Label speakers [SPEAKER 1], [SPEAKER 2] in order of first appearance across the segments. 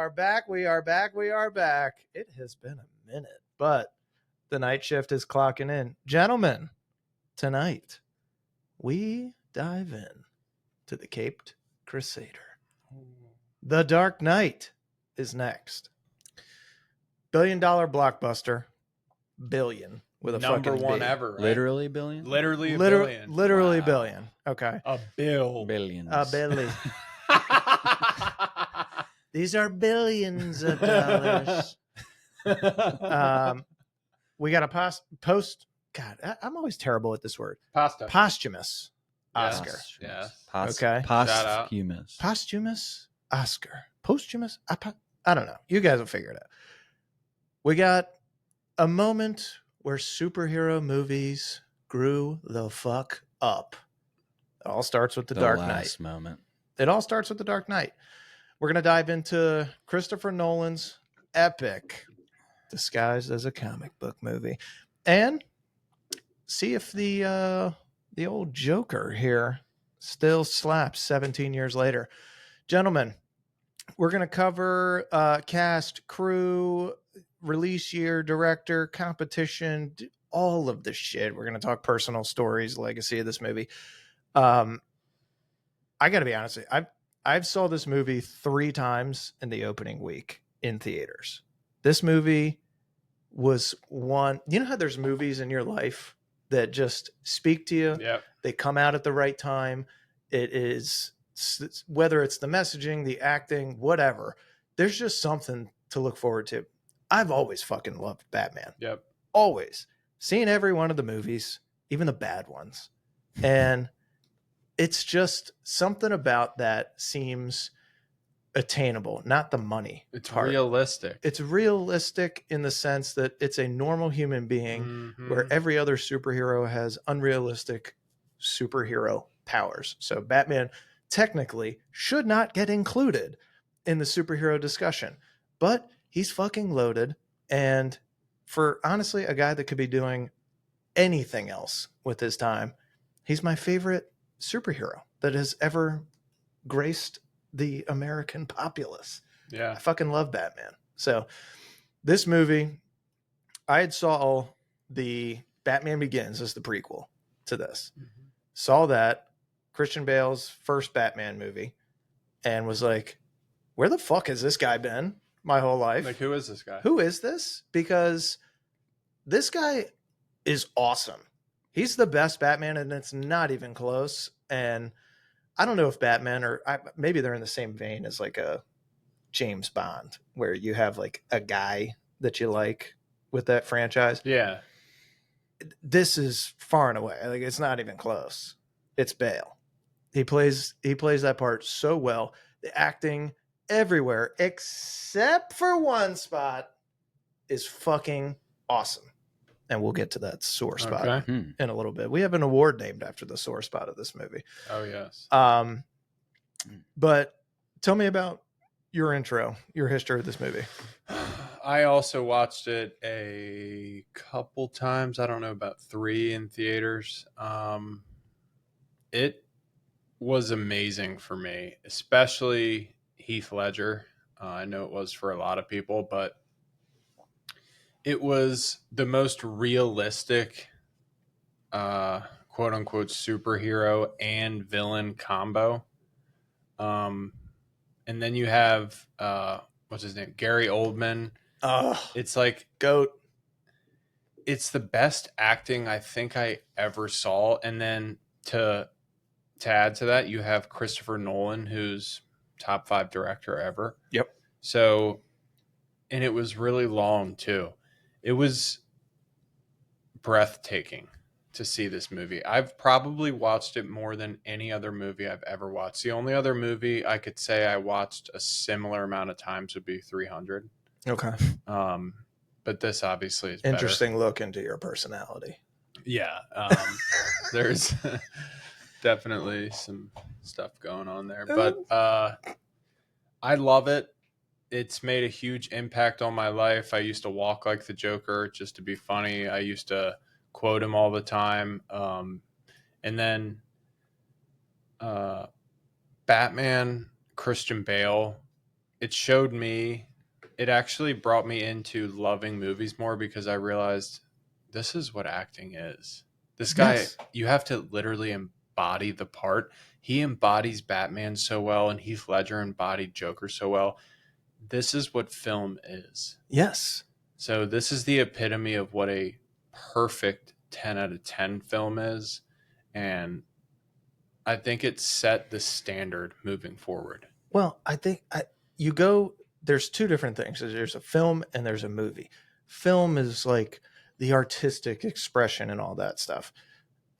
[SPEAKER 1] are back. We are back. We are back. It has been a minute, but the night shift is clocking in. Gentlemen, tonight we dive in to the Caped Crusader. The Dark Knight is next. $1 billion blockbuster. Billion with a
[SPEAKER 2] number
[SPEAKER 1] fucking
[SPEAKER 2] one
[SPEAKER 1] B.
[SPEAKER 2] ever, right?
[SPEAKER 3] Literally billion?
[SPEAKER 2] Literally a billion.
[SPEAKER 1] Literally
[SPEAKER 2] Wow.
[SPEAKER 1] billion. Okay.
[SPEAKER 2] A bill.
[SPEAKER 3] Billions.
[SPEAKER 1] A billion. These are billions of dollars. We got a post. God, I'm always terrible at this word. Posthumous Oscar.
[SPEAKER 2] Yes.
[SPEAKER 1] Okay.
[SPEAKER 3] Posthumous.
[SPEAKER 1] Posthumous Oscar. Posthumous? I don't know. You guys will figure it out. We got a moment where superhero movies grew the fuck up. It all starts with The Dark Knight.
[SPEAKER 3] Moment.
[SPEAKER 1] It all starts with The Dark Knight. We're going to dive into Christopher Nolan's epic disguised as a comic book movie and see if the old Joker here still slaps 17 years later. Gentlemen, we're going to cover cast, crew, release year, director, competition, all of the shit. We're going to talk personal stories, legacy of this movie. I got to be honest with you. I've saw this movie 3 times in the opening week in theaters. This movie was one. You know how there's movies in your life that just speak to you?
[SPEAKER 2] Yep.
[SPEAKER 1] They come out at the right time. It is, whether it's the messaging, the acting, whatever, there's just something to look forward to. I've always fucking loved Batman.
[SPEAKER 2] Yep.
[SPEAKER 1] Always. Seen every one of the movies, even the bad ones. And it's just something about that seems attainable, not the money.
[SPEAKER 2] It's
[SPEAKER 1] part.
[SPEAKER 2] realistic.
[SPEAKER 1] It's realistic in the sense that it's a normal human being where every other superhero has unrealistic superhero powers. So Batman technically should not get included in the superhero discussion, but he's fucking loaded. And for honestly, a guy that could be doing anything else with his time, he's my favorite superhero that has ever graced the American populace.
[SPEAKER 2] Yeah.
[SPEAKER 1] I fucking love Batman. So this movie, I had saw the Batman Begins as the prequel to this. Mm-hmm. Saw that, Christian Bale's first Batman movie, and was like, where the fuck has this guy been my whole life?
[SPEAKER 2] Like, who is this guy?
[SPEAKER 1] Who is this? Because this guy is awesome. He's the best Batman, and it's not even close. And I don't know if Batman maybe they're in the same vein as like a James Bond, where you have like a guy that you like with that franchise.
[SPEAKER 2] Yeah.
[SPEAKER 1] This is far and away. Like, it's not even close. It's Bale. He plays that part so well. The acting everywhere except for one spot is fucking awesome. And we'll get to that sore spot in a little bit. We have an award named after the sore spot of this movie.
[SPEAKER 2] Oh, yes.
[SPEAKER 1] But tell me about your intro, your history of this movie.
[SPEAKER 2] I also watched it a couple times. I don't know, about 3 in theaters. It was amazing for me, especially Heath Ledger. I know it was for a lot of people, but it was the most realistic, quote unquote, superhero and villain combo. And then you have, what's his name? Gary Oldman. It's like
[SPEAKER 1] GOAT.
[SPEAKER 2] It's the best acting I think I ever saw. And then to add to that, you have Christopher Nolan, who's top 5 director ever.
[SPEAKER 1] Yep.
[SPEAKER 2] So, and it was really long too. It was breathtaking to see this movie. I've probably watched it more than any other movie I've ever watched. The only other movie I could say I watched a similar amount of times would be 300.
[SPEAKER 1] Okay.
[SPEAKER 2] But this obviously is
[SPEAKER 1] interesting
[SPEAKER 2] better.
[SPEAKER 1] Look into your personality.
[SPEAKER 2] Yeah. There's definitely some stuff going on there, but I love it. It's made a huge impact on my life. I used to walk like the Joker just to be funny. I used to quote him all the time. And then Batman, Christian Bale, it showed me, it actually brought me into loving movies more because I realized this is what acting is. This guy,
[SPEAKER 1] Yes.
[SPEAKER 2] you have to literally embody the part. He embodies Batman so well, and Heath Ledger embodied Joker so well. This is what film is.
[SPEAKER 1] Yes.
[SPEAKER 2] So this is the epitome of what a perfect 10 out of 10 film is. And I think it set the standard moving forward.
[SPEAKER 1] Well, I think you go, there's two different things. There's a film and there's a movie. Film is like the artistic expression and all that stuff.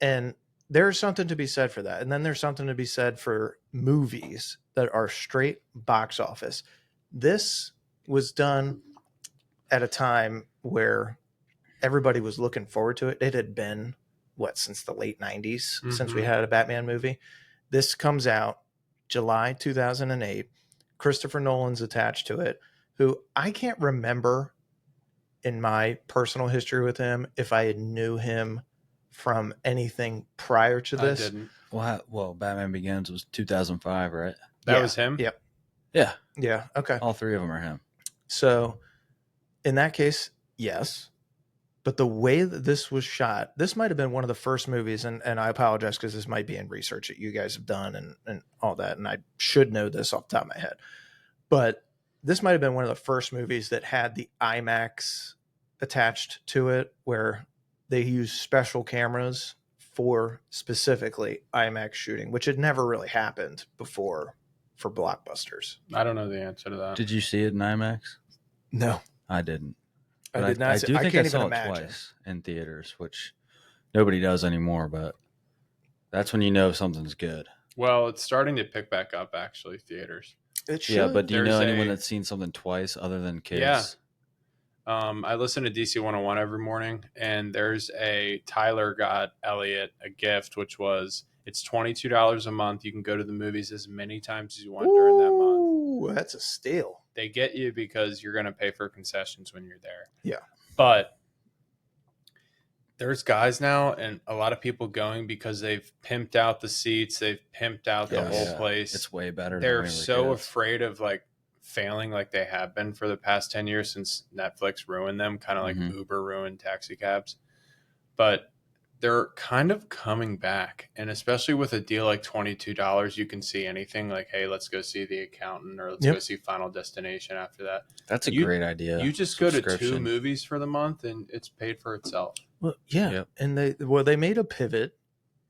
[SPEAKER 1] And there's something to be said for that. And then there's something to be said for movies that are straight box office. This was done at a time where everybody was looking forward to it. It had been, since the late 90s, since we had a Batman movie. This comes out July 2008. Christopher Nolan's attached to it, who I can't remember in my personal history with him if I knew him from anything prior to this.
[SPEAKER 2] I didn't.
[SPEAKER 3] Well, Batman Begins was 2005, right?
[SPEAKER 2] That was him?
[SPEAKER 1] Yep.
[SPEAKER 3] Yeah.
[SPEAKER 1] Yeah. Okay.
[SPEAKER 3] All three of them are him.
[SPEAKER 1] So in that case, yes. But the way that this was shot, this might have been one of the first movies, and I apologize because this might be in research that you guys have done and all that, and I should know this off the top of my head. But this might have been one of the first movies that had the IMAX attached to it, where they used special cameras for specifically IMAX shooting, which had never really happened before for blockbusters.
[SPEAKER 2] I don't know the answer to that.
[SPEAKER 3] Did you see it in IMAX?
[SPEAKER 1] No,
[SPEAKER 3] I didn't.
[SPEAKER 1] I
[SPEAKER 3] But
[SPEAKER 1] did not.
[SPEAKER 3] I do think I saw it
[SPEAKER 1] imagine.
[SPEAKER 3] twice in theaters, which nobody does anymore, but that's when you know something's good.
[SPEAKER 2] Well, it's starting to pick back up, actually, theaters.
[SPEAKER 1] It should.
[SPEAKER 3] Yeah, but do you know
[SPEAKER 2] There's
[SPEAKER 3] anyone
[SPEAKER 2] a-
[SPEAKER 3] that's seen something twice other than kids?
[SPEAKER 2] Yeah. I listen to DC 101 every morning, and there's a Tyler got Elliot a gift, which was it's $22 a month. You can go to the movies as many times as you want during that month.
[SPEAKER 1] Ooh, that's a steal.
[SPEAKER 2] They get you because you're going to pay for concessions when you're there.
[SPEAKER 1] Yeah.
[SPEAKER 2] But there's guys now and a lot of people going because they've pimped out the seats. They've pimped out the whole place.
[SPEAKER 3] It's way better. Than
[SPEAKER 2] They're
[SPEAKER 3] when we were
[SPEAKER 2] so
[SPEAKER 3] kids.
[SPEAKER 2] afraid of like failing like they have been for the past 10 years since Netflix ruined them, kind of like Uber ruined taxi cabs. But they're kind of coming back. And especially with a deal like $22, you can see anything like, hey, let's go see The Accountant or let's go see Final Destination after that.
[SPEAKER 3] That's a great idea.
[SPEAKER 2] You just go to 2 movies for the month and it's paid for itself.
[SPEAKER 1] Well, yeah.
[SPEAKER 3] Yep.
[SPEAKER 1] And they made a pivot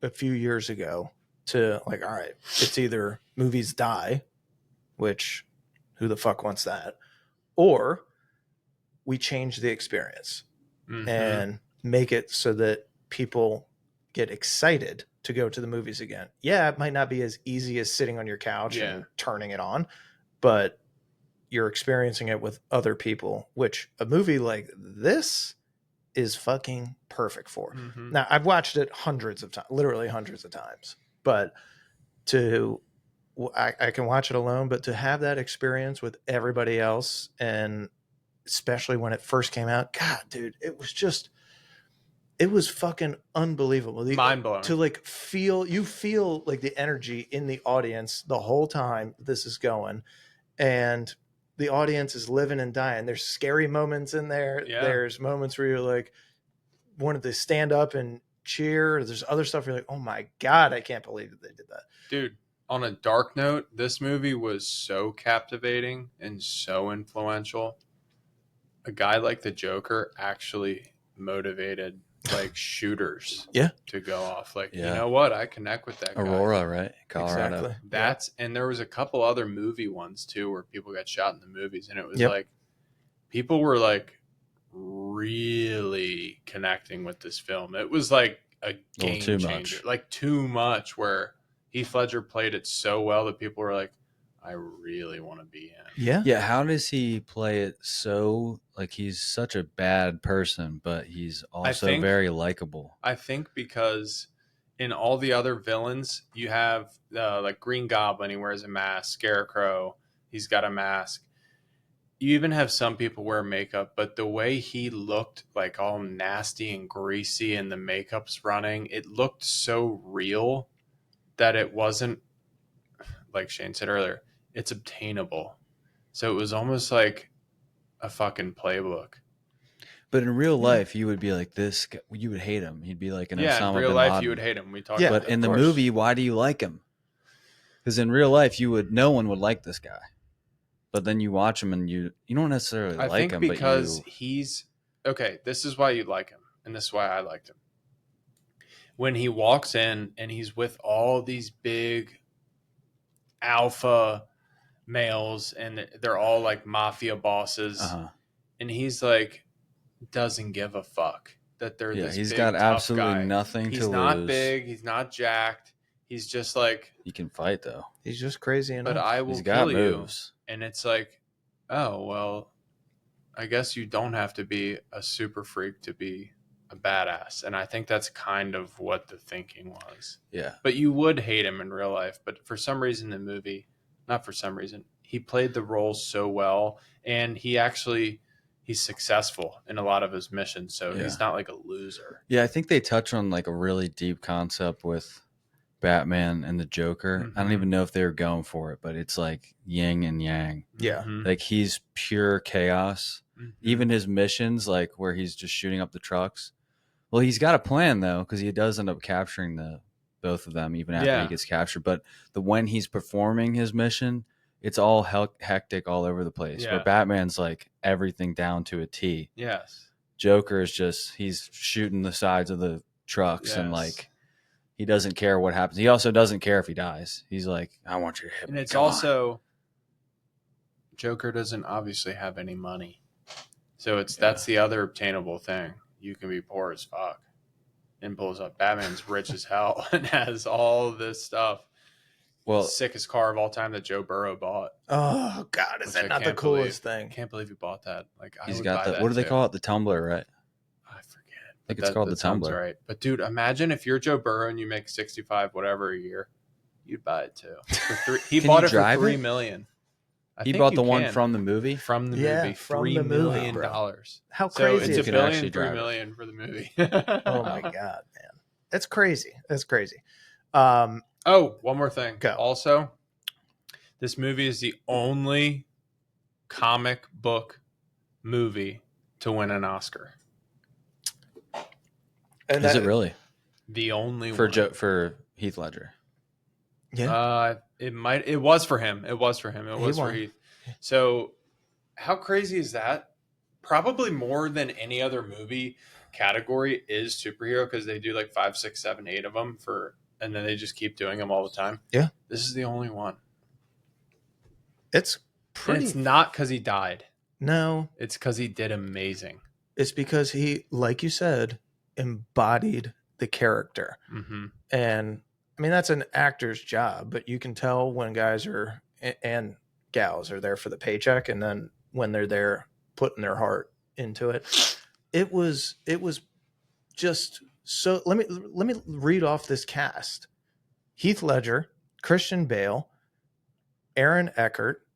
[SPEAKER 1] a few years ago to like, all right, it's either movies die, which who the fuck wants that? Or we change the experience and make it so that people get excited to go to the movies again. Yeah, it might not be as easy as sitting on your couch and turning it on, but you're experiencing it with other people, which a movie like this is fucking perfect for. Now, I've watched it hundreds of times, literally hundreds of times, but I can watch it alone, but to have that experience with everybody else, and especially when it first came out, God, dude, it was fucking unbelievable.
[SPEAKER 2] Mind blowing.
[SPEAKER 1] To like feel like the energy in the audience the whole time this is going, and the audience is living and dying. There's scary moments in there.
[SPEAKER 2] Yeah.
[SPEAKER 1] There's moments where you're like wanted to stand up and cheer. There's other stuff you're like, oh my God, I can't believe that they did that.
[SPEAKER 2] Dude, on a dark note, this movie was so captivating and so influential. A guy like the Joker actually motivated like shooters to go off. Like, you know what? I connect with that guy.
[SPEAKER 3] Aurora, right? Colorado.
[SPEAKER 1] Exactly.
[SPEAKER 2] And there was a couple other movie ones too where people got shot in the movies, and it was like people were like really connecting with this film. It was like a game changer. Like too much, where Heath Ledger played it so well that people were like, I really want to be him.
[SPEAKER 1] Yeah.
[SPEAKER 3] Yeah. How does he play it so like he's such a bad person, but he's also very likable?
[SPEAKER 2] I think because in all the other villains, you have like Green Goblin, he wears a mask. Scarecrow, he's got a mask. You even have some people wear makeup, but the way he looked like all nasty and greasy and the makeup's running, it looked so real that it wasn't, like Shane said earlier, it's obtainable. So it was almost like a fucking playbook.
[SPEAKER 3] But in real life, you would be like this. You would hate him. He'd be like an Osama
[SPEAKER 2] in real
[SPEAKER 3] bin
[SPEAKER 2] life,
[SPEAKER 3] Laden.
[SPEAKER 2] you would hate him. We talked.
[SPEAKER 1] Yeah,
[SPEAKER 2] about
[SPEAKER 3] But in
[SPEAKER 2] that.
[SPEAKER 3] the movie, why do you like him? Because in real life, no one would like this guy. But then you watch him and you don't necessarily
[SPEAKER 2] I
[SPEAKER 3] like
[SPEAKER 2] think
[SPEAKER 3] him.
[SPEAKER 2] because
[SPEAKER 3] but
[SPEAKER 2] he's okay. This is why you like him, and this is why I liked him. When he walks in and he's with all these big alpha males, and they're all like mafia bosses, and he's like doesn't give a fuck that they're this
[SPEAKER 3] he's
[SPEAKER 2] big,
[SPEAKER 3] got
[SPEAKER 2] tough
[SPEAKER 3] absolutely
[SPEAKER 2] guy.
[SPEAKER 3] nothing to lose.
[SPEAKER 2] He's not big. He's not jacked. He's just like
[SPEAKER 3] he can fight though.
[SPEAKER 1] He's just crazy enough.
[SPEAKER 2] But I will
[SPEAKER 3] He's got
[SPEAKER 2] kill
[SPEAKER 3] moves.
[SPEAKER 2] you. And it's like, oh well, I guess you don't have to be a super freak to be a badass. And I think that's kind of what the thinking was.
[SPEAKER 3] Yeah.
[SPEAKER 2] But you would hate him in real life. But for some reason, the movie, not for some reason, he played the role so well, and he's successful in a lot of his missions. So he's not like a loser.
[SPEAKER 3] Yeah, I think they touch on like a really deep concept with Batman and the Joker.
[SPEAKER 2] Mm-hmm.
[SPEAKER 3] I don't even know if they were going for it, but it's like yin and yang.
[SPEAKER 1] Yeah.
[SPEAKER 2] Mm-hmm.
[SPEAKER 3] Like he's pure chaos.
[SPEAKER 2] Mm-hmm.
[SPEAKER 3] Even his missions, like where he's just shooting up the trucks. Well, he's got a plan though, because he does end up capturing both of them even after he gets captured. But when he's performing his mission, it's all hectic all over the place.
[SPEAKER 2] Yeah.
[SPEAKER 3] Where Batman's like everything down to a T.
[SPEAKER 2] Yes.
[SPEAKER 3] Joker is just he's shooting the sides of the trucks and like he doesn't care what happens. He also doesn't care if he dies. He's like, I want you to hit me.
[SPEAKER 2] And it's also Joker doesn't obviously have any money. So that's the other obtainable thing. You can be poor as fuck and pulls up. Batman's rich as hell and has all this stuff. Well, sickest car of all time that Joe Burrow bought.
[SPEAKER 1] Oh God, is that not the coolest thing?
[SPEAKER 2] I can't believe he bought that. Like
[SPEAKER 3] he's got that. What do they call it? The Tumbler, right?
[SPEAKER 2] I forget.
[SPEAKER 3] I think it's called the Tumbler.
[SPEAKER 2] Right. But dude, imagine if you're Joe Burrow and you make 65 whatever a year, you'd buy it too. He bought it for $3 million.
[SPEAKER 3] He bought the one from the movie.
[SPEAKER 2] From the movie, $3 million.
[SPEAKER 1] How crazy!
[SPEAKER 2] So it's $1 billion, $3 million for the movie.
[SPEAKER 1] Oh my God, man, that's crazy. That's crazy.
[SPEAKER 2] One more thing.
[SPEAKER 1] Go.
[SPEAKER 2] Also, this movie is the only comic book movie to win an Oscar.
[SPEAKER 3] And is it really
[SPEAKER 2] the only
[SPEAKER 3] for
[SPEAKER 2] one.
[SPEAKER 3] For Heath Ledger?
[SPEAKER 2] Yeah. It was for him. It was for Heath. So how crazy is that? Probably more than any other movie category is superhero, because they do like 5, 6, 7, 8 of them and then they just keep doing them all the time.
[SPEAKER 1] Yeah.
[SPEAKER 2] This is the only one.
[SPEAKER 1] It's pretty.
[SPEAKER 2] And it's not because he died.
[SPEAKER 1] No.
[SPEAKER 2] It's because he did amazing.
[SPEAKER 1] It's because he, like you said, embodied the character.
[SPEAKER 2] Mm-hmm.
[SPEAKER 1] And I mean, that's an actor's job, but you can tell when guys and gals are there for the paycheck, and then when they're there putting their heart into it. It was just so. Let me read off this cast: Heath Ledger, Christian Bale, Aaron Eckhart.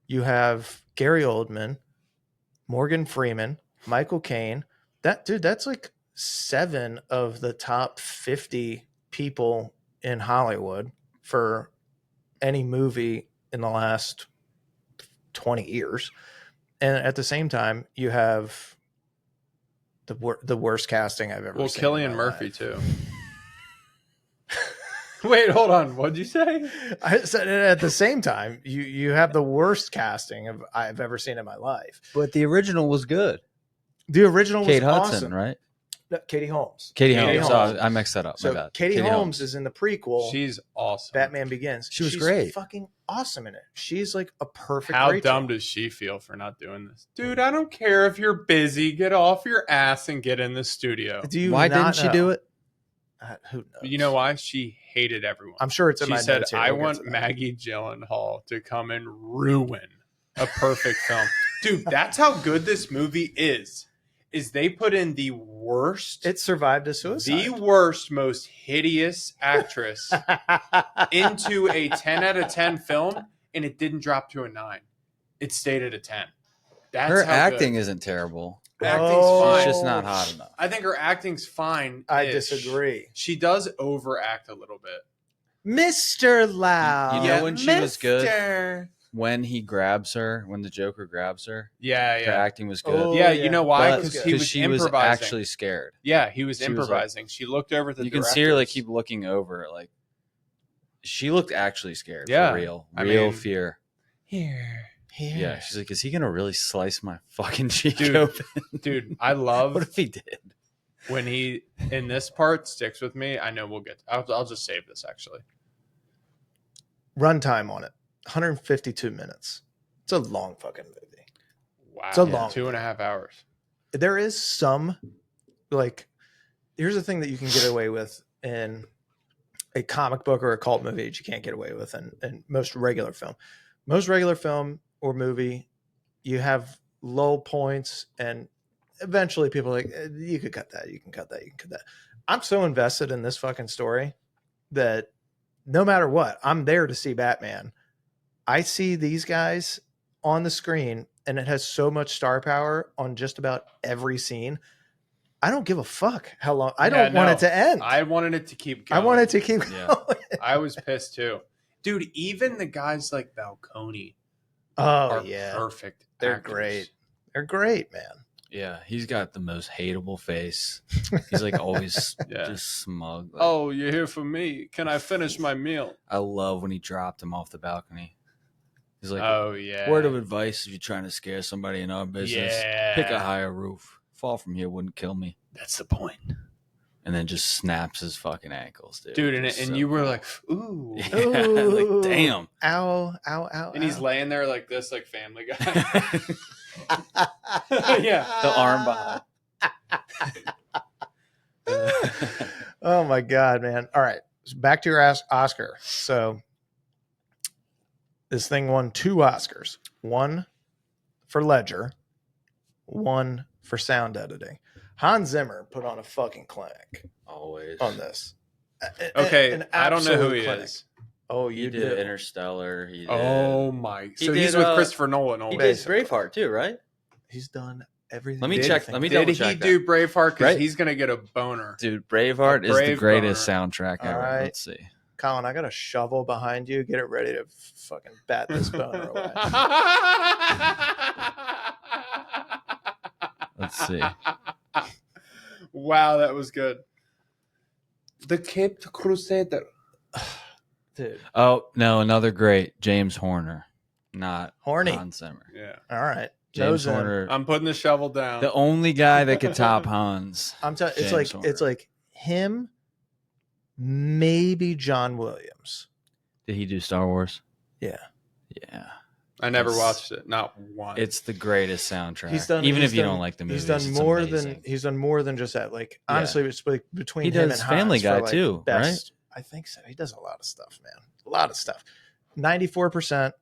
[SPEAKER 1] You have Gary Oldman, Morgan Freeman, Michael Caine. That's like 7 of the top 50 people in Hollywood for any movie in the last 20 years. And at the same time, you have the worst casting I've ever seen.
[SPEAKER 2] Well, Cillian Murphy too. Wait, hold on. What'd you say?
[SPEAKER 1] I said at the same time, you have the worst casting I've ever seen in my life.
[SPEAKER 3] But the original was good.
[SPEAKER 1] The original
[SPEAKER 3] Kate
[SPEAKER 1] was
[SPEAKER 3] Hudson,
[SPEAKER 1] awesome.
[SPEAKER 3] Right?
[SPEAKER 1] No, Katie Holmes.
[SPEAKER 3] Katie Holmes. Oh, I mixed that up.
[SPEAKER 1] So
[SPEAKER 3] my bad.
[SPEAKER 1] Katie Holmes is in the prequel.
[SPEAKER 2] She's awesome.
[SPEAKER 1] Batman Begins.
[SPEAKER 3] She's
[SPEAKER 1] She's
[SPEAKER 3] great.
[SPEAKER 1] Fucking awesome in it. She's like a perfect.
[SPEAKER 2] How
[SPEAKER 1] Rachel.
[SPEAKER 2] dumb does she feel for not doing this? Dude, I don't care if you're busy. Get off your ass and get in the studio.
[SPEAKER 1] Why
[SPEAKER 3] didn't she do it?
[SPEAKER 1] Who knows?
[SPEAKER 2] You know why? She hated everyone.
[SPEAKER 1] I'm sure it's in
[SPEAKER 2] she
[SPEAKER 1] my
[SPEAKER 2] said,
[SPEAKER 1] notes here.
[SPEAKER 2] I want Maggie Gyllenhaal to come and ruin a perfect film. Dude, that's how good this movie is they put in the worst.
[SPEAKER 1] It survived a suicide.
[SPEAKER 2] The worst, most hideous actress into a 10 out of 10 film, and it didn't drop to a 9. It stayed at a 10. That's
[SPEAKER 3] her
[SPEAKER 2] how
[SPEAKER 3] acting
[SPEAKER 2] good.
[SPEAKER 3] isn't terrible.
[SPEAKER 2] Acting's fine.
[SPEAKER 3] She's just not hot enough.
[SPEAKER 2] I think her acting's fine.
[SPEAKER 1] I disagree.
[SPEAKER 2] She does overact a little bit.
[SPEAKER 1] Mr. Loud.
[SPEAKER 3] You know when she was good? when he grabs her, when the Joker grabs her,
[SPEAKER 2] Yeah,
[SPEAKER 3] her
[SPEAKER 2] yeah.
[SPEAKER 3] acting was good.
[SPEAKER 1] Oh,
[SPEAKER 2] Yeah, you know why?
[SPEAKER 1] That was
[SPEAKER 2] Because
[SPEAKER 1] good.
[SPEAKER 2] he was
[SPEAKER 3] she was
[SPEAKER 2] improvising.
[SPEAKER 3] actually scared.
[SPEAKER 2] Yeah, he was
[SPEAKER 3] She was like-
[SPEAKER 2] improvising. She looked over at the
[SPEAKER 3] You can
[SPEAKER 2] directors.
[SPEAKER 3] see her like keep looking over, like she looked actually scared.
[SPEAKER 2] Yeah,
[SPEAKER 3] For real,
[SPEAKER 2] I
[SPEAKER 3] real
[SPEAKER 2] mean-
[SPEAKER 3] fear.
[SPEAKER 2] Here.
[SPEAKER 3] Yeah, she's like, is he gonna really slice my fucking cheek
[SPEAKER 2] Dude.
[SPEAKER 3] open?
[SPEAKER 2] Dude, I love
[SPEAKER 3] What if he did?
[SPEAKER 2] when he, in this part, sticks with me. I know we'll get, I'll just save this actually.
[SPEAKER 1] Runtime on it, 152 minutes. It's a long fucking movie.
[SPEAKER 2] Wow.
[SPEAKER 1] It's a long
[SPEAKER 2] 2.5 hours.
[SPEAKER 1] There is some, like, here's the thing that you can get away with in a comic book or a cult movie that you can't get away with in most regular film. Most regular film or movie, you have low points, and eventually people are like, you could cut that, you can cut that, you can cut that. I'm so invested in this fucking story that no matter what, I'm there to see Batman. I see these guys on the screen, and it has so much star power on just about every scene. I don't give a fuck how long. I don't want it to end.
[SPEAKER 2] I wanted it to keep going.
[SPEAKER 1] I want it to keep going.
[SPEAKER 2] I was pissed too. Dude, even the guys like Balcony
[SPEAKER 1] Oh,
[SPEAKER 2] are
[SPEAKER 1] yeah.
[SPEAKER 2] perfect.
[SPEAKER 1] They're
[SPEAKER 2] actors.
[SPEAKER 1] great. They're great, man.
[SPEAKER 3] Yeah, he's got the most hateable face. He's like always
[SPEAKER 2] Yeah.
[SPEAKER 3] just smug. Like,
[SPEAKER 2] Oh, you're here for me. Can I finish my meal?
[SPEAKER 3] I love when he dropped him off the balcony. He's like,
[SPEAKER 2] Oh, yeah.
[SPEAKER 3] word of advice if you're trying to scare somebody in our business,
[SPEAKER 2] Yeah.
[SPEAKER 3] pick a higher roof. Fall from here wouldn't kill me.
[SPEAKER 2] That's the point.
[SPEAKER 3] And then just snaps his fucking ankles, dude.
[SPEAKER 2] Dude, and
[SPEAKER 3] Just
[SPEAKER 2] you
[SPEAKER 3] so
[SPEAKER 2] were
[SPEAKER 3] cool.
[SPEAKER 2] like, ooh.
[SPEAKER 3] Yeah, like, damn.
[SPEAKER 1] Ow, ow, ow.
[SPEAKER 2] And he's
[SPEAKER 1] ow.
[SPEAKER 2] laying there like this, like Family Guy.
[SPEAKER 3] Yeah, the arm behind.
[SPEAKER 1] Oh my God, man. All right. So back to your Oscar. So this thing won 2 Oscars. One for Ledger, one for sound editing. Hans Zimmer put on a fucking clinic
[SPEAKER 3] Always.
[SPEAKER 1] on this.
[SPEAKER 2] Okay,
[SPEAKER 1] An
[SPEAKER 2] I don't know who
[SPEAKER 1] absolute
[SPEAKER 2] he
[SPEAKER 1] clinic.
[SPEAKER 2] is.
[SPEAKER 1] Oh,
[SPEAKER 3] He
[SPEAKER 1] you
[SPEAKER 3] did
[SPEAKER 1] do.
[SPEAKER 3] Interstellar. He did.
[SPEAKER 2] Oh, my.
[SPEAKER 3] He
[SPEAKER 2] So
[SPEAKER 3] did,
[SPEAKER 2] he's with Christopher Nolan.
[SPEAKER 3] He
[SPEAKER 2] Only.
[SPEAKER 3] did
[SPEAKER 1] Basically.
[SPEAKER 3] Braveheart too, right?
[SPEAKER 1] He's done everything.
[SPEAKER 3] Let me
[SPEAKER 1] you
[SPEAKER 3] check-
[SPEAKER 1] think
[SPEAKER 3] let me
[SPEAKER 1] about.
[SPEAKER 2] Did
[SPEAKER 3] double
[SPEAKER 2] he
[SPEAKER 3] check
[SPEAKER 2] do Braveheart? Because
[SPEAKER 3] Right.
[SPEAKER 2] he's going to get a boner.
[SPEAKER 3] Dude, Braveheart is the
[SPEAKER 2] Brave
[SPEAKER 3] greatest
[SPEAKER 2] boner.
[SPEAKER 3] soundtrack
[SPEAKER 1] All
[SPEAKER 3] ever.
[SPEAKER 1] right.
[SPEAKER 3] Let's see.
[SPEAKER 1] Colin, I got a shovel behind you. Get it ready to fucking bat this boner away.
[SPEAKER 3] Let's see.
[SPEAKER 2] Wow, that was good. The Cape Crusader.
[SPEAKER 1] Dude.
[SPEAKER 3] Oh no, another great James Horner, not
[SPEAKER 1] Horny.
[SPEAKER 3] Hans Zimmer.
[SPEAKER 2] Yeah.
[SPEAKER 1] All right.
[SPEAKER 3] James
[SPEAKER 1] Nose in.
[SPEAKER 3] Horner,
[SPEAKER 2] I'm putting the shovel down.
[SPEAKER 3] the only guy that could top Hans.
[SPEAKER 1] I'm telling it's
[SPEAKER 3] James
[SPEAKER 1] like it's
[SPEAKER 3] Horner.
[SPEAKER 1] like him, maybe John Williams.
[SPEAKER 3] Did he do Star Wars?
[SPEAKER 1] Yeah.
[SPEAKER 3] Yeah,
[SPEAKER 2] I never
[SPEAKER 3] It's-
[SPEAKER 2] watched it. Not one.
[SPEAKER 3] it's the greatest soundtrack.
[SPEAKER 1] He's done
[SPEAKER 3] even
[SPEAKER 1] he's
[SPEAKER 3] if you
[SPEAKER 1] done-
[SPEAKER 3] don't like the movies.
[SPEAKER 1] He's done
[SPEAKER 3] it's
[SPEAKER 1] more
[SPEAKER 3] amazing.
[SPEAKER 1] than just that. Like
[SPEAKER 3] Yeah.
[SPEAKER 1] honestly, it's like between
[SPEAKER 3] He
[SPEAKER 1] him
[SPEAKER 3] does
[SPEAKER 1] and
[SPEAKER 3] Family
[SPEAKER 1] Hans
[SPEAKER 3] Guy
[SPEAKER 1] for, like,
[SPEAKER 3] too,
[SPEAKER 1] best, I think so. He does a lot of stuff, man. A lot of stuff. 94%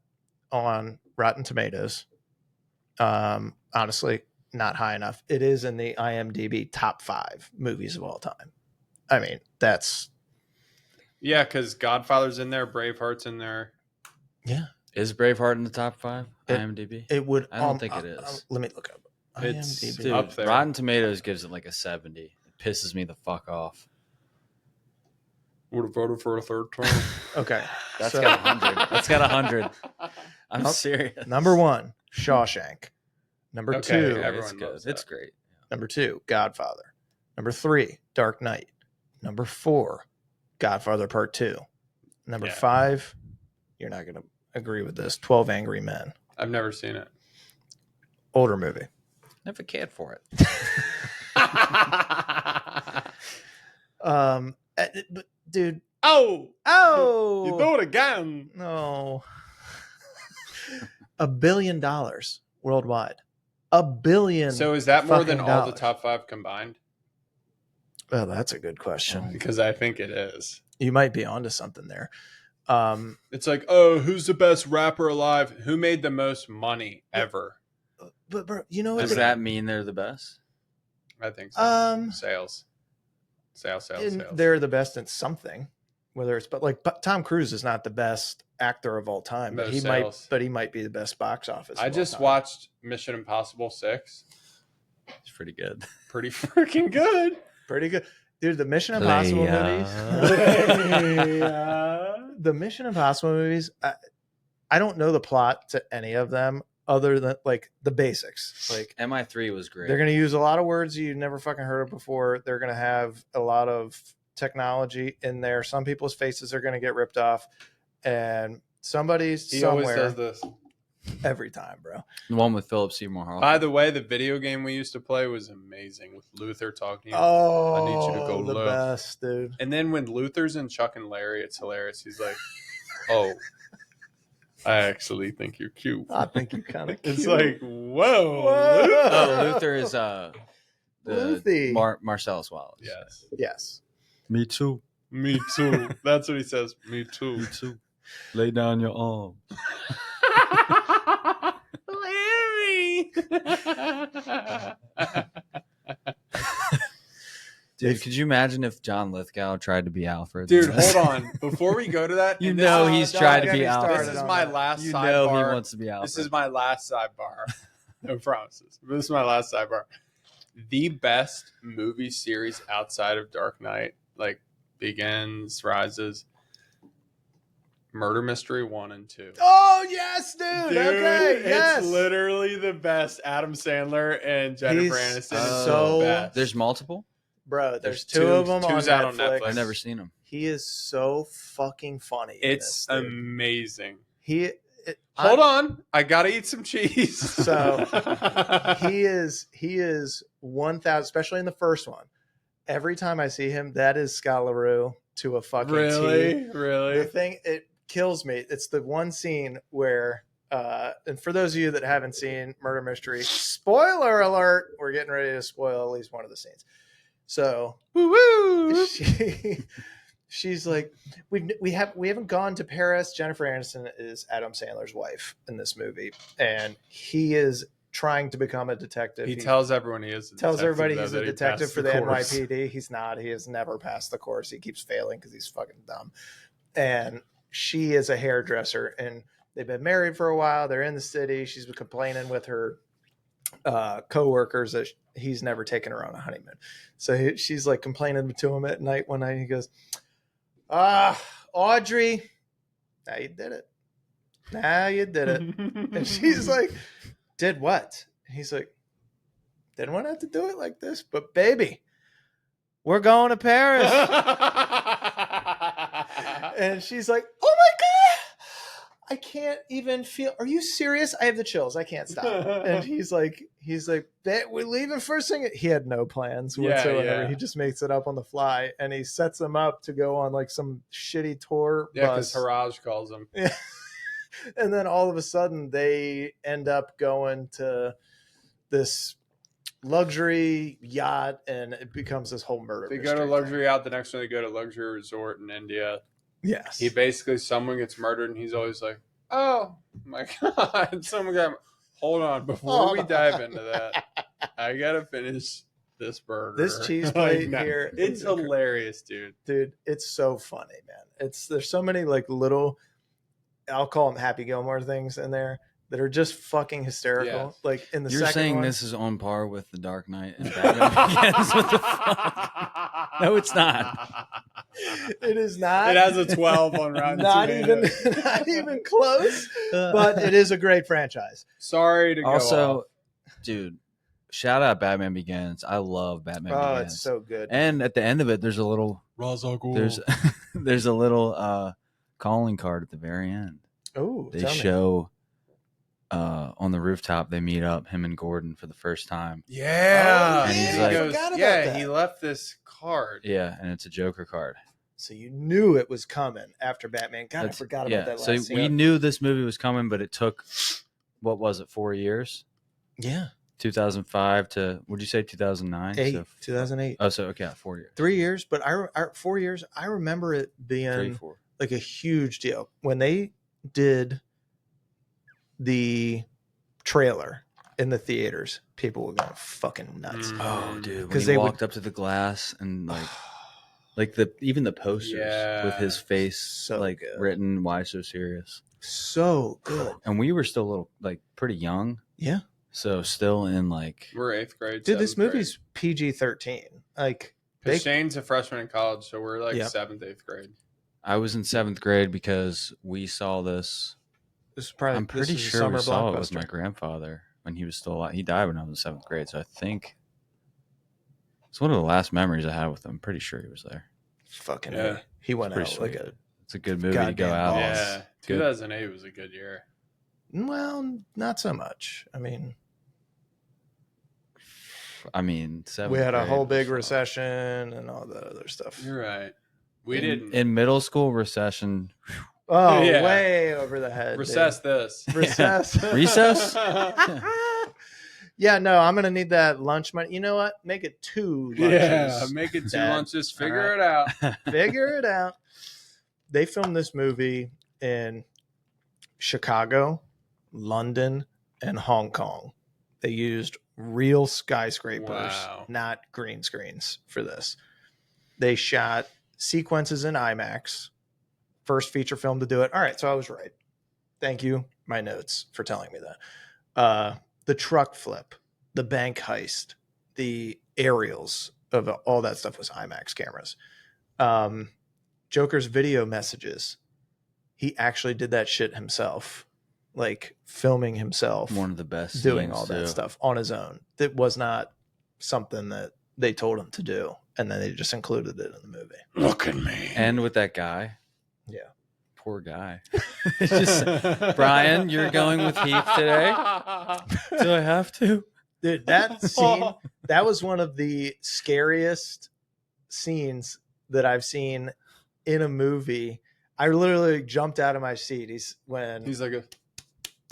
[SPEAKER 1] on Rotten Tomatoes. Honestly, not high enough. It is in the IMDb top 5 movies of all time. I mean, that's
[SPEAKER 2] Yeah, because Godfather's in there, Braveheart's in there.
[SPEAKER 1] yeah.
[SPEAKER 3] Is Braveheart in the top 5?
[SPEAKER 1] It-
[SPEAKER 3] IMDb.
[SPEAKER 1] It would.
[SPEAKER 3] I don't think it is.
[SPEAKER 1] Let me look up.
[SPEAKER 2] It's-
[SPEAKER 1] IMDb.
[SPEAKER 3] Dude,
[SPEAKER 2] up there.
[SPEAKER 3] Rotten Tomatoes gives it like a 70. It pisses me the fuck off.
[SPEAKER 2] Would have voted for a third term.
[SPEAKER 1] Okay,
[SPEAKER 3] That's
[SPEAKER 1] so,
[SPEAKER 3] got 100. That's got 100. I'm
[SPEAKER 1] Nope.
[SPEAKER 3] serious.
[SPEAKER 1] number 1, Shawshank. Number
[SPEAKER 2] Okay,
[SPEAKER 1] 2,
[SPEAKER 2] everyone
[SPEAKER 3] It's good.
[SPEAKER 2] loves
[SPEAKER 3] It's
[SPEAKER 2] that.
[SPEAKER 3] great.
[SPEAKER 1] Number 2, Godfather. Number 3, Dark Knight. Number 4, Godfather Part 2. Number
[SPEAKER 2] Yeah.
[SPEAKER 1] 5, you're not going to agree with this, 12 Angry Men.
[SPEAKER 2] I've never seen it.
[SPEAKER 1] Older movie.
[SPEAKER 3] Never cared for it.
[SPEAKER 1] But dude,
[SPEAKER 2] Oh!
[SPEAKER 1] oh,
[SPEAKER 2] You do it again.
[SPEAKER 1] no. $1 billion worldwide. $1 billion.
[SPEAKER 2] So is that more than
[SPEAKER 1] fucking
[SPEAKER 2] all the
[SPEAKER 1] dollars.
[SPEAKER 2] top 5 combined?
[SPEAKER 1] Oh, that's a good question.
[SPEAKER 2] Because I think it is.
[SPEAKER 1] You might be onto something there.
[SPEAKER 2] It's like, oh, who's the best rapper alive? Who made the most money ever?
[SPEAKER 1] But bro, you know what?
[SPEAKER 3] Does that mean they're the best?
[SPEAKER 2] I think so. Sales. Sales.
[SPEAKER 1] They're the best in something, whether it's but Tom Cruise is not the best actor of all time, but
[SPEAKER 2] No
[SPEAKER 1] he
[SPEAKER 2] sales.
[SPEAKER 1] might be the best box office.
[SPEAKER 2] I
[SPEAKER 1] of all
[SPEAKER 2] just
[SPEAKER 1] time.
[SPEAKER 2] watched Mission Impossible 6.
[SPEAKER 3] It's pretty good.
[SPEAKER 2] Pretty freaking good.
[SPEAKER 1] pretty good, dude. The Mission Impossible movies. The Mission Impossible movies. I don't know the plot to any of them other than like the basics. Like
[SPEAKER 3] MI3 was great.
[SPEAKER 1] they're going to use a lot of words you've never fucking heard of before. They're going to have a lot of technology in there. Some people's faces are going to get ripped off, and somebody's
[SPEAKER 2] He
[SPEAKER 1] somewhere
[SPEAKER 2] always does this.
[SPEAKER 1] every time, bro.
[SPEAKER 3] The one with Philip Seymour Hoffman.
[SPEAKER 2] By the way, the video game we used to play was amazing with Luther talking.
[SPEAKER 1] Oh,
[SPEAKER 2] I need you to go
[SPEAKER 1] the
[SPEAKER 2] low.
[SPEAKER 1] best, dude.
[SPEAKER 2] And then when Luther's in Chuck and Larry, it's hilarious. He's like, "Oh, I actually think you're cute."
[SPEAKER 1] I think you're kind of cute.
[SPEAKER 2] It's like, whoa.
[SPEAKER 1] Whoa.
[SPEAKER 3] Oh, Luther is
[SPEAKER 1] Luthie.
[SPEAKER 3] Marcellus Wallace.
[SPEAKER 2] Yes.
[SPEAKER 1] Yes.
[SPEAKER 3] Me too.
[SPEAKER 2] Me too. That's what he says. Me too.
[SPEAKER 3] Me too. Lay down your arm.
[SPEAKER 2] Larry.
[SPEAKER 3] Dude, could you imagine if John Lithgow tried to be Alfred?
[SPEAKER 2] Dude, hold on. Before we go to that,
[SPEAKER 3] You
[SPEAKER 2] and
[SPEAKER 3] know
[SPEAKER 2] this-
[SPEAKER 3] he's
[SPEAKER 1] don't
[SPEAKER 3] tried to
[SPEAKER 1] get
[SPEAKER 3] be
[SPEAKER 1] me
[SPEAKER 3] Alfred.
[SPEAKER 1] started
[SPEAKER 2] This is
[SPEAKER 1] on
[SPEAKER 2] my
[SPEAKER 1] that.
[SPEAKER 2] last
[SPEAKER 3] You
[SPEAKER 2] sidebar.
[SPEAKER 3] know he wants to be Alfred.
[SPEAKER 2] This is my last sidebar. No promises. This is my last sidebar. The best movie series outside of Dark Knight, like Begins, Rises, Murder Mystery 1 and 2.
[SPEAKER 1] Oh yes, dude. Okay, yes.
[SPEAKER 2] It's literally the best. Adam Sandler and Jennifer
[SPEAKER 1] He's
[SPEAKER 2] Aniston is
[SPEAKER 1] so-
[SPEAKER 2] the best.
[SPEAKER 3] There's multiple?
[SPEAKER 1] Bro, there's
[SPEAKER 2] There's
[SPEAKER 1] two of them on
[SPEAKER 2] two's out on
[SPEAKER 1] Netflix.
[SPEAKER 2] Netflix.
[SPEAKER 3] I've never seen them.
[SPEAKER 1] He is so fucking funny. in
[SPEAKER 2] It's
[SPEAKER 1] this, dude.
[SPEAKER 2] amazing.
[SPEAKER 1] Hold
[SPEAKER 2] on. I gotta eat some cheese.
[SPEAKER 1] So, he is 1,000, especially in the first one. Every time I see him, that is Scott LaRue to a fucking T. The
[SPEAKER 2] Really?
[SPEAKER 1] thing, it kills me. It's the one scene where, and for those of you that haven't seen Murder Mystery, spoiler alert, we're getting ready to spoil at least one of the scenes. So
[SPEAKER 2] Woo-woo.
[SPEAKER 1] she's like, we haven't gone to Paris. Jennifer Aniston is Adam Sandler's wife in this movie, and he is trying to become a detective.
[SPEAKER 2] He tells everyone he is.
[SPEAKER 1] tells everybody
[SPEAKER 2] though,
[SPEAKER 1] he's a
[SPEAKER 2] that he
[SPEAKER 1] detective
[SPEAKER 2] passed
[SPEAKER 1] for the
[SPEAKER 2] course.
[SPEAKER 1] NYPD. He's not. He has never passed the course. He keeps failing because he's fucking dumb. And she is a hairdresser, and they've been married for a while. They're in the city. She's been complaining with her co-workers that he's never taken her on a honeymoon. So she's like complaining to him at night one night. He goes, Audrey, now you did it. Now you did it. And she's like, did what? And he's like, didn't want to have to do it like this, but baby, we're going to Paris. And she's like, oh my God, I can't even feel. Are you serious? I have the chills. I can't stop. And he's like, we're leaving first thing. He had no plans whatsoever.
[SPEAKER 2] Yeah.
[SPEAKER 1] He just makes it up on the fly, and he sets them up to go on like some shitty tour
[SPEAKER 2] Yeah, because
[SPEAKER 1] bus.
[SPEAKER 2] Haraj calls him.
[SPEAKER 1] Yeah. And then all of a sudden they end up going to this luxury yacht, and it becomes this whole murder.
[SPEAKER 2] They go to luxury yacht. The next one they go to luxury resort in India.
[SPEAKER 1] Yes.
[SPEAKER 2] He basically, someone gets murdered, and he's always like, "Oh my God, someone got." Hold on, before we dive into that, I gotta finish this burger.
[SPEAKER 1] This cheese plate
[SPEAKER 2] no,
[SPEAKER 1] here.
[SPEAKER 2] it's hilarious, dude.
[SPEAKER 1] Dude, it's so funny, man. There's so many like little, I'll call them Happy Gilmore things in there that are just fucking hysterical.
[SPEAKER 2] Yeah.
[SPEAKER 1] Like in the
[SPEAKER 3] You're
[SPEAKER 1] second
[SPEAKER 3] saying
[SPEAKER 1] one,
[SPEAKER 3] this is on par with The Dark Knight and Batman Begins? What the fuck? No, it's not.
[SPEAKER 1] it is not.
[SPEAKER 2] It has a 12 on Rotten
[SPEAKER 1] not
[SPEAKER 2] Tomatoes.
[SPEAKER 1] even not even close. But it is a great franchise.
[SPEAKER 2] Sorry to go
[SPEAKER 3] Also,
[SPEAKER 2] off.
[SPEAKER 3] dude, shout out Batman Begins. I love Batman
[SPEAKER 1] Oh,
[SPEAKER 3] Begins.
[SPEAKER 1] it's so good.
[SPEAKER 3] And at the end of it, there's a little there's a little calling card at the very end.
[SPEAKER 1] Oh,
[SPEAKER 3] They show on the rooftop they meet up, him and Gordon, for the first time.
[SPEAKER 2] Yeah.
[SPEAKER 1] Oh,
[SPEAKER 3] And he's
[SPEAKER 1] yeah,
[SPEAKER 3] like-
[SPEAKER 1] I forgot about
[SPEAKER 2] yeah,
[SPEAKER 1] that.
[SPEAKER 2] he left this card.
[SPEAKER 3] Yeah, and it's a Joker card.
[SPEAKER 1] So you knew it was coming after Batman. God, I
[SPEAKER 3] That's-
[SPEAKER 1] forgot
[SPEAKER 3] yeah,
[SPEAKER 1] about that
[SPEAKER 3] so
[SPEAKER 1] last
[SPEAKER 3] we
[SPEAKER 1] scene.
[SPEAKER 3] knew this movie was coming, but it took, what was it, 4 years?
[SPEAKER 1] Yeah.
[SPEAKER 3] 2005 to, would you say 2009?
[SPEAKER 1] 2008.
[SPEAKER 3] Oh, so okay, 4 years.
[SPEAKER 1] 3 years, but 4 years. I remember it being
[SPEAKER 3] 3, 4.
[SPEAKER 1] like a huge deal when they did the trailer in the theaters. People were going fucking nuts.
[SPEAKER 3] Oh, dude, when
[SPEAKER 1] 'Cause
[SPEAKER 3] he
[SPEAKER 1] they
[SPEAKER 3] walked up to the glass and like even the posters with his
[SPEAKER 2] Yeah.
[SPEAKER 3] face
[SPEAKER 1] So
[SPEAKER 3] like
[SPEAKER 1] good.
[SPEAKER 3] written, "Why so serious?"
[SPEAKER 1] So good.
[SPEAKER 3] And we were still little, like pretty young,
[SPEAKER 1] Yeah.
[SPEAKER 3] so still in like
[SPEAKER 2] We're 8th grade.
[SPEAKER 1] Dude, this
[SPEAKER 2] 7th grade.
[SPEAKER 1] movie's PG-13. Like,
[SPEAKER 2] Because Shane's a freshman in college, so we're like
[SPEAKER 1] Yep.
[SPEAKER 2] 7th, 8th grade.
[SPEAKER 3] I was in 7th grade because we saw this
[SPEAKER 1] This is probably.
[SPEAKER 3] I'm pretty
[SPEAKER 1] this is a
[SPEAKER 3] sure we
[SPEAKER 1] summer
[SPEAKER 3] saw it with
[SPEAKER 1] blockbuster.
[SPEAKER 3] my grandfather when he was still alive. He died when I was in 7th grade, so I think it's one of the last memories I have with him. I'm pretty sure he was there.
[SPEAKER 1] Fucking
[SPEAKER 2] Yeah.
[SPEAKER 1] he went
[SPEAKER 3] Pretty
[SPEAKER 1] out like
[SPEAKER 3] sweet.
[SPEAKER 1] a.
[SPEAKER 3] It's a good movie to go
[SPEAKER 1] Goddamn
[SPEAKER 3] out.
[SPEAKER 1] boss.
[SPEAKER 2] Yeah,
[SPEAKER 3] Good.
[SPEAKER 2] 2008 was a good year.
[SPEAKER 1] Well, not so much. I mean,
[SPEAKER 3] we
[SPEAKER 1] 7th had a whole big
[SPEAKER 3] was
[SPEAKER 1] recession and all that other stuff.
[SPEAKER 2] You're right. We didn't.
[SPEAKER 3] in middle school recession.
[SPEAKER 1] Oh,
[SPEAKER 2] Yeah.
[SPEAKER 1] way over the head.
[SPEAKER 2] Recess this.
[SPEAKER 1] Recess.
[SPEAKER 3] Recess?
[SPEAKER 1] Yeah, no, I'm gonna need that lunch money. You know what? Make it 2 lunches.
[SPEAKER 2] Yeah, make it 2
[SPEAKER 1] Dad.
[SPEAKER 2] lunches. Figure
[SPEAKER 1] All
[SPEAKER 2] it out.
[SPEAKER 1] Figure it out. They filmed this movie in Chicago, London, and Hong Kong. They used real skyscrapers,
[SPEAKER 2] Wow.
[SPEAKER 1] not green screens for this. They shot sequences in IMAX. First feature film to do it. All right, so I was right. Thank you, my notes, for telling me that. The truck flip, the bank heist, the aerials of all that stuff was IMAX cameras. Joker's video messages, he actually did that shit himself, like filming himself,
[SPEAKER 3] One of the best
[SPEAKER 1] doing
[SPEAKER 3] scenes,
[SPEAKER 1] all that
[SPEAKER 3] too.
[SPEAKER 1] stuff on his own. That was not something that they told him to do, and then they just included it in the movie.
[SPEAKER 2] Look at me.
[SPEAKER 3] And with that guy.
[SPEAKER 1] Yeah.
[SPEAKER 3] Poor guy. It's just, Brian, you're going with Heath today? Do I have to?
[SPEAKER 1] Dude, that scene, that was one of the scariest scenes that I've seen in a movie. I literally jumped out of my seat. He's
[SPEAKER 2] like a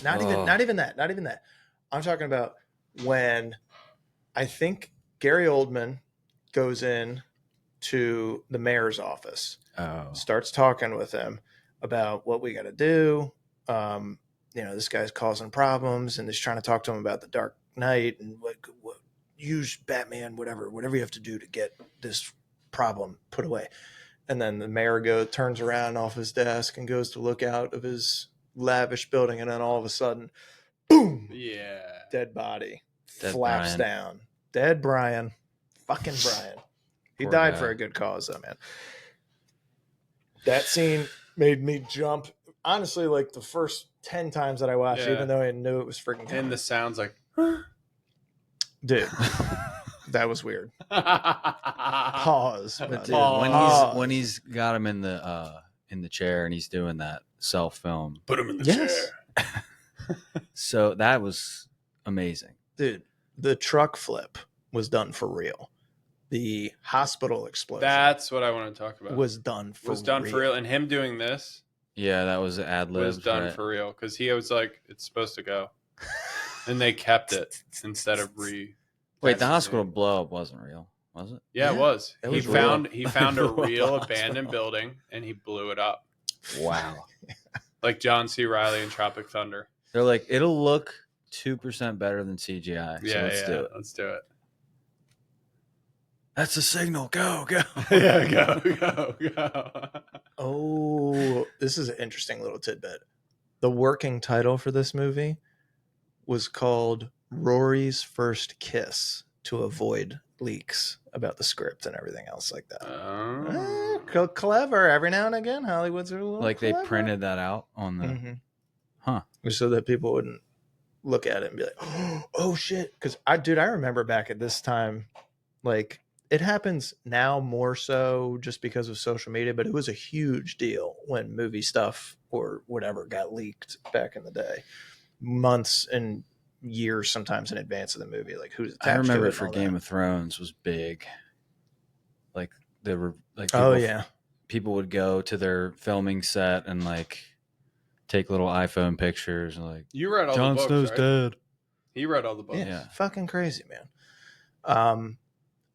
[SPEAKER 1] not even that. I'm talking about when I think Gary Oldman goes in to the mayor's office, starts talking with him about what we got to do. This guy's causing problems, and he's trying to talk to him about the Dark Knight and what use Batman, whatever you have to do to get this problem put away. And then the mayor turns around off his desk and goes to look out of his lavish building, and then all of a sudden, boom!
[SPEAKER 2] Yeah.
[SPEAKER 1] Dead body.
[SPEAKER 3] Dead
[SPEAKER 1] Flaps
[SPEAKER 3] Brian.
[SPEAKER 1] down. Dead Brian. Fucking Brian. He
[SPEAKER 3] Poor
[SPEAKER 1] died
[SPEAKER 3] guy.
[SPEAKER 1] for a good cause, though, man. That scene made me jump. Honestly, like the first 10 times that I watched,
[SPEAKER 2] Yeah.
[SPEAKER 1] even though I knew it was freaking coming.
[SPEAKER 2] And the sounds like
[SPEAKER 1] Dude, that was weird. Pause.
[SPEAKER 3] But dude,
[SPEAKER 1] Pause.
[SPEAKER 3] when he's got him in the chair and he's doing that self film,
[SPEAKER 2] put him in the
[SPEAKER 1] Yes.
[SPEAKER 2] chair.
[SPEAKER 3] so that was amazing.
[SPEAKER 1] Dude, the truck flip was done for real. The hospital explosion
[SPEAKER 2] That's what I want to talk about.
[SPEAKER 1] was done for
[SPEAKER 2] real. And him doing this
[SPEAKER 3] Yeah, that was ad lib.
[SPEAKER 2] was done for real because he was like, it's supposed to go. And they kept it instead of
[SPEAKER 3] Wait, the hospital blow up wasn't real, was it?
[SPEAKER 2] Yeah, it was.
[SPEAKER 1] It
[SPEAKER 2] He
[SPEAKER 1] was
[SPEAKER 2] found a
[SPEAKER 3] Blew up
[SPEAKER 2] real
[SPEAKER 3] the
[SPEAKER 2] abandoned
[SPEAKER 3] hospital.
[SPEAKER 2] building and he blew it up.
[SPEAKER 3] Wow.
[SPEAKER 2] Like John C. Reilly in Tropic Thunder.
[SPEAKER 3] They're like, it'll look 2% better than CGI. So let's do it.
[SPEAKER 2] Let's do it.
[SPEAKER 3] That's a signal. Go.
[SPEAKER 2] Yeah, go.
[SPEAKER 1] Oh, this is an interesting little tidbit. The working title for this movie was called Rory's First Kiss to avoid leaks about the script and everything else like that. Clever. Every now and again, Hollywood's a little
[SPEAKER 3] Like
[SPEAKER 1] clever.
[SPEAKER 3] they printed that out on the.
[SPEAKER 1] Mhm.
[SPEAKER 3] Huh.
[SPEAKER 1] So that people wouldn't look at it and be like, oh shit. Because I remember back at this time, like it happens now more so just because of social media, but it was a huge deal when movie stuff or whatever got leaked back in the day, months and years sometimes in advance of the movie. Like who's attached
[SPEAKER 3] I remember
[SPEAKER 1] to it
[SPEAKER 3] it for
[SPEAKER 1] and all
[SPEAKER 3] Game
[SPEAKER 1] that.
[SPEAKER 3] of Thrones was big. Like they were like, people would go to their filming set and like take little iPhone pictures and like,
[SPEAKER 2] You read all
[SPEAKER 3] Jon
[SPEAKER 2] the books,
[SPEAKER 3] Snow's
[SPEAKER 2] right?
[SPEAKER 3] dead.
[SPEAKER 2] He read all the books.
[SPEAKER 1] Yeah, fucking crazy, man.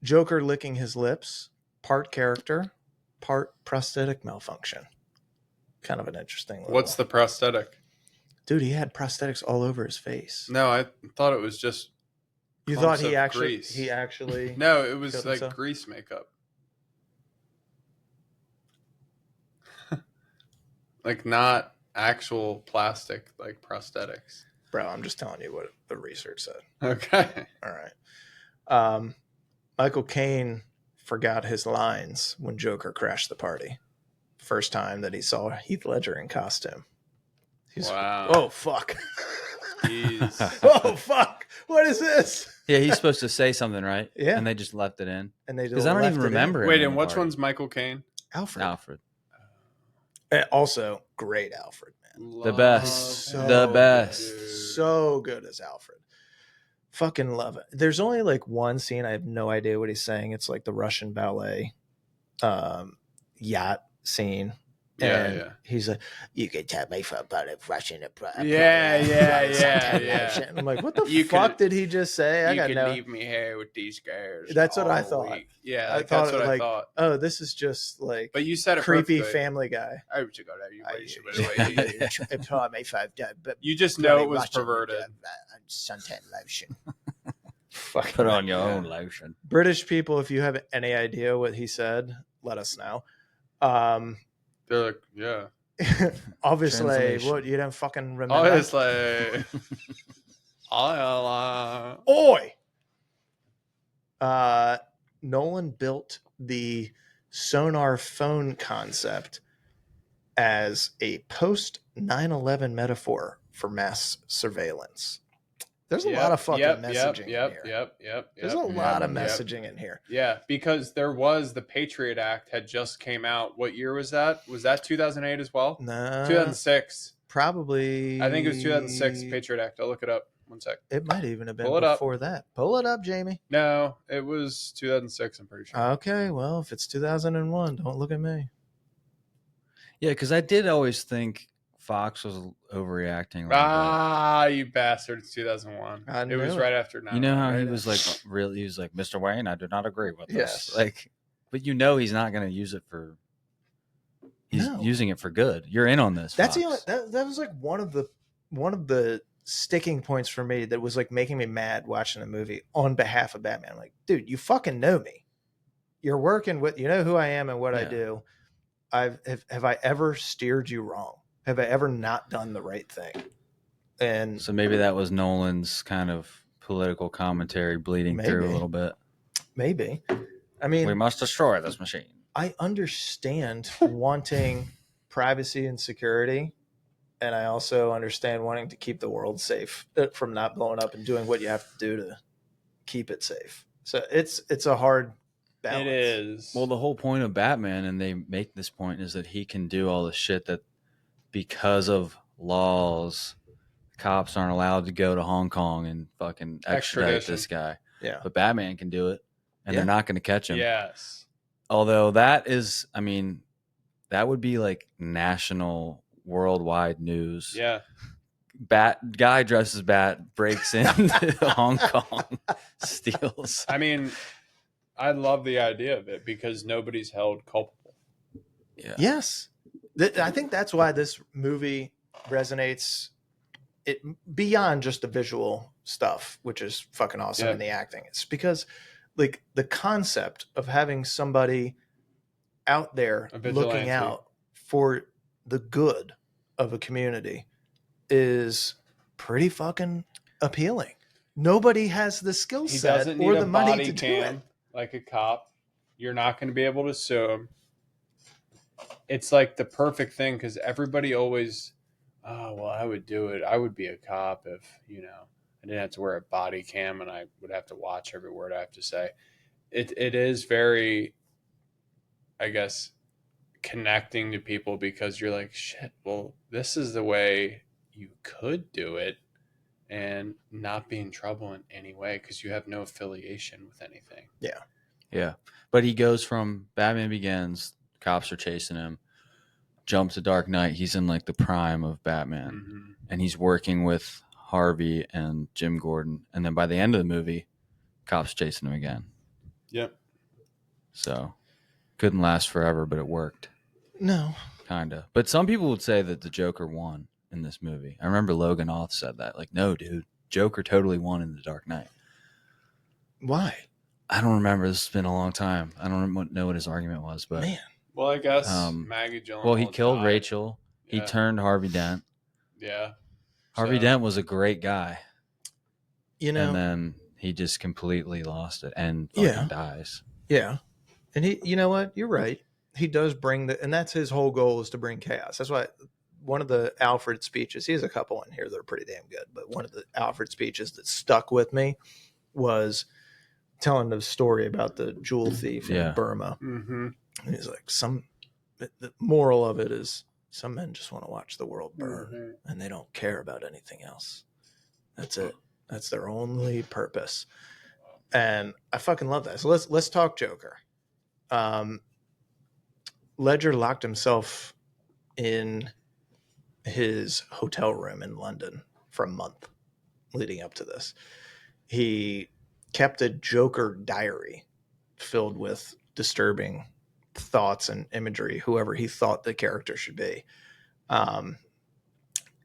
[SPEAKER 1] Joker licking his lips, part character, part prosthetic malfunction. Kind of an interesting little...
[SPEAKER 2] What's the prosthetic?
[SPEAKER 1] Dude, he had prosthetics all over his face.
[SPEAKER 2] No, I thought it was just
[SPEAKER 1] You thought
[SPEAKER 2] clumps
[SPEAKER 1] he
[SPEAKER 2] of
[SPEAKER 1] actually
[SPEAKER 2] grease. No, it was
[SPEAKER 1] killed
[SPEAKER 2] like
[SPEAKER 1] himself?
[SPEAKER 2] grease makeup. Like not actual plastic, like prosthetics.
[SPEAKER 1] Bro, I'm just telling you what the research said.
[SPEAKER 2] Okay.
[SPEAKER 1] All right. Michael Caine forgot his lines when Joker crashed the party. First time that he saw Heath Ledger in costume.
[SPEAKER 2] Wow.
[SPEAKER 1] Oh fuck.
[SPEAKER 2] Jeez.
[SPEAKER 1] Oh fuck. What is this?
[SPEAKER 3] Yeah, he's supposed to say something, right?
[SPEAKER 1] Yeah.
[SPEAKER 3] And they just left it in.
[SPEAKER 1] And they
[SPEAKER 3] Because I don't
[SPEAKER 1] left
[SPEAKER 3] even
[SPEAKER 1] it in.
[SPEAKER 3] remember.
[SPEAKER 2] Wait,
[SPEAKER 3] him in
[SPEAKER 2] and
[SPEAKER 3] the
[SPEAKER 2] which
[SPEAKER 3] party.
[SPEAKER 2] one's Michael Caine?
[SPEAKER 1] Alfred.
[SPEAKER 3] Alfred.
[SPEAKER 1] Also, great Alfred, man.
[SPEAKER 3] The best.
[SPEAKER 2] Love
[SPEAKER 3] The
[SPEAKER 2] him,
[SPEAKER 3] best.
[SPEAKER 2] dude.
[SPEAKER 1] So good as Alfred. Fucking love it. There's only like one scene. I have no idea what he's saying. It's like the Russian ballet yacht scene. And
[SPEAKER 2] Yeah.
[SPEAKER 1] he's like, you can tell me about a Russian.
[SPEAKER 2] Yeah.
[SPEAKER 1] I'm like, what the
[SPEAKER 2] You
[SPEAKER 1] fuck
[SPEAKER 2] could-
[SPEAKER 1] did he just say? I
[SPEAKER 2] You
[SPEAKER 1] got
[SPEAKER 2] can
[SPEAKER 1] no.
[SPEAKER 2] leave me here with these guys.
[SPEAKER 1] That's what I
[SPEAKER 2] all
[SPEAKER 1] thought.
[SPEAKER 2] week. Yeah,
[SPEAKER 1] I
[SPEAKER 2] like,
[SPEAKER 1] thought
[SPEAKER 2] that's
[SPEAKER 1] it
[SPEAKER 2] what
[SPEAKER 1] like,
[SPEAKER 2] I thought.
[SPEAKER 1] oh, this is just like
[SPEAKER 2] But you said it
[SPEAKER 1] creepy
[SPEAKER 2] perfectly.
[SPEAKER 1] Family Guy.
[SPEAKER 2] I was gonna have you
[SPEAKER 1] But
[SPEAKER 2] You just know it was perverted.
[SPEAKER 1] Suntan lotion.
[SPEAKER 3] Put on your own lotion.
[SPEAKER 1] British people, if you have any idea what he said, let us know.
[SPEAKER 2] They're like, yeah.
[SPEAKER 1] Obviously,
[SPEAKER 3] Translation.
[SPEAKER 1] what you don't fucking remember.
[SPEAKER 2] Obviously.
[SPEAKER 1] Oi! Nolan built the sonar phone concept as a post 9/11 metaphor for mass surveillance. There's a lot of fucking messaging in here.
[SPEAKER 2] Yep.
[SPEAKER 1] There's a lot of messaging in here.
[SPEAKER 2] Yeah, because there was the Patriot Act had just came out. What year was that? Was that 2008 as well?
[SPEAKER 1] No,
[SPEAKER 2] 2006.
[SPEAKER 1] probably.
[SPEAKER 2] I think it was 2006 Patriot Act. I'll look it up. One sec.
[SPEAKER 1] It might even have been
[SPEAKER 2] Pull it up.
[SPEAKER 1] before that. Pull it up, Jamie.
[SPEAKER 2] No, it was 2006. I'm pretty sure.
[SPEAKER 1] Okay, well, if it's 2001, don't look at me.
[SPEAKER 3] Yeah, because I did always think Fox was overreacting.
[SPEAKER 2] You bastard! It's 2001.
[SPEAKER 1] I
[SPEAKER 2] It was
[SPEAKER 1] knew
[SPEAKER 2] right
[SPEAKER 1] it.
[SPEAKER 2] after 9/11.
[SPEAKER 3] You know how he
[SPEAKER 1] Right.
[SPEAKER 3] was like, really? He was like, Mr. Wayne, I do not agree with this.
[SPEAKER 1] Yes.
[SPEAKER 3] Like, but you know he's not going to use it for. He's
[SPEAKER 1] No.
[SPEAKER 3] using it for good. You're in on this.
[SPEAKER 1] That's
[SPEAKER 3] Fox.
[SPEAKER 1] the only, that was like one of the sticking points for me that was like making me mad watching the movie on behalf of Batman. I'm like, dude, you fucking know me. You're working with, you know who I am and what I
[SPEAKER 3] Yeah.
[SPEAKER 1] do. Have I ever steered you wrong? Have I ever not done the right thing? And
[SPEAKER 3] So maybe that was Nolan's kind of political commentary bleeding through a
[SPEAKER 1] Maybe.
[SPEAKER 3] little bit.
[SPEAKER 1] maybe, I mean,
[SPEAKER 3] We must destroy this machine.
[SPEAKER 1] I understand wanting privacy and security, and I also understand wanting to keep the world safe from not blowing up and doing what you have to do to keep it safe. So it's a hard balance.
[SPEAKER 2] It is.
[SPEAKER 3] Well, the whole point of Batman, and they make this point, is that he can do all the shit that because of laws, cops aren't allowed to go to Hong Kong and fucking extradite
[SPEAKER 2] Extradition.
[SPEAKER 3] this guy.
[SPEAKER 1] Yeah.
[SPEAKER 3] But Batman can do it, and
[SPEAKER 1] Yeah.
[SPEAKER 3] they're not going to catch him.
[SPEAKER 2] Yes.
[SPEAKER 3] Although that is, I mean, that would be like national, worldwide news.
[SPEAKER 2] Yeah.
[SPEAKER 3] Bat guy dresses bat, breaks into Hong Kong, steals.
[SPEAKER 2] I mean, I love the idea of it because nobody's held culpable.
[SPEAKER 3] Yeah.
[SPEAKER 1] Yes. I think that's why this movie resonates it beyond just the visual stuff, which is fucking awesome,
[SPEAKER 2] Yeah.
[SPEAKER 1] and the acting. It's because like the concept of having somebody out there
[SPEAKER 2] A vigilante.
[SPEAKER 1] looking out for the good of a community is pretty fucking appealing. Nobody has the skill
[SPEAKER 2] He
[SPEAKER 1] set
[SPEAKER 2] doesn't need
[SPEAKER 1] or
[SPEAKER 2] a
[SPEAKER 1] the money
[SPEAKER 2] body
[SPEAKER 1] to do
[SPEAKER 2] cam
[SPEAKER 1] it.
[SPEAKER 2] like a cop. You're not going to be able to sue him. It's like the perfect thing because everybody always, oh, well, I would do it. I would be a cop if, I didn't have to wear a body cam and I would have to watch every word I have to say. It is very, I guess, connecting to people because you're like, shit, well, this is the way you could do it and not be in trouble in any way because you have no affiliation with anything.
[SPEAKER 3] Yeah. But he goes from Batman Begins, cops are chasing him, jump to Dark Knight. He's in like the prime of Batman.
[SPEAKER 2] Mm-hmm.
[SPEAKER 3] And he's working with Harvey and Jim Gordon. And then by the end of the movie, cops chasing him again.
[SPEAKER 2] Yep.
[SPEAKER 3] So couldn't last forever, but it worked.
[SPEAKER 1] No.
[SPEAKER 3] Kind of. But some people would say that the Joker won in this movie. I remember Logan Oth said that. Like, no, dude, Joker totally won in The Dark Knight.
[SPEAKER 1] Why?
[SPEAKER 3] I don't remember. This has been a long time. I don't know what his argument was, but
[SPEAKER 1] Man.
[SPEAKER 2] Well, I guess Maggie Gyllenhaal.
[SPEAKER 3] he killed
[SPEAKER 2] died.
[SPEAKER 3] Rachel. He
[SPEAKER 2] Yeah.
[SPEAKER 3] turned Harvey Dent.
[SPEAKER 2] Yeah.
[SPEAKER 3] Harvey
[SPEAKER 2] So-
[SPEAKER 3] Dent was a great guy,
[SPEAKER 1] You know,
[SPEAKER 3] and then he just completely lost it and fucking dies.
[SPEAKER 1] yeah. And he, you know what? You're right. He does bring and that's his whole goal is to bring chaos. That's why one of the Alfred speeches, he has a couple in here that are pretty damn good, but one of the Alfred speeches that stuck with me was telling the story about the jewel thief in Burma.
[SPEAKER 2] Mm-hmm.
[SPEAKER 1] And he's like, the moral of it is some men just want to watch the world burn and they don't care about anything else. That's it. That's their only purpose. And I fucking love that. So let's talk Joker. Ledger locked himself in his hotel room in London for a month leading up to this. He kept a Joker diary filled with disturbing thoughts and imagery, whoever he thought the character should be.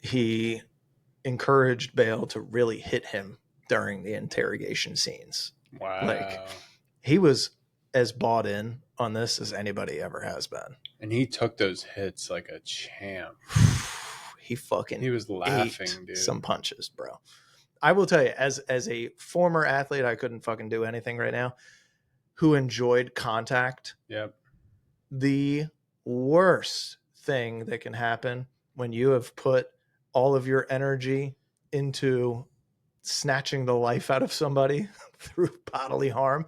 [SPEAKER 1] He encouraged Bale to really hit him during the interrogation scenes.
[SPEAKER 2] Wow.
[SPEAKER 1] Like, he was as bought in on this as anybody ever has been.
[SPEAKER 2] And he took those hits like a champ.
[SPEAKER 1] He
[SPEAKER 2] was laughing, dude.
[SPEAKER 1] Some punches, bro. I will tell you, as a former athlete, I couldn't fucking do anything right now, who enjoyed contact.
[SPEAKER 2] Yep.
[SPEAKER 1] The worst thing that can happen when you have put all of your energy into snatching the life out of somebody through bodily harm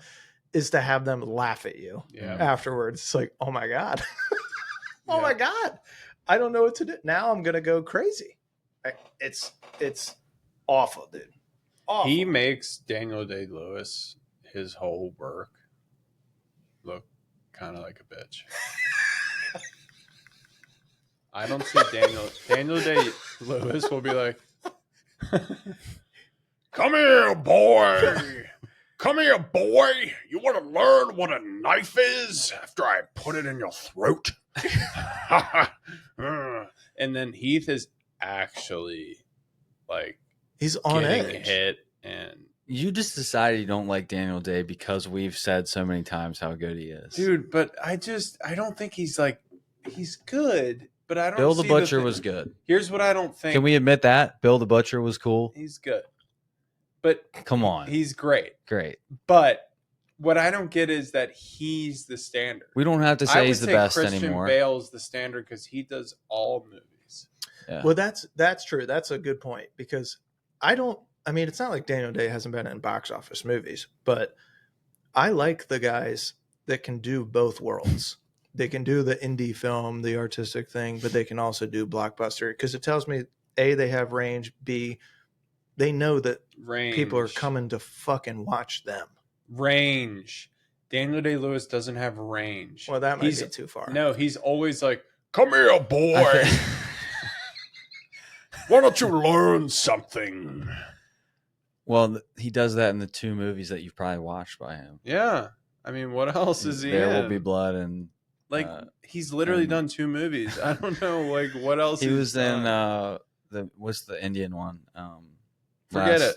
[SPEAKER 1] is to have them laugh at you afterwards. It's like, oh my God. Oh my God. I don't know what to do. Now I'm going to go crazy. It's awful, dude. Awful.
[SPEAKER 2] He makes Daniel Day-Lewis, his whole work, look kind of like a bitch. I don't see Daniel Day-Lewis will be like, come here, boy. Come here, boy. You want to learn what a knife is after I put it in your throat? And then Heath is actually like,
[SPEAKER 1] he's on
[SPEAKER 2] getting
[SPEAKER 1] edge.
[SPEAKER 2] Hit, and
[SPEAKER 3] you just decided you don't like Daniel Day because we've said so many times how good he is,
[SPEAKER 2] dude. But I don't think he's good. But I don't.
[SPEAKER 3] Bill the Butcher was good.
[SPEAKER 2] Here's what I don't think.
[SPEAKER 3] Can we admit that Bill the Butcher was cool?
[SPEAKER 2] He's good, but
[SPEAKER 3] come on,
[SPEAKER 2] he's great.
[SPEAKER 3] But
[SPEAKER 2] what I don't get is that he's the standard.
[SPEAKER 3] We don't have to say he's the best
[SPEAKER 2] Christian
[SPEAKER 3] anymore.
[SPEAKER 2] Christian Bale's the standard because he does all movies.
[SPEAKER 1] Yeah. Well, that's true. That's a good point because it's not like Daniel Day hasn't been in box office movies, but I like the guys that can do both worlds. They can do the indie film, the artistic thing, but they can also do blockbuster because it tells me A, they have range, B, they know that people are coming to fucking watch them.
[SPEAKER 2] Range. Daniel Day-Lewis doesn't have range.
[SPEAKER 1] Well, that might be too far.
[SPEAKER 2] No, he's always like, come here, boy. Why don't you learn something?
[SPEAKER 3] Well, he does that in the two movies that you've probably watched by him.
[SPEAKER 2] Yeah. I mean, what else is he
[SPEAKER 3] There
[SPEAKER 2] in?
[SPEAKER 3] Will Be Blood and...
[SPEAKER 2] he's literally done two movies. I don't know, what else
[SPEAKER 3] he was in what's the Indian one?
[SPEAKER 2] Forget it.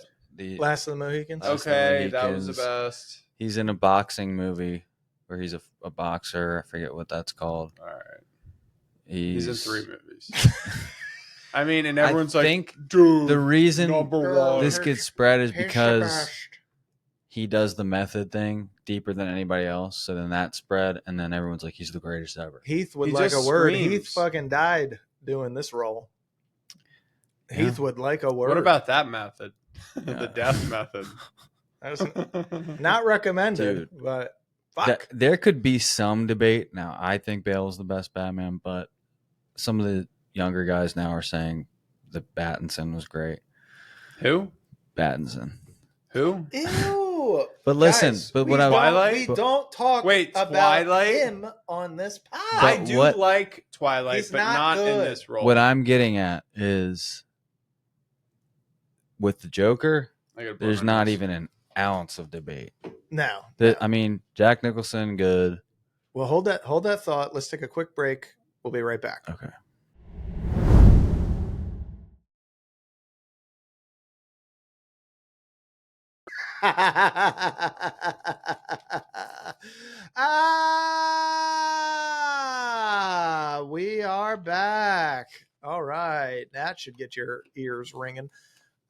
[SPEAKER 1] Last of the Mohicans.
[SPEAKER 2] Okay, that was the best.
[SPEAKER 3] He's in a boxing movie where he's a boxer. I forget what that's called.
[SPEAKER 2] All right.
[SPEAKER 3] He's
[SPEAKER 2] in 3 movies. I mean, and everyone's
[SPEAKER 3] dude, the reason
[SPEAKER 2] #1.
[SPEAKER 3] This gets spread is because he does the method thing deeper than anybody else. So then that spread, and then everyone's like, he's the greatest ever.
[SPEAKER 1] Heath would like a word. Heath fucking died doing this role. Yeah. Heath would like a word.
[SPEAKER 2] What about that method? The death method.
[SPEAKER 1] Not recommended, dude, but fuck.
[SPEAKER 3] There could be some debate. Now, I think Bale's the best Batman, but some of the younger guys now are saying that Pattinson was great.
[SPEAKER 2] Who?
[SPEAKER 3] Pattinson.
[SPEAKER 2] Who?
[SPEAKER 1] Ew.
[SPEAKER 3] But listen,
[SPEAKER 1] guys,
[SPEAKER 3] but
[SPEAKER 1] we
[SPEAKER 3] what
[SPEAKER 1] Twilight? We don't talk about
[SPEAKER 2] Twilight?
[SPEAKER 1] him on this pod.
[SPEAKER 2] I do like Twilight, but not in this role.
[SPEAKER 3] What I'm getting at is with the Joker, there's not even an ounce of debate.
[SPEAKER 1] No.
[SPEAKER 3] I mean, Jack Nicholson, good.
[SPEAKER 1] Well, hold that thought. Let's take a quick break. We'll be right back.
[SPEAKER 3] Okay.
[SPEAKER 1] We are back. All right. That should get your ears ringing.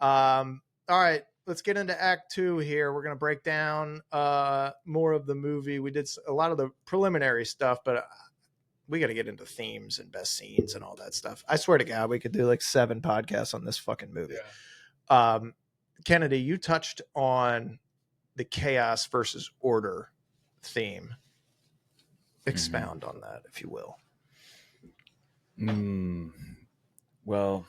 [SPEAKER 1] All right. Let's get into Act 2 here. We're going to break down more of the movie. We did a lot of the preliminary stuff, but we got to get into themes and best scenes and all that stuff. I swear to God, we could do like 7 podcasts on this fucking movie.
[SPEAKER 2] Yeah.
[SPEAKER 1] Kennedy, you touched on the chaos versus order theme. Expound on that, if you will.
[SPEAKER 3] Well,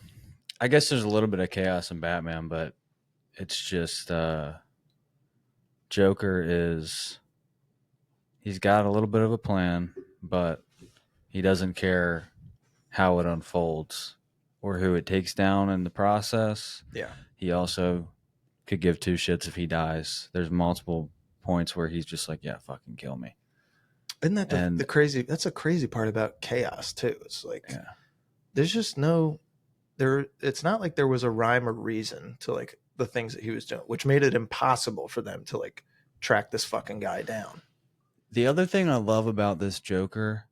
[SPEAKER 3] I guess there's a little bit of chaos in Batman, but it's just Joker he's got a little bit of a plan, but he doesn't care how it unfolds or who it takes down in the process.
[SPEAKER 1] Yeah.
[SPEAKER 3] He also could give 2 shits if he dies. There's multiple points where he's just like, yeah, fucking kill me.
[SPEAKER 1] Isn't that the crazy? That's a crazy part about chaos too. It's like there's just it's not like there was a rhyme or reason to like the things that he was doing, which made it impossible for them to like track this fucking guy down.
[SPEAKER 3] The other thing I love about this Joker,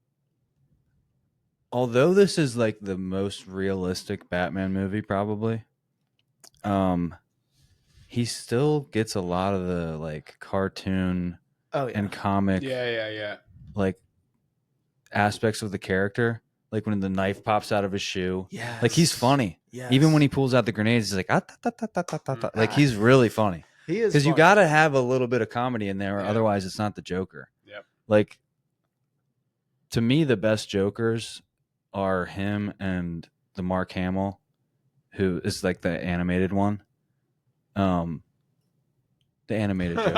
[SPEAKER 3] although this is like the most realistic Batman movie probably, he still gets a lot of the like cartoon and comic like aspects of the character. Like when the knife pops out of his shoe.
[SPEAKER 1] Yeah.
[SPEAKER 3] Like he's funny.
[SPEAKER 1] Yes.
[SPEAKER 3] Even when he pulls out the grenades, he's like, like he's really funny.
[SPEAKER 1] He is.
[SPEAKER 3] Because you got to have a little bit of comedy in there, or otherwise it's not the Joker.
[SPEAKER 2] Yep.
[SPEAKER 3] Like, to me, the best Jokers are him and the Mark Hamill, who is like the animated one. The animated Joker.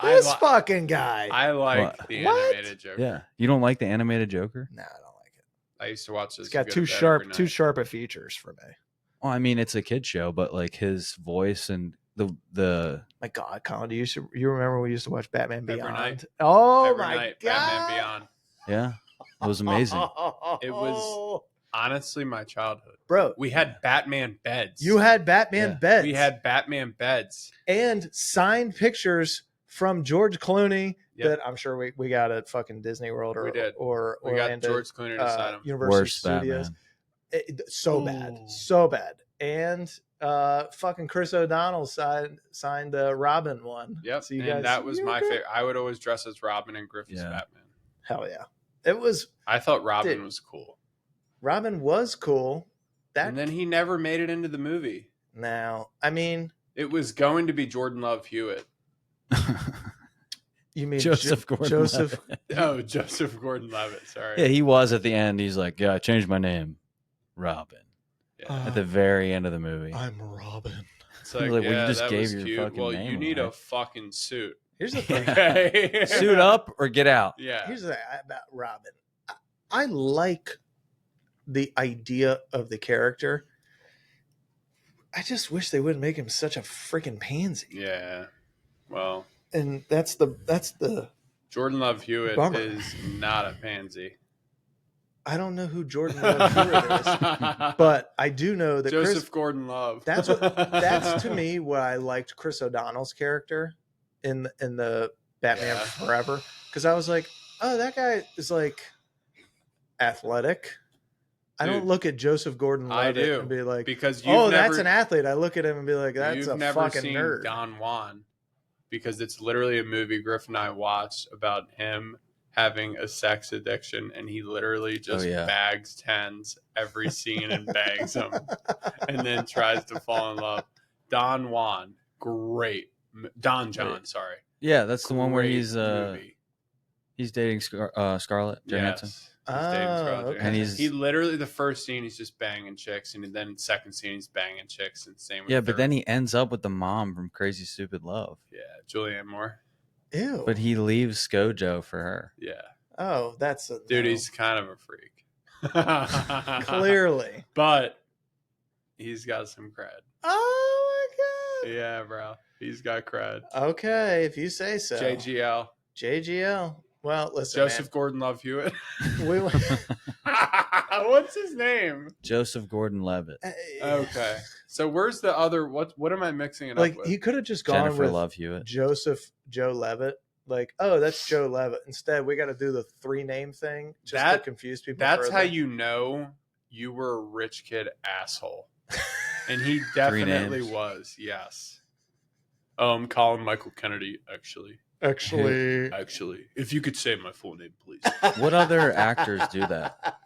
[SPEAKER 1] This fucking guy.
[SPEAKER 2] I like the animated Joker.
[SPEAKER 3] Yeah. You don't like the animated Joker?
[SPEAKER 1] No, I don't like it.
[SPEAKER 2] I used to watch this.
[SPEAKER 1] It's got too sharp of features for me.
[SPEAKER 3] Well, I mean, it's a kid show, but like his voice and the
[SPEAKER 1] my God, Colin, you remember we used to watch Batman Beyond?
[SPEAKER 2] Every night.
[SPEAKER 1] Oh
[SPEAKER 2] Every
[SPEAKER 1] my
[SPEAKER 2] night,
[SPEAKER 1] God.
[SPEAKER 2] Batman Beyond.
[SPEAKER 3] Yeah. It was amazing.
[SPEAKER 2] It was honestly my childhood.
[SPEAKER 1] Bro.
[SPEAKER 2] We had Batman beds.
[SPEAKER 1] You had Batman beds.
[SPEAKER 2] We had Batman beds.
[SPEAKER 1] And signed pictures from George Clooney that I'm sure we got at fucking Disney World or
[SPEAKER 2] we got George Clooney to sign him.
[SPEAKER 1] Universal
[SPEAKER 3] Worst
[SPEAKER 1] Studios. So bad. And fucking Chris O'Donnell signed the Robin one.
[SPEAKER 2] Yep.
[SPEAKER 1] So
[SPEAKER 2] that was my favorite. I would always dress as Robin and Griff as Batman.
[SPEAKER 1] Hell yeah. It was.
[SPEAKER 2] I thought Robin was cool.
[SPEAKER 1] Robin was cool.
[SPEAKER 2] And then he never made it into the movie.
[SPEAKER 1] Now, I mean,
[SPEAKER 2] it was going to be Jordan Love Hewitt.
[SPEAKER 1] You mean
[SPEAKER 3] Joseph Gordon-Levitt?
[SPEAKER 2] Oh, Joseph Gordon-Levitt. Sorry.
[SPEAKER 3] Yeah, he was at the end. He's like, yeah, I changed my name, Robin. At the very end of the movie,
[SPEAKER 1] I'm Robin.
[SPEAKER 2] It's like,
[SPEAKER 3] well, you just
[SPEAKER 2] that
[SPEAKER 3] gave
[SPEAKER 2] was
[SPEAKER 3] your
[SPEAKER 2] cute.
[SPEAKER 3] fucking
[SPEAKER 2] well,
[SPEAKER 3] name
[SPEAKER 2] you need
[SPEAKER 3] away.
[SPEAKER 2] a fucking suit.
[SPEAKER 1] Here's the thing.
[SPEAKER 2] Okay.
[SPEAKER 3] Suit up or get out.
[SPEAKER 2] Yeah.
[SPEAKER 1] Here's the thing about Robin. I like the idea of the character. I just wish they wouldn't make him such a freaking pansy.
[SPEAKER 2] Yeah. Well.
[SPEAKER 1] And that's the
[SPEAKER 2] Jordan Love Hewitt
[SPEAKER 1] bummer.
[SPEAKER 2] is not a pansy.
[SPEAKER 1] I don't know who Jordan Love Hewitt is, but I do know that
[SPEAKER 2] Joseph Gordon-Levitt.
[SPEAKER 1] That's to me what I liked Chris O'Donnell's character in the Batman Forever, because I was like, oh, that guy is like athletic. I don't look at Joseph Gordon-Levitt and be like,
[SPEAKER 2] because
[SPEAKER 1] that's an athlete. I look at him and be like, that's a fucking
[SPEAKER 2] seen
[SPEAKER 1] nerd.
[SPEAKER 2] Don Juan, because it's literally a movie Griff and I watched about him having a sex addiction, and he literally just bags tens every scene and bangs them, and then tries to fall in love. Don Juan, great. Don John, sorry.
[SPEAKER 3] Yeah, that's the one where he's dating Scarlett Johansson.
[SPEAKER 2] Yes. Okay.
[SPEAKER 3] And
[SPEAKER 2] he literally, the first scene he's just banging chicks, and then second scene he's banging chicks, and same with
[SPEAKER 3] but then he ends up with the mom from Crazy Stupid Love.
[SPEAKER 2] Yeah, Julianne Moore.
[SPEAKER 1] Ew.
[SPEAKER 3] But he leaves ScoJo for her.
[SPEAKER 2] Yeah.
[SPEAKER 1] Oh, that's a
[SPEAKER 2] dude. No. He's kind of a freak.
[SPEAKER 1] Clearly,
[SPEAKER 2] but he's got some cred.
[SPEAKER 1] Oh my God.
[SPEAKER 2] Yeah, bro. He's got cred.
[SPEAKER 1] Okay, if you say so.
[SPEAKER 2] JGL.
[SPEAKER 1] Well, listen,
[SPEAKER 2] Joseph Gordon-Levitt Hewitt. What's his name?
[SPEAKER 3] Joseph Gordon-Levitt.
[SPEAKER 2] Okay. So where's the other? What am I mixing it up with?
[SPEAKER 1] He could have just gone
[SPEAKER 3] Jennifer
[SPEAKER 1] with
[SPEAKER 3] Love Hewitt.
[SPEAKER 1] Joe Levitt. Like, oh, that's Joe Levitt. Instead, we got to do the 3-name thing just to confuse people.
[SPEAKER 2] That's how you know you were a rich kid asshole, and he definitely was. Yes. Colin Michael Kennedy, actually.
[SPEAKER 1] Actually,
[SPEAKER 2] if you could say my full name, please.
[SPEAKER 3] What other actors do that?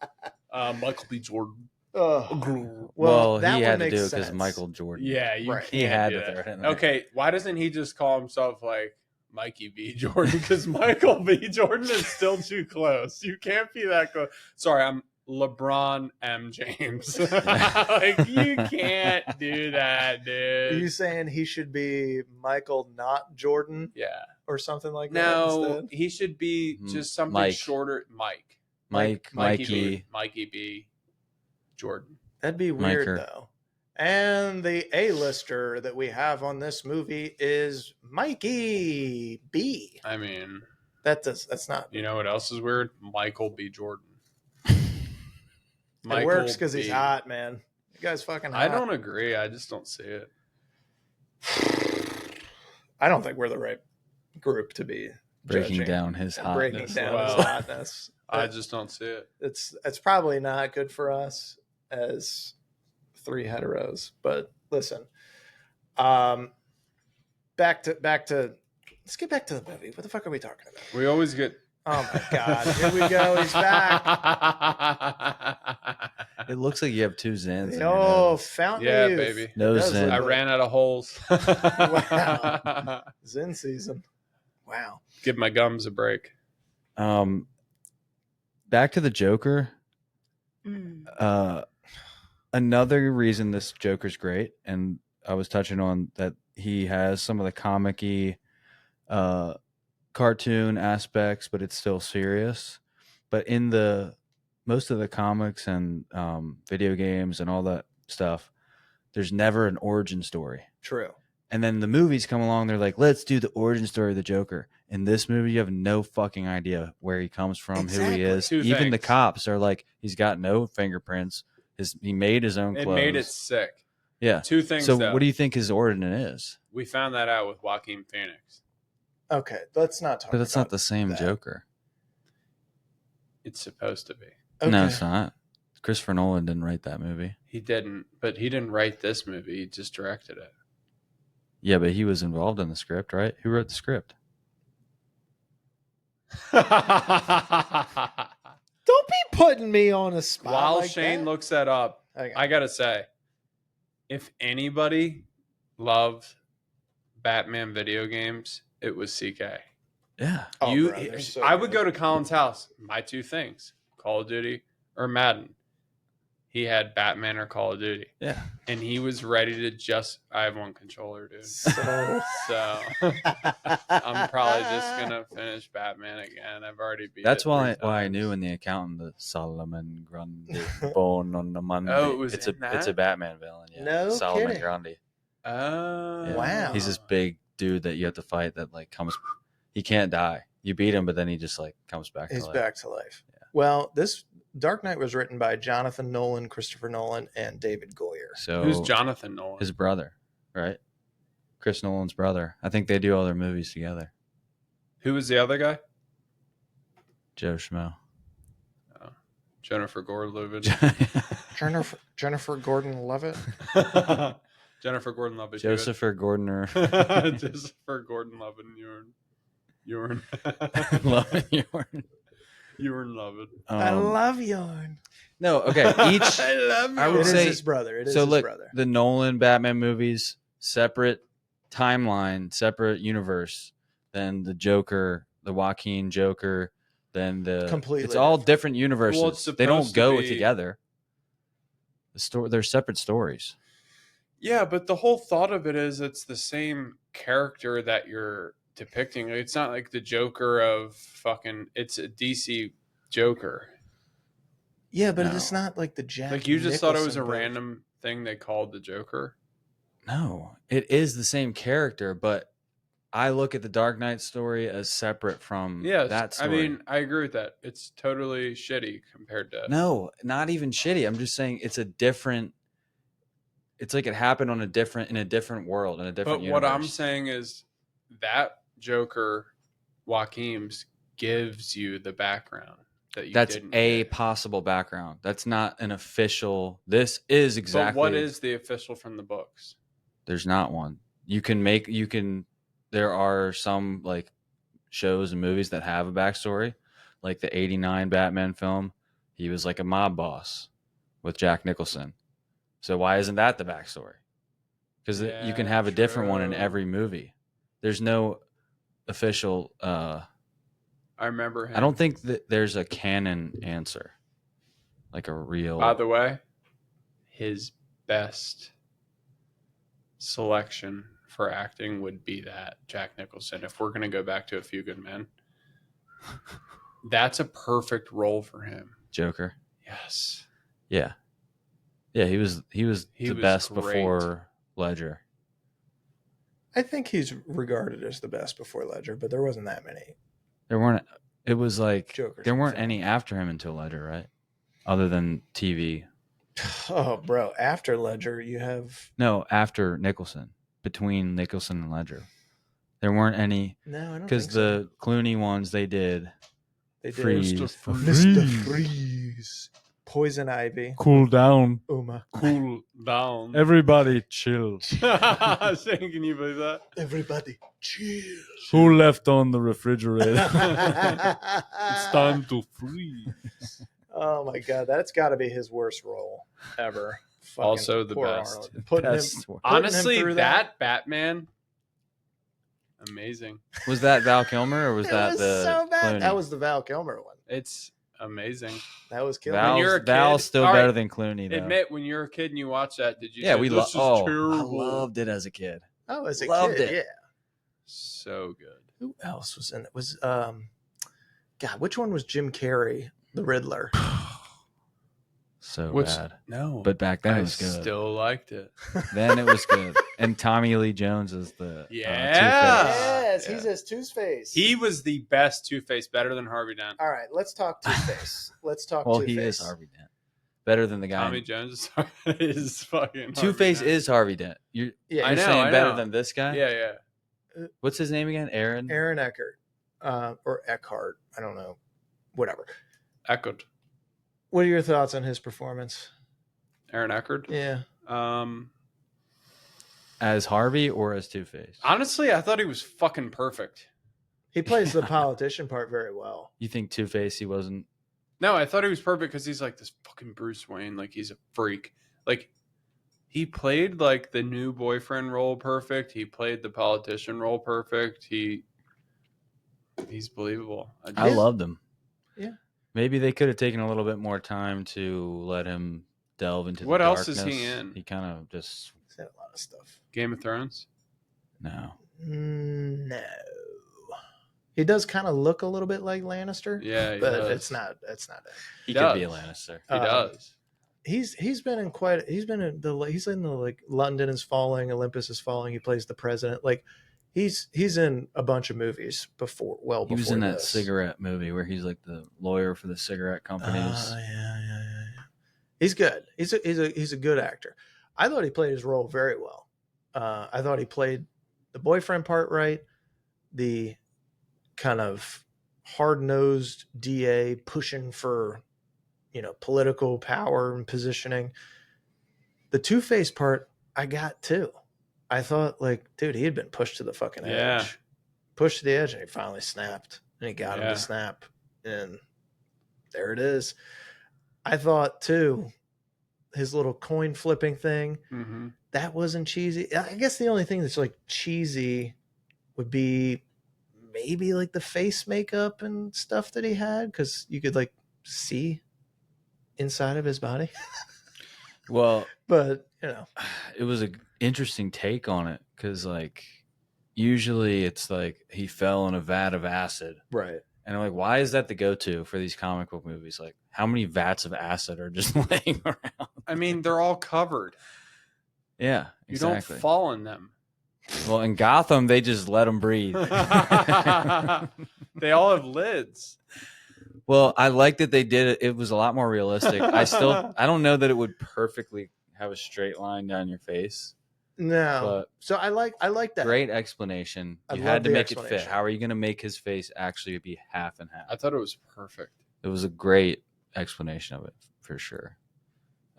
[SPEAKER 2] Michael B. Jordan.
[SPEAKER 3] Well,
[SPEAKER 1] that
[SPEAKER 3] he
[SPEAKER 1] one
[SPEAKER 3] had to
[SPEAKER 1] makes
[SPEAKER 3] do it because
[SPEAKER 1] sense.
[SPEAKER 3] Michael Jordan.
[SPEAKER 2] Yeah, you
[SPEAKER 1] Right.
[SPEAKER 2] can't
[SPEAKER 3] He had
[SPEAKER 2] do
[SPEAKER 3] to
[SPEAKER 2] that.
[SPEAKER 3] throw it in there.
[SPEAKER 2] Okay, why doesn't he just call himself like Mikey B. Jordan? Because Michael B. Jordan is still too close. You can't be that close. Sorry, I'm LeBron M. James. Like, you can't do that,
[SPEAKER 1] Are you
[SPEAKER 2] dude.
[SPEAKER 1] saying he should be Michael, not Jordan,
[SPEAKER 2] Yeah.
[SPEAKER 1] or something like that
[SPEAKER 2] No,
[SPEAKER 1] instead?
[SPEAKER 2] he should be just something
[SPEAKER 3] Mike.
[SPEAKER 2] shorter. Mike.
[SPEAKER 3] Mikey.
[SPEAKER 2] Mikey B. Jordan.
[SPEAKER 1] That'd be weird,
[SPEAKER 3] Miker.
[SPEAKER 1] though. And the A-lister that we have on this movie is Mikey B.
[SPEAKER 2] I mean,
[SPEAKER 1] That's not.
[SPEAKER 2] you know what else is weird? Michael B. Jordan.
[SPEAKER 1] It works because he's
[SPEAKER 2] B.
[SPEAKER 1] hot, man. The guy's fucking hot.
[SPEAKER 2] I don't agree. I just don't see it.
[SPEAKER 1] I don't think we're the right group to be
[SPEAKER 3] Breaking
[SPEAKER 1] judging.
[SPEAKER 3] down his hotness.
[SPEAKER 1] Breaking down
[SPEAKER 2] Well,
[SPEAKER 1] his hotness.
[SPEAKER 2] I just don't see it.
[SPEAKER 1] It's probably not good for us as three heteros. But listen, back to let's get back to the movie. What the fuck are we talking about?
[SPEAKER 2] We always get.
[SPEAKER 1] Oh my god! Here we go. He's back.
[SPEAKER 3] It looks like you have two Zans. in your
[SPEAKER 1] Oh,
[SPEAKER 3] nose.
[SPEAKER 1] fountain
[SPEAKER 2] Yeah,
[SPEAKER 1] of youth.
[SPEAKER 2] baby.
[SPEAKER 1] It
[SPEAKER 3] No
[SPEAKER 1] does
[SPEAKER 3] Zen.
[SPEAKER 1] look
[SPEAKER 2] I
[SPEAKER 1] like
[SPEAKER 2] ran out of holes.
[SPEAKER 1] Wow. Zen season. Wow.
[SPEAKER 2] Give my gums a break.
[SPEAKER 3] Back to the Joker. Another reason this Joker's great, and I was touching on that he has some of the comic-y cartoon aspects, but it's still serious. But in the most of the comics and video games and all that stuff, there's never an origin story.
[SPEAKER 1] True.
[SPEAKER 3] And then the movies come along, they're like, let's do the origin story of the Joker. In this movie, you have no fucking idea where he comes from, who he is.
[SPEAKER 2] Two
[SPEAKER 3] Even the
[SPEAKER 2] things.
[SPEAKER 3] cops are like, he's got no fingerprints. He made his own
[SPEAKER 2] It
[SPEAKER 3] clothes.
[SPEAKER 2] made it sick.
[SPEAKER 3] Yeah.
[SPEAKER 2] Two things.
[SPEAKER 3] So
[SPEAKER 2] though.
[SPEAKER 3] what do you think his origin is?
[SPEAKER 2] We found that out with Joaquin Phoenix.
[SPEAKER 1] Okay, let's not talk.
[SPEAKER 3] But it's not
[SPEAKER 1] about
[SPEAKER 3] the same
[SPEAKER 1] that.
[SPEAKER 3] Joker.
[SPEAKER 2] It's supposed to be.
[SPEAKER 1] Okay.
[SPEAKER 3] No, it's not. Christopher Nolan didn't write that movie.
[SPEAKER 2] He didn't, but he didn't write this movie. He just directed it.
[SPEAKER 3] Yeah, but he was involved in the script, right? Who wrote the script?
[SPEAKER 1] Don't be putting me on a spot.
[SPEAKER 2] While
[SPEAKER 1] like
[SPEAKER 2] Shane
[SPEAKER 1] that.
[SPEAKER 2] looks that up,
[SPEAKER 1] Okay.
[SPEAKER 2] I gotta say, if anybody loved Batman video games, it was CK.
[SPEAKER 3] Yeah.
[SPEAKER 1] Oh, bro, they're so
[SPEAKER 2] I would
[SPEAKER 1] good.
[SPEAKER 2] go to Colin's house. My two things: Call of Duty or Madden. He had Batman or Call of Duty,
[SPEAKER 3] Yeah.
[SPEAKER 2] and he was ready to just. I have one controller, dude.
[SPEAKER 1] So,
[SPEAKER 2] So I'm probably just gonna finish Batman again. I've already beat.
[SPEAKER 3] That's
[SPEAKER 2] it
[SPEAKER 3] why
[SPEAKER 2] 3
[SPEAKER 3] I
[SPEAKER 2] times.
[SPEAKER 3] knew in the accountant the Solomon Grundy born on the Monday.
[SPEAKER 2] Oh, it was
[SPEAKER 3] it's
[SPEAKER 2] in
[SPEAKER 3] a
[SPEAKER 2] that?
[SPEAKER 3] Batman villain. Yeah.
[SPEAKER 1] No
[SPEAKER 3] Solomon
[SPEAKER 1] kidding.
[SPEAKER 3] Grundy.
[SPEAKER 2] Oh,
[SPEAKER 3] Yeah.
[SPEAKER 1] Wow.
[SPEAKER 3] He's this big dude that you have to fight that like comes. He can't die. You beat him, but then he just like comes back.
[SPEAKER 1] he's
[SPEAKER 3] to life.
[SPEAKER 1] back to life.
[SPEAKER 3] Yeah.
[SPEAKER 1] Well, this Dark Knight was written by Jonathan Nolan, Christopher Nolan, and David Goyer.
[SPEAKER 3] So
[SPEAKER 2] Who's Jonathan Nolan?
[SPEAKER 3] his brother, right? Chris Nolan's brother. I think they do all their movies together.
[SPEAKER 2] Who was the other guy?
[SPEAKER 3] Joe Schmo.
[SPEAKER 2] Jennifer Gordon-Levitt.
[SPEAKER 1] Jennifer Gordon-Levitt.
[SPEAKER 2] Jennifer Gordon-Levitt.
[SPEAKER 3] Josepher Gordner.
[SPEAKER 2] Jennifer Gordon-Levitt. You're
[SPEAKER 3] Loving your.
[SPEAKER 2] You're in love it.
[SPEAKER 1] I love yarn.
[SPEAKER 3] No, okay. Each
[SPEAKER 2] I love
[SPEAKER 3] I
[SPEAKER 1] It
[SPEAKER 3] would
[SPEAKER 1] is
[SPEAKER 3] say
[SPEAKER 1] his brother. It is
[SPEAKER 3] so.
[SPEAKER 1] his
[SPEAKER 3] Look,
[SPEAKER 1] brother.
[SPEAKER 3] the Nolan Batman movies, separate timeline, separate universe. Then the Joker, the Joaquin Joker. Then the
[SPEAKER 1] Completely
[SPEAKER 3] It's all
[SPEAKER 1] different.
[SPEAKER 3] different universes.
[SPEAKER 2] Well, it's
[SPEAKER 3] They don't
[SPEAKER 2] supposed to
[SPEAKER 3] go
[SPEAKER 2] be-
[SPEAKER 3] together. They're separate stories.
[SPEAKER 2] Yeah, but the whole thought of it is it's the same character that you're depicting. It's not like the Joker of fucking. It's a DC Joker.
[SPEAKER 1] Yeah, but
[SPEAKER 3] No.
[SPEAKER 1] it's not like the Jack.
[SPEAKER 2] Like you just thought it was a
[SPEAKER 1] Nicholson book.
[SPEAKER 2] random thing they called the Joker.
[SPEAKER 3] No, it is the same character, but I look at the Dark Knight story as separate from
[SPEAKER 2] Yes,
[SPEAKER 3] that story.
[SPEAKER 2] I mean I agree with that. It's totally shitty compared to.
[SPEAKER 3] No, not even shitty. I'm just saying it's a different. It's like it happened in a different world, in a different
[SPEAKER 2] But
[SPEAKER 3] universe.
[SPEAKER 2] what I'm saying is that Joker, Joaquin's gives you the background that you
[SPEAKER 3] That's
[SPEAKER 2] didn't
[SPEAKER 3] a
[SPEAKER 2] get.
[SPEAKER 3] possible background. That's not an official. This is exactly.
[SPEAKER 2] But what is the official from the books?
[SPEAKER 3] There's not one. You can. There are some like shows and movies that have a backstory, like the '89 Batman film. He was like a mob boss with Jack Nicholson. So why isn't that the backstory? Because you can have a different one in every movie. There's no official.
[SPEAKER 2] I remember him.
[SPEAKER 3] I don't think that there's a canon answer, like a real.
[SPEAKER 2] By the way, his best selection for acting would be that Jack Nicholson. If we're going to go back to A Few Good Men, that's a perfect role for him.
[SPEAKER 3] Joker.
[SPEAKER 2] Yes.
[SPEAKER 3] Yeah. Yeah, he was the best
[SPEAKER 2] great.
[SPEAKER 3] before Ledger.
[SPEAKER 1] I think he's regarded as the best before Ledger, but there wasn't that many.
[SPEAKER 3] There weren't. It was like
[SPEAKER 1] Jokers
[SPEAKER 3] there weren't
[SPEAKER 1] before.
[SPEAKER 3] any after him until Ledger, right? Other than TV.
[SPEAKER 1] Oh, bro! After Ledger, you have
[SPEAKER 3] No, after Nicholson, between Nicholson and Ledger, there weren't any.
[SPEAKER 1] no. I don't
[SPEAKER 3] Because
[SPEAKER 1] think
[SPEAKER 3] the Clooney ones they did.
[SPEAKER 1] They did.
[SPEAKER 3] Freeze.
[SPEAKER 1] Mr. Freeze, Poison Ivy,
[SPEAKER 3] Cool down.
[SPEAKER 1] Uma.
[SPEAKER 2] Cool down.
[SPEAKER 3] Everybody chill.
[SPEAKER 2] Saying, can you believe that?
[SPEAKER 1] Everybody, chill.
[SPEAKER 3] Who left on the refrigerator?
[SPEAKER 2] It's time to freeze.
[SPEAKER 1] Oh my god, that's got to be his worst role ever. Fucking
[SPEAKER 2] Also the
[SPEAKER 1] poor
[SPEAKER 2] best.
[SPEAKER 1] Arnold. Putting
[SPEAKER 3] Best
[SPEAKER 1] him,
[SPEAKER 3] one.
[SPEAKER 1] putting him
[SPEAKER 2] Honestly,
[SPEAKER 1] through
[SPEAKER 2] that Batman, amazing.
[SPEAKER 3] Was that Val Kilmer or was
[SPEAKER 1] it
[SPEAKER 3] that
[SPEAKER 1] was
[SPEAKER 3] the
[SPEAKER 1] so bad.
[SPEAKER 3] Clooney?
[SPEAKER 1] That was the Val Kilmer one.
[SPEAKER 2] It's amazing.
[SPEAKER 1] That was killing.
[SPEAKER 2] When you're a
[SPEAKER 3] Val's
[SPEAKER 2] kid-
[SPEAKER 3] still
[SPEAKER 2] all
[SPEAKER 3] better
[SPEAKER 2] right,
[SPEAKER 3] than Clooney, though.
[SPEAKER 2] Admit, when you're a kid and you watch that, did you
[SPEAKER 3] Yeah,
[SPEAKER 2] say,
[SPEAKER 3] we
[SPEAKER 2] this
[SPEAKER 3] love.
[SPEAKER 2] is terrible?
[SPEAKER 3] I loved it as a kid.
[SPEAKER 1] Oh, as a
[SPEAKER 3] Loved
[SPEAKER 1] kid,
[SPEAKER 3] it.
[SPEAKER 1] yeah.
[SPEAKER 2] So good.
[SPEAKER 1] Who else was in it? Was God, which one was Jim Carrey, the Riddler?
[SPEAKER 3] So
[SPEAKER 2] Which,
[SPEAKER 3] bad.
[SPEAKER 2] no.
[SPEAKER 3] But back then
[SPEAKER 2] I
[SPEAKER 3] it was good.
[SPEAKER 2] still liked it.
[SPEAKER 3] Then it was good. And Tommy Lee Jones is the
[SPEAKER 2] Yeah.
[SPEAKER 1] Yes,
[SPEAKER 2] Yeah.
[SPEAKER 1] he's as Two-Face.
[SPEAKER 2] He was the best Two-Face, better than Harvey Dent.
[SPEAKER 1] All right, let's talk Two-Face. Let's talk
[SPEAKER 3] Well,
[SPEAKER 1] Two-Face.
[SPEAKER 3] he is Harvey Dent. Better than the guy.
[SPEAKER 2] Tommy Jones is fucking
[SPEAKER 3] Two-Face
[SPEAKER 2] Harvey Dent.
[SPEAKER 3] is Harvey Dent. You're
[SPEAKER 1] Yeah,
[SPEAKER 2] I know,
[SPEAKER 3] saying
[SPEAKER 2] I
[SPEAKER 3] better
[SPEAKER 2] know.
[SPEAKER 3] than this guy?
[SPEAKER 2] Yeah, yeah.
[SPEAKER 3] What's his name again? Aaron?
[SPEAKER 1] Aaron Eckhart, or Eckhart. I don't know. Whatever.
[SPEAKER 2] Echoed.
[SPEAKER 1] What are your thoughts on his performance?
[SPEAKER 2] Aaron Eckhart.
[SPEAKER 1] Yeah.
[SPEAKER 3] As Harvey or as Two-Face?
[SPEAKER 2] Honestly, I thought he was fucking perfect.
[SPEAKER 1] He plays the politician part very well.
[SPEAKER 3] You think Two-Face he wasn't?
[SPEAKER 2] No, I thought he was perfect because he's like this fucking Bruce Wayne. Like, he's a freak. Like, he played like the new boyfriend role perfect. He played the politician role perfect. He's believable.
[SPEAKER 3] I loved him.
[SPEAKER 1] Yeah.
[SPEAKER 3] Maybe they could have taken a little bit more time to let him delve into
[SPEAKER 2] What
[SPEAKER 3] the
[SPEAKER 2] else
[SPEAKER 3] darkness.
[SPEAKER 2] is he in?
[SPEAKER 3] He kind of just
[SPEAKER 1] He's had a lot of stuff.
[SPEAKER 2] Game of Thrones.
[SPEAKER 3] no.
[SPEAKER 1] No. He does kind of look a little bit like Lannister.
[SPEAKER 2] Yeah, he
[SPEAKER 1] but
[SPEAKER 2] does.
[SPEAKER 1] it's not it.
[SPEAKER 3] He
[SPEAKER 2] He
[SPEAKER 3] could be a
[SPEAKER 2] does.
[SPEAKER 3] Lannister.
[SPEAKER 2] He does.
[SPEAKER 1] He's been in the like London is Falling, Olympus is Falling. He plays the president. Like he's in a bunch of movies before. Well,
[SPEAKER 3] He
[SPEAKER 1] before
[SPEAKER 3] was in that
[SPEAKER 1] this.
[SPEAKER 3] cigarette movie where he's like the lawyer for the cigarette companies.
[SPEAKER 1] Yeah. He's good. He's a good actor. I thought he played his role very well. I thought he played the boyfriend part right. The kind of hard-nosed DA pushing for, political power and positioning. The Two-Face part, I got too. I thought, like, dude, he had been pushed to the fucking edge. Pushed to the edge, and he finally snapped. And he got him to snap. And there it is. I thought, too, his little coin flipping thing, that wasn't cheesy. I guess the only thing that's, like, cheesy would be maybe, like, the face makeup and stuff that he had, because you could, like, see inside of his body.
[SPEAKER 3] Well,
[SPEAKER 1] But
[SPEAKER 3] it was an interesting take on it because, like, usually it's like he fell in a vat of acid,
[SPEAKER 1] right.
[SPEAKER 3] and I'm like, why is that the go-to for these comic book movies? Like, how many vats of acid are just laying around?
[SPEAKER 2] I mean, they're all covered.
[SPEAKER 3] Yeah,
[SPEAKER 2] You
[SPEAKER 3] exactly.
[SPEAKER 2] don't fall in them.
[SPEAKER 3] Well, in Gotham, they just let them breathe.
[SPEAKER 2] They all have lids.
[SPEAKER 3] Well, I like that they did it. It was a lot more realistic. I don't know that it would perfectly have a straight line down your face.
[SPEAKER 1] No.
[SPEAKER 3] But
[SPEAKER 1] So I like that.
[SPEAKER 3] great explanation.
[SPEAKER 1] I
[SPEAKER 3] You
[SPEAKER 1] love
[SPEAKER 3] had to
[SPEAKER 1] the
[SPEAKER 3] make it fit.
[SPEAKER 1] explanation.
[SPEAKER 3] How are you going to make his face actually be half and half?
[SPEAKER 2] I thought it was perfect.
[SPEAKER 3] It was a great explanation of it for sure.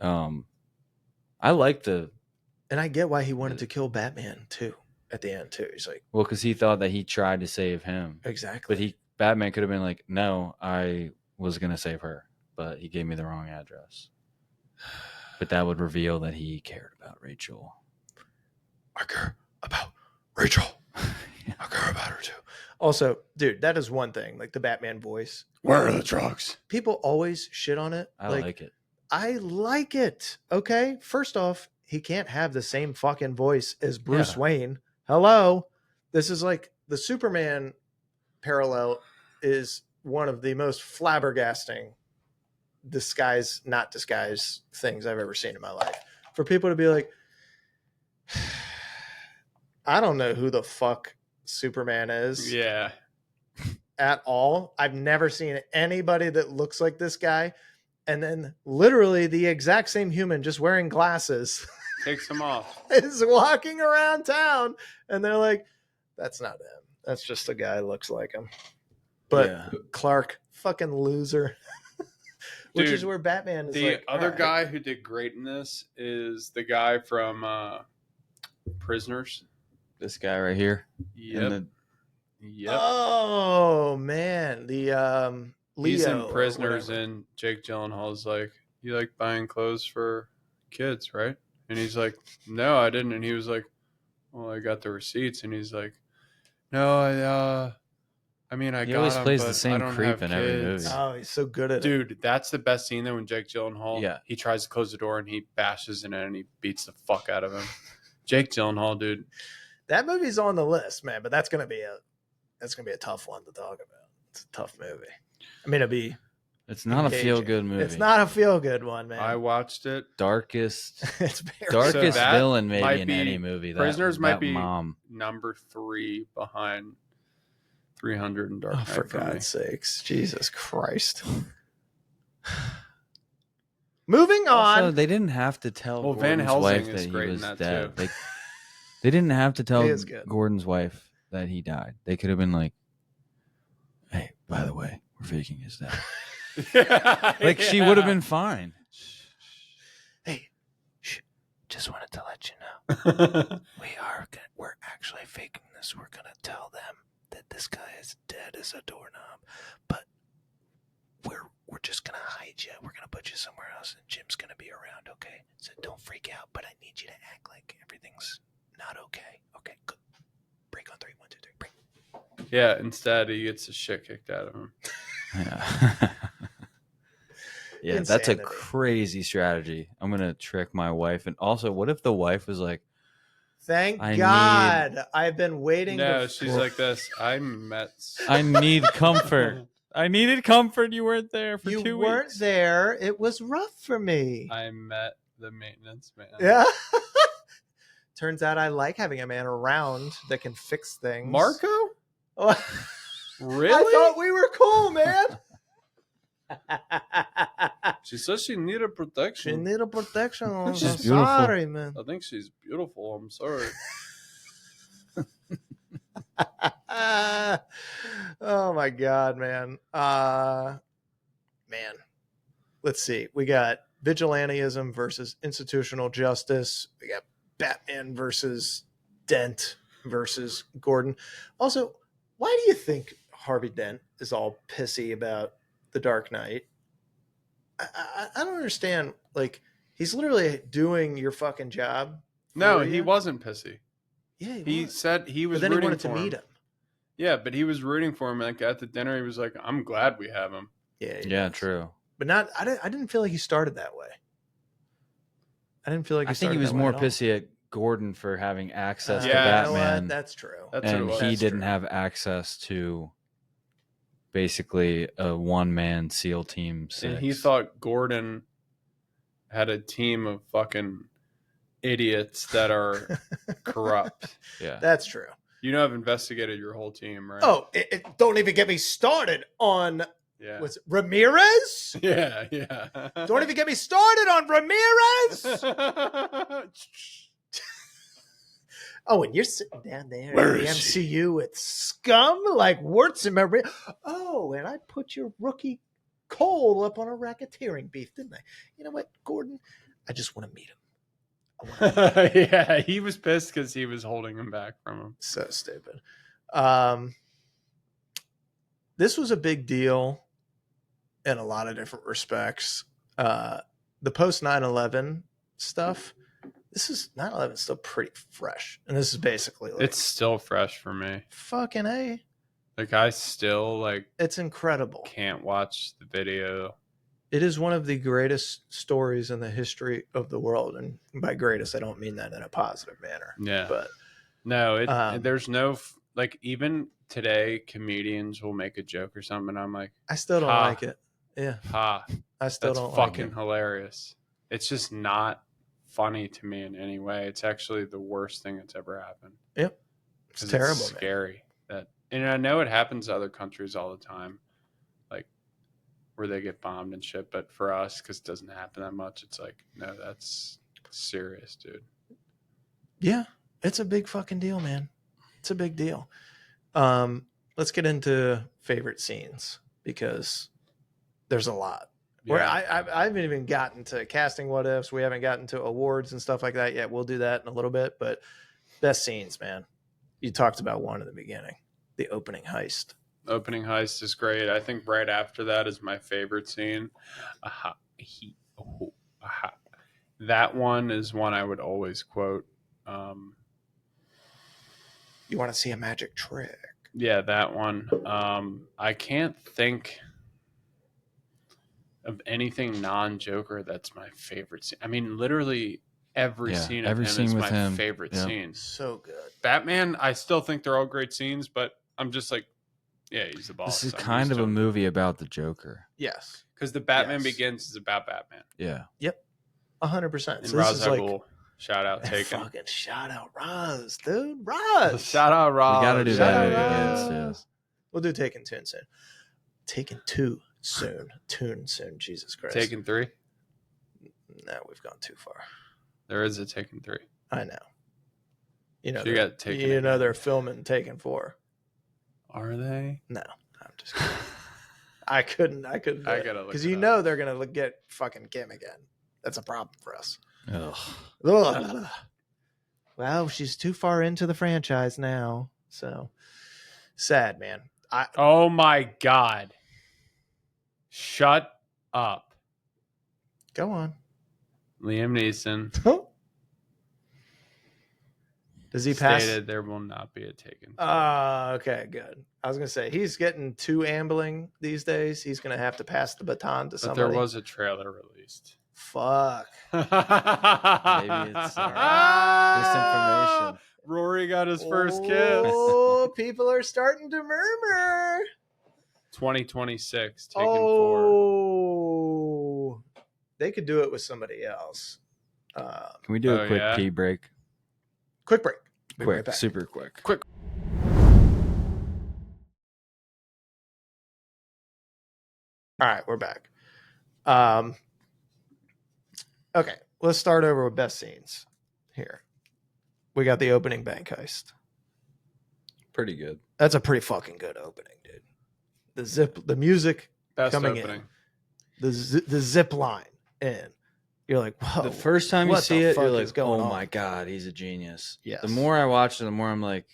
[SPEAKER 3] I like the
[SPEAKER 1] And I get why he wanted to kill Batman too. at the end too. He's like,
[SPEAKER 3] Well, because he thought that he tried to save him.
[SPEAKER 1] exactly.
[SPEAKER 3] But Batman could have been like, no, I was going to save her, but he gave me the wrong address. But that would reveal that he cared about Rachel.
[SPEAKER 1] I care about Rachel. I care about her too. Also, dude, that is one thing. Like the Batman voice.
[SPEAKER 2] Where are the trucks?
[SPEAKER 1] People always shit on it.
[SPEAKER 3] I like it.
[SPEAKER 1] I like it. Okay. First off, he can't have the same fucking voice as Bruce Wayne. Hello. This is like the Superman parallel is one of the most flabbergasting not disguise things I've ever seen in my life. For people to be like, I don't know who the fuck Superman is.
[SPEAKER 2] Yeah.
[SPEAKER 1] At all. I've never seen anybody that looks like this guy. And then literally the exact same human just wearing glasses
[SPEAKER 2] Takes them off.
[SPEAKER 1] is walking around town. And they're like, that's not him. That's just a guy who looks like him. But Clark, fucking loser. Which is where Batman is.
[SPEAKER 2] The other guy who did great in this is the guy from Prisoners.
[SPEAKER 3] This guy right here.
[SPEAKER 2] Yep.
[SPEAKER 1] Oh man, the Leo.
[SPEAKER 2] He's in Prisoners, and Jake Gyllenhaal's like, "You like buying clothes for kids, right?" And he's like, "No, I didn't." And he was like, "Well, I got the receipts." And he's like, "No, I mean, I
[SPEAKER 3] he
[SPEAKER 2] got
[SPEAKER 3] always
[SPEAKER 2] them,
[SPEAKER 3] plays
[SPEAKER 2] but
[SPEAKER 3] the same
[SPEAKER 2] I don't
[SPEAKER 3] creep
[SPEAKER 2] have
[SPEAKER 3] in every
[SPEAKER 2] kids."
[SPEAKER 3] movie.
[SPEAKER 1] Oh, he's so good at it.
[SPEAKER 2] Dude, that's the best scene though when Jake Gyllenhaal, he tries to close the door and he bashes in it and he beats the fuck out of him. Jake Gyllenhaal, dude.
[SPEAKER 1] That movie's on the list, man, but that's gonna be a tough one to talk about. It's a tough movie. I mean,
[SPEAKER 3] it's not
[SPEAKER 1] engaging.
[SPEAKER 3] a feel-good movie.
[SPEAKER 1] It's not a feel-good one, man.
[SPEAKER 2] I watched it.
[SPEAKER 3] Darkest
[SPEAKER 1] it's
[SPEAKER 3] darkest
[SPEAKER 2] So
[SPEAKER 3] villain maybe
[SPEAKER 2] might
[SPEAKER 3] in
[SPEAKER 2] be-
[SPEAKER 3] any movie.
[SPEAKER 2] Prisoners might be
[SPEAKER 3] mom.
[SPEAKER 2] number 3 behind 300 and Dark Knight.
[SPEAKER 1] for God's sakes. Jesus Christ. Moving on.
[SPEAKER 3] Also, they didn't have to tell
[SPEAKER 2] Well, Van
[SPEAKER 3] Gordon's
[SPEAKER 2] Helsing
[SPEAKER 3] wife
[SPEAKER 2] is
[SPEAKER 3] that
[SPEAKER 2] great
[SPEAKER 3] he
[SPEAKER 2] in
[SPEAKER 3] was
[SPEAKER 2] that,
[SPEAKER 3] dead.
[SPEAKER 2] too.
[SPEAKER 3] They didn't have to tell
[SPEAKER 1] He is good.
[SPEAKER 3] Gordon's wife that he died. They could have been like, "Hey, by the way, we're faking his death." Like she would have been fine.
[SPEAKER 1] Hey, just wanted to let you know. We're actually faking this. We're going to tell them that this guy is dead as a doorknob. But we're just going to hide you. We're going to put you somewhere else and Jim's going to be around, okay? So don't freak out, but I need you to act like everything's not okay. Okay, good. Break on 3. 1, 2, 3. Break.
[SPEAKER 2] Yeah, instead he gets the shit kicked out of him.
[SPEAKER 3] Yeah. Yeah, that's a
[SPEAKER 1] Insanity.
[SPEAKER 3] crazy strategy. I'm gonna trick my wife, and also, what if the wife was like,
[SPEAKER 1] Thank
[SPEAKER 3] I
[SPEAKER 1] God. I've been waiting.
[SPEAKER 2] No, she's like this. I met.
[SPEAKER 3] "I need comfort. I needed comfort. You weren't there for 2 weeks.
[SPEAKER 1] You weren't there. It was rough for me.
[SPEAKER 2] I met the maintenance man.
[SPEAKER 1] Yeah. Turns out I like having a man around that can fix things.
[SPEAKER 2] Marco?
[SPEAKER 1] Oh,
[SPEAKER 2] Really?
[SPEAKER 1] I thought we were cool, man.
[SPEAKER 2] She says she needed protection.
[SPEAKER 1] She needed protection. I'm
[SPEAKER 3] She's
[SPEAKER 1] so
[SPEAKER 3] beautiful.
[SPEAKER 1] sorry, man.
[SPEAKER 2] I think she's beautiful. I'm sorry.
[SPEAKER 1] Oh my God, man. Man. Let's see. We got vigilantism versus institutional justice. We got Batman versus Dent versus Gordon. Also, why do you think Harvey Dent is all pissy about The Dark Knight? I don't understand. Like, he's literally doing your fucking job.
[SPEAKER 2] No,
[SPEAKER 1] for
[SPEAKER 2] he
[SPEAKER 1] you.
[SPEAKER 2] wasn't pissy.
[SPEAKER 1] Yeah,
[SPEAKER 2] He
[SPEAKER 1] was.
[SPEAKER 2] said he was
[SPEAKER 1] But then he
[SPEAKER 2] rooting
[SPEAKER 1] wanted to
[SPEAKER 2] for
[SPEAKER 1] meet
[SPEAKER 2] him.
[SPEAKER 1] him.
[SPEAKER 2] Yeah, but he was rooting for him. Like at the dinner, he was like, "I'm glad we have him."
[SPEAKER 1] Yeah, he
[SPEAKER 3] Yeah,
[SPEAKER 1] was.
[SPEAKER 3] true.
[SPEAKER 1] But not. I didn't feel like he started that way. I didn't feel like
[SPEAKER 3] I think he
[SPEAKER 1] started
[SPEAKER 3] was
[SPEAKER 1] that way
[SPEAKER 3] more
[SPEAKER 1] at all.
[SPEAKER 3] pissy at Gordon for having access to
[SPEAKER 2] Yeah.
[SPEAKER 1] You know what?
[SPEAKER 3] Batman,
[SPEAKER 1] That's true.
[SPEAKER 2] That's
[SPEAKER 3] and
[SPEAKER 2] what it was.
[SPEAKER 3] he
[SPEAKER 1] That's
[SPEAKER 3] didn't
[SPEAKER 1] true.
[SPEAKER 3] have access to basically a one-man SEAL team. 6.
[SPEAKER 2] And he thought Gordon had a team of fucking idiots that are corrupt.
[SPEAKER 3] yeah,
[SPEAKER 2] I've investigated your whole team, right?
[SPEAKER 1] Oh, don't even get me started on
[SPEAKER 2] yeah.
[SPEAKER 1] was it Ramirez?
[SPEAKER 2] Yeah.
[SPEAKER 1] Don't even get me started on Ramirez. Oh, and you're sitting down there
[SPEAKER 2] Where
[SPEAKER 1] at the
[SPEAKER 2] is
[SPEAKER 1] MCU with scum like warts and memory. Oh, and I put your rookie Cole up on a racketeering beef, didn't I? You know what, Gordon? I just want to meet him.
[SPEAKER 2] Yeah, he was pissed because he was holding him back from him.
[SPEAKER 1] So stupid. This was a big deal in a lot of different respects. The post 9/11 stuff. This is 9/11 still pretty fresh, and this is basically like
[SPEAKER 2] It's still fresh for me.
[SPEAKER 1] fucking A.
[SPEAKER 2] Like I still like
[SPEAKER 1] It's incredible.
[SPEAKER 2] can't watch the video.
[SPEAKER 1] It is one of the greatest stories in the history of the world, and by greatest, I don't mean that in a positive manner.
[SPEAKER 2] Yeah,
[SPEAKER 1] But
[SPEAKER 2] no, there's no like even today comedians will make a joke or something, and I'm like,
[SPEAKER 1] I still don't
[SPEAKER 2] Ha.
[SPEAKER 1] like it. Yeah,
[SPEAKER 2] ha,
[SPEAKER 1] I still
[SPEAKER 2] that's
[SPEAKER 1] don't like
[SPEAKER 2] fucking
[SPEAKER 1] it.
[SPEAKER 2] hilarious. It's just not funny to me in any way. It's actually the worst thing that's ever happened.
[SPEAKER 1] Yep, it's
[SPEAKER 2] 'Cause
[SPEAKER 1] terrible,
[SPEAKER 2] It's
[SPEAKER 1] man.
[SPEAKER 2] scary that, and I know it happens to other countries all the time, like where they get bombed and shit. But for us, because it doesn't happen that much, it's like, no, that's serious, dude.
[SPEAKER 1] Yeah, it's a big fucking deal, man. It's a big deal. Let's get into favorite scenes because there's a lot. Where
[SPEAKER 2] Yeah.
[SPEAKER 1] I haven't even gotten to casting what ifs. We haven't gotten to awards and stuff like that yet. We'll do that in a little bit. But best scenes, man. You talked about one in the beginning, the opening heist.
[SPEAKER 2] Opening heist is great. I think right after that is my favorite scene. That one is one I would always quote.
[SPEAKER 1] You want to see a magic trick?
[SPEAKER 2] Yeah, that one. I can't think of anything non-Joker that's my favorite scene. I mean, literally every scene of
[SPEAKER 3] every
[SPEAKER 2] him
[SPEAKER 3] scene
[SPEAKER 2] is
[SPEAKER 3] with
[SPEAKER 2] my
[SPEAKER 3] him.
[SPEAKER 2] favorite
[SPEAKER 3] Yeah.
[SPEAKER 2] scene.
[SPEAKER 1] So good.
[SPEAKER 2] Batman, I still think they're all great scenes, but I'm just like, yeah, he's the boss.
[SPEAKER 3] This is kind of a movie about the Joker.
[SPEAKER 1] Yes.
[SPEAKER 2] because the Batman
[SPEAKER 1] Yes.
[SPEAKER 2] Begins is about Batman.
[SPEAKER 3] Yeah.
[SPEAKER 1] 100%.
[SPEAKER 2] And
[SPEAKER 1] So
[SPEAKER 2] Ra's
[SPEAKER 1] this is
[SPEAKER 2] al
[SPEAKER 1] like
[SPEAKER 2] Ghul, shout out Taken.
[SPEAKER 1] fucking shout out Roz, dude. Roz.
[SPEAKER 2] Shout out Ra's.
[SPEAKER 3] We gotta do
[SPEAKER 1] Shout
[SPEAKER 3] that
[SPEAKER 1] out
[SPEAKER 3] again,
[SPEAKER 1] Roz.
[SPEAKER 3] too.
[SPEAKER 1] We'll do Taken 2 soon. Taken 2 soon. Tune soon. Jesus Christ.
[SPEAKER 2] Taken 3.
[SPEAKER 1] No, we've gone too far.
[SPEAKER 2] There is a Taken 3.
[SPEAKER 1] I know. You know,
[SPEAKER 2] So you got Taken.
[SPEAKER 1] you know
[SPEAKER 2] again.
[SPEAKER 1] they're filming Taken 4.
[SPEAKER 2] Are they?
[SPEAKER 1] No, I'm just kidding. I couldn't.
[SPEAKER 2] I gotta look
[SPEAKER 1] because
[SPEAKER 2] it
[SPEAKER 1] you
[SPEAKER 2] up.
[SPEAKER 1] know they're gonna get fucking Kim again. That's a problem for us.
[SPEAKER 3] Ugh.
[SPEAKER 1] Ugh. Well, she's too far into the franchise now, so sad, man.
[SPEAKER 2] Oh my God. Shut up.
[SPEAKER 1] Go on.
[SPEAKER 2] Liam Neeson
[SPEAKER 1] Does he pass?
[SPEAKER 2] stated there will not be a Taken.
[SPEAKER 1] Okay, good. I was gonna say he's getting too ambling these days. He's gonna have to pass the baton to
[SPEAKER 2] but
[SPEAKER 1] somebody.
[SPEAKER 2] there was a trailer released.
[SPEAKER 1] Fuck.
[SPEAKER 3] Maybe it's disinformation.
[SPEAKER 2] Rory got his first kiss.
[SPEAKER 1] Oh, people are starting to murmur.
[SPEAKER 2] 2026, Taken 4.
[SPEAKER 1] Oh, they could do it with somebody else.
[SPEAKER 3] Can we do a quick pee break?
[SPEAKER 1] Quick break. Be
[SPEAKER 3] Quick,
[SPEAKER 1] right back.
[SPEAKER 3] super quick.
[SPEAKER 1] All right, we're back. Okay, let's start over with best scenes here. We got the opening bank heist.
[SPEAKER 3] Pretty good.
[SPEAKER 1] That's a pretty fucking good opening, dude. The music
[SPEAKER 2] Best
[SPEAKER 1] coming
[SPEAKER 2] opening.
[SPEAKER 1] in, the zip line in. You're like, whoa.
[SPEAKER 3] The first time you
[SPEAKER 1] what
[SPEAKER 3] see
[SPEAKER 1] the
[SPEAKER 3] it,
[SPEAKER 1] fuck
[SPEAKER 3] you're
[SPEAKER 1] is
[SPEAKER 3] like,
[SPEAKER 1] going
[SPEAKER 3] oh
[SPEAKER 1] on?
[SPEAKER 3] my God, he's a genius.
[SPEAKER 1] Yes.
[SPEAKER 3] The more I watch it, the more I'm like,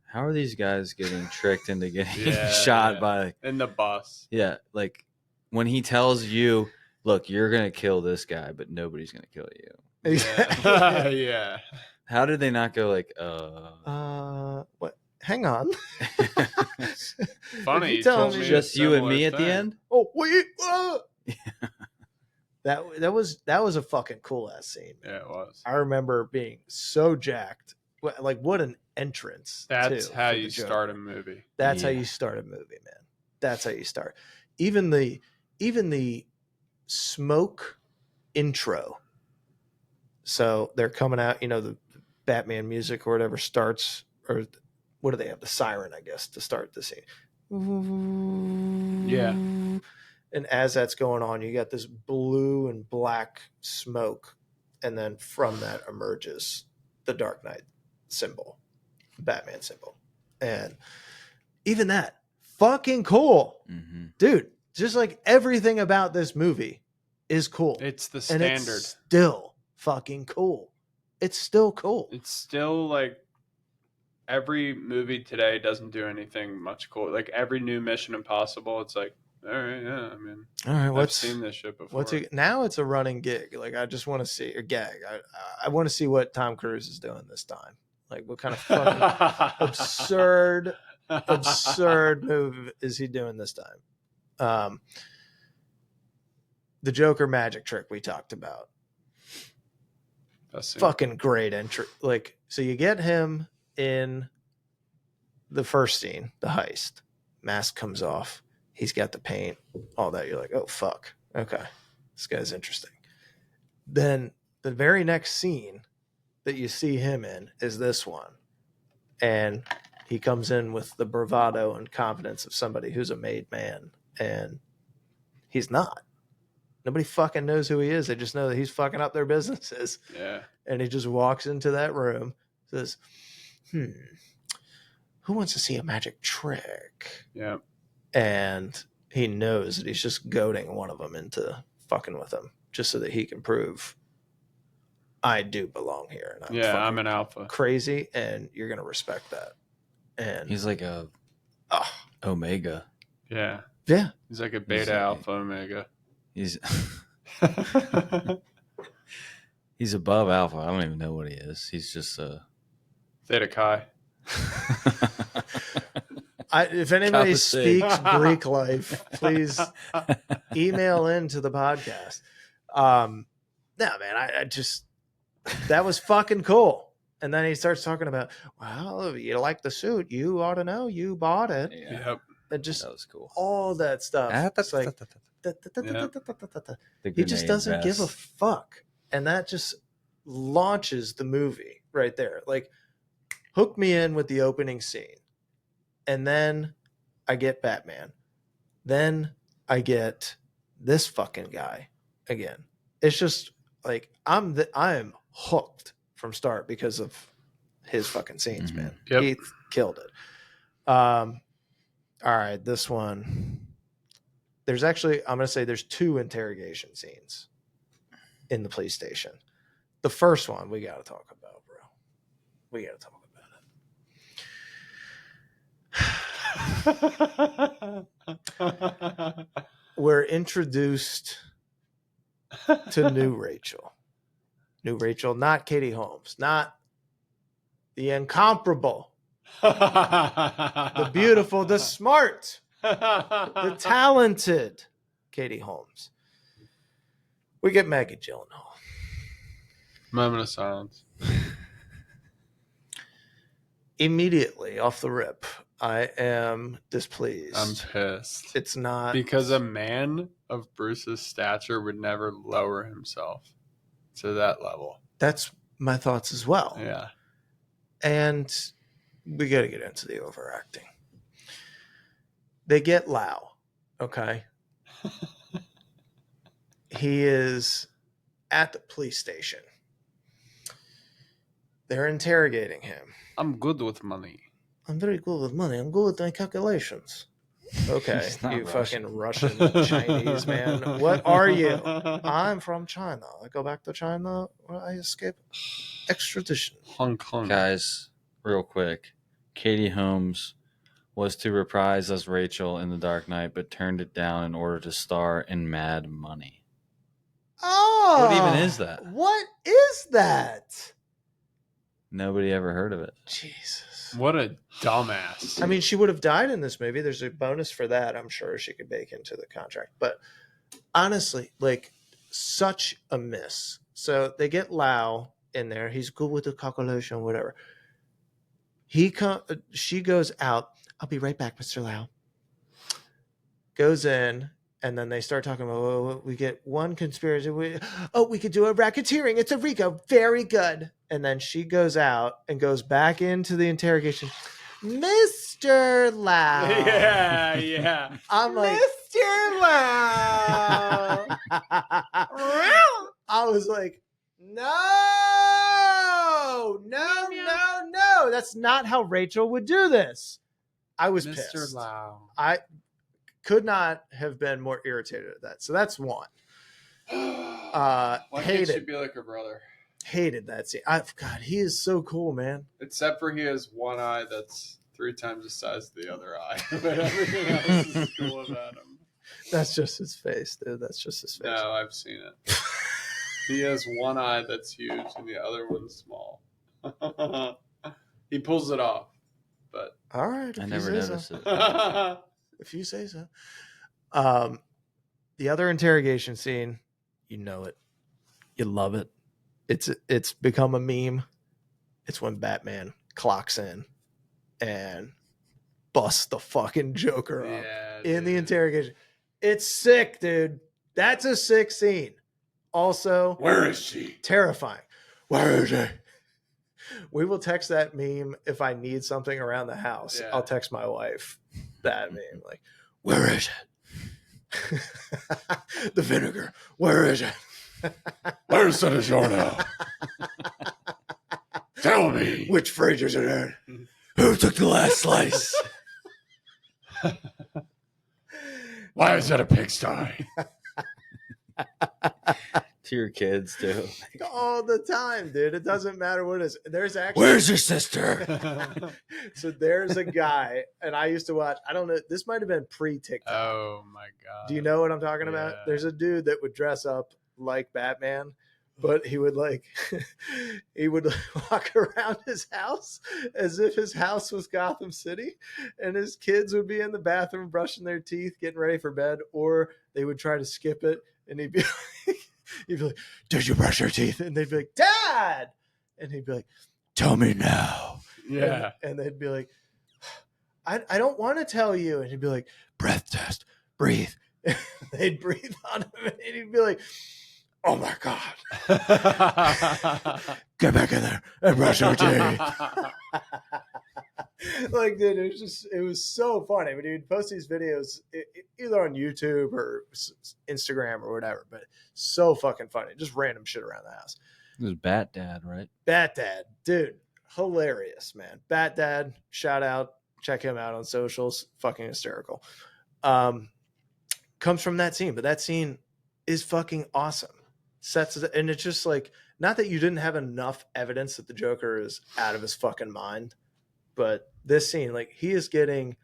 [SPEAKER 3] how are these guys getting tricked into getting shot by...
[SPEAKER 2] In the bus.
[SPEAKER 3] Yeah, like when he tells you, look, you're going to kill this guy, but nobody's going to kill you.
[SPEAKER 2] Yeah. Yeah.
[SPEAKER 3] How did they not go like,
[SPEAKER 1] what? Hang on.
[SPEAKER 2] Funny.
[SPEAKER 1] If you
[SPEAKER 2] You
[SPEAKER 1] tell
[SPEAKER 2] told
[SPEAKER 1] me
[SPEAKER 2] me
[SPEAKER 3] just
[SPEAKER 2] a
[SPEAKER 3] you and
[SPEAKER 2] similar
[SPEAKER 3] me at the
[SPEAKER 2] thing.
[SPEAKER 3] end?
[SPEAKER 1] Oh, wait. That was a fucking cool ass scene.
[SPEAKER 2] Yeah, it was.
[SPEAKER 1] I remember being so jacked. Like, what an entrance.
[SPEAKER 2] That's
[SPEAKER 1] too,
[SPEAKER 2] how
[SPEAKER 1] for the
[SPEAKER 2] you
[SPEAKER 1] Joker.
[SPEAKER 2] start a movie.
[SPEAKER 1] That's how
[SPEAKER 3] Yeah.
[SPEAKER 1] you start a movie, man. That's how you start. Even the smoke intro. So they're coming out, the Batman music or whatever starts, or what do they have? The siren, I guess, to start the scene.
[SPEAKER 2] Yeah.
[SPEAKER 1] And as that's going on, you got this blue and black smoke, and then from that emerges the Dark Knight symbol, Batman symbol. And even that, fucking cool.
[SPEAKER 3] Mm-hmm.
[SPEAKER 1] Dude, just like everything about this movie is cool.
[SPEAKER 2] It's the
[SPEAKER 1] And
[SPEAKER 2] standard.
[SPEAKER 1] it's still fucking cool. It's still cool.
[SPEAKER 2] It's still like every movie today doesn't do anything much cool. Like every new Mission Impossible, it's like, all right, yeah, I mean,
[SPEAKER 1] All right,
[SPEAKER 2] I've seen this shit before.
[SPEAKER 1] Now it's a running gig. Like I just want to see a gag. I want to see what Tom Cruise is doing this time. Like what kind of fucking absurd move is he doing this time? The Joker magic trick we talked about. Fucking great entry. Like, so you get him in the first scene, the heist. Mask comes off. He's got the paint, all that. You're like, oh, fuck. Okay. This guy's interesting. Then the very next scene that you see him in is this one. And he comes in with the bravado and confidence of somebody who's a made man. And he's not. Nobody fucking knows who he is. They just know that he's fucking up their businesses.
[SPEAKER 2] Yeah.
[SPEAKER 1] And he just walks into that room, says, who wants to see a magic trick?
[SPEAKER 2] Yeah.
[SPEAKER 1] And he knows that he's just goading one of them into fucking with him just so that he can prove I do belong here. And
[SPEAKER 2] I'm an alpha.
[SPEAKER 1] Crazy, and you're going to respect that. And
[SPEAKER 3] he's like a omega.
[SPEAKER 2] Yeah.
[SPEAKER 1] Yeah.
[SPEAKER 2] He's like a beta alpha omega.
[SPEAKER 3] He's he's above alpha. I don't even know what he is. He's just
[SPEAKER 2] Theta Chi.
[SPEAKER 1] If anybody speaks Greek life, please email into the podcast. No, man, I just, that was fucking cool. And then he starts talking about, well, you like the suit, you ought to know, you bought it.
[SPEAKER 2] Yeah. Yep.
[SPEAKER 1] And just
[SPEAKER 3] that was cool.
[SPEAKER 1] all that stuff. It's like, he just doesn't give a fuck. And that just launches the movie right there. Like, hook me in with the opening scene. And then I get Batman. Then I get this fucking guy again. It's just like I am hooked from start because of his fucking scenes, man.
[SPEAKER 2] Yep.
[SPEAKER 1] He killed it. All right, this one. There's actually, I'm going to say there's 2 interrogation scenes in the police station. The first one we got to talk about, bro. We got to talk about it. We're introduced to new Rachel. New Rachel, not Katie Holmes, not the incomparable, the beautiful, the smart, the talented Katie Holmes. We get Maggie Gyllenhaal.
[SPEAKER 2] Moment of silence.
[SPEAKER 1] Immediately off the rip, I am displeased.
[SPEAKER 2] I'm pissed.
[SPEAKER 1] It's not.
[SPEAKER 2] Because a man of Bruce's stature would never lower himself to that level.
[SPEAKER 1] That's my thoughts as well.
[SPEAKER 2] Yeah.
[SPEAKER 1] And we got to get into the overacting. They get Lau, okay? He is at the police station. They're interrogating him.
[SPEAKER 2] I'm good with money.
[SPEAKER 1] I'm very good with money. I'm good with my calculations. Okay, you fucking Russian Chinese man. What are you? I'm from China. I go back to China where I escape extradition.
[SPEAKER 2] Hong Kong.
[SPEAKER 3] Guys, real quick. Katie Holmes was to reprise as Rachel in The Dark Knight, but turned it down in order to star in Mad Money.
[SPEAKER 1] Oh!
[SPEAKER 3] What even is that?
[SPEAKER 1] What is that?
[SPEAKER 3] Nobody ever heard of it.
[SPEAKER 1] Jesus.
[SPEAKER 2] What a dumbass.
[SPEAKER 1] I mean, she would have died in this movie. There's a bonus for that, I'm sure she could bake into the contract. But honestly, like, such a miss. So they get Lau in there. He's good with the calculation, whatever. She goes out. I'll be right back, Mr. Lau. Goes in, and then they start talking about, oh, we get one conspiracy. We could do a racketeering. It's a RICO. Very good. And then she goes out and goes back into the interrogation. Mr. Lau.
[SPEAKER 2] Yeah.
[SPEAKER 1] I'm like, Mr. Lau. I was like, no. That's not how Rachel would do this. I was pissed.
[SPEAKER 2] Mr. Lau.
[SPEAKER 1] I could not have been more irritated at that. So that's one.
[SPEAKER 2] Why can't she
[SPEAKER 1] Hated.
[SPEAKER 2] be like her brother?
[SPEAKER 1] Hated that scene. God, he is so cool, man.
[SPEAKER 2] Except for he has one eye that's 3 times the size of the other eye. But everything else is cool about him.
[SPEAKER 1] That's just his face, dude. That's just his face.
[SPEAKER 2] No, I've seen it. He has one eye that's huge and the other one's small. He pulls it off, but
[SPEAKER 1] all right.
[SPEAKER 3] I never noticed it.
[SPEAKER 1] If you say so. The other interrogation scene, you know it. You love it. It's become a meme. It's when Batman clocks in and busts the fucking Joker up in the interrogation. It's sick, dude. That's a sick scene. Also,
[SPEAKER 2] where is she?
[SPEAKER 1] Terrifying. Where is she? We will text that meme if I need something around the house.
[SPEAKER 2] Yeah.
[SPEAKER 1] I'll text my wife that meme. Like, where is it? The vinegar. Where is it?
[SPEAKER 2] Where's the DiGiorno? Tell me.
[SPEAKER 1] Which fridge is it in?
[SPEAKER 3] Who took the last slice?
[SPEAKER 2] Why is that a pigsty?
[SPEAKER 3] To your kids too.
[SPEAKER 1] All the time, dude. It doesn't matter what it is. There's actually
[SPEAKER 3] Where's your sister?
[SPEAKER 1] So there's a guy, and I used to watch. I don't know. This might have been pre-TikTok.
[SPEAKER 2] Oh my god!
[SPEAKER 1] Do you know what I'm talking about?
[SPEAKER 2] Yeah.
[SPEAKER 1] There's a dude that would dress up like Batman, but he would he would walk around his house as if his house was Gotham City, and his kids would be in the bathroom brushing their teeth, getting ready for bed, or they would try to skip it, and he'd be like, "Did you brush your teeth?" And they'd be like, "Dad," and he'd be like, "Tell me now."
[SPEAKER 2] Yeah,
[SPEAKER 1] and they'd be like, I don't want to tell you," and he'd be like, "Breath test, breathe." And they'd breathe on him, and he'd be like, "Oh my god, get back in there and brush your teeth." Like, dude, it was so funny. I mean, he'd post these videos either on YouTube or Instagram or whatever, but so fucking funny. Just random shit around the house.
[SPEAKER 3] It was Bat Dad, right?
[SPEAKER 1] Bat Dad, dude, hilarious, man. Bat Dad, shout out, check him out on socials. Fucking hysterical. Comes from that scene, but that scene is fucking awesome. And it's just like, not that you didn't have enough evidence that the Joker is out of his fucking mind, but this scene, like, he is getting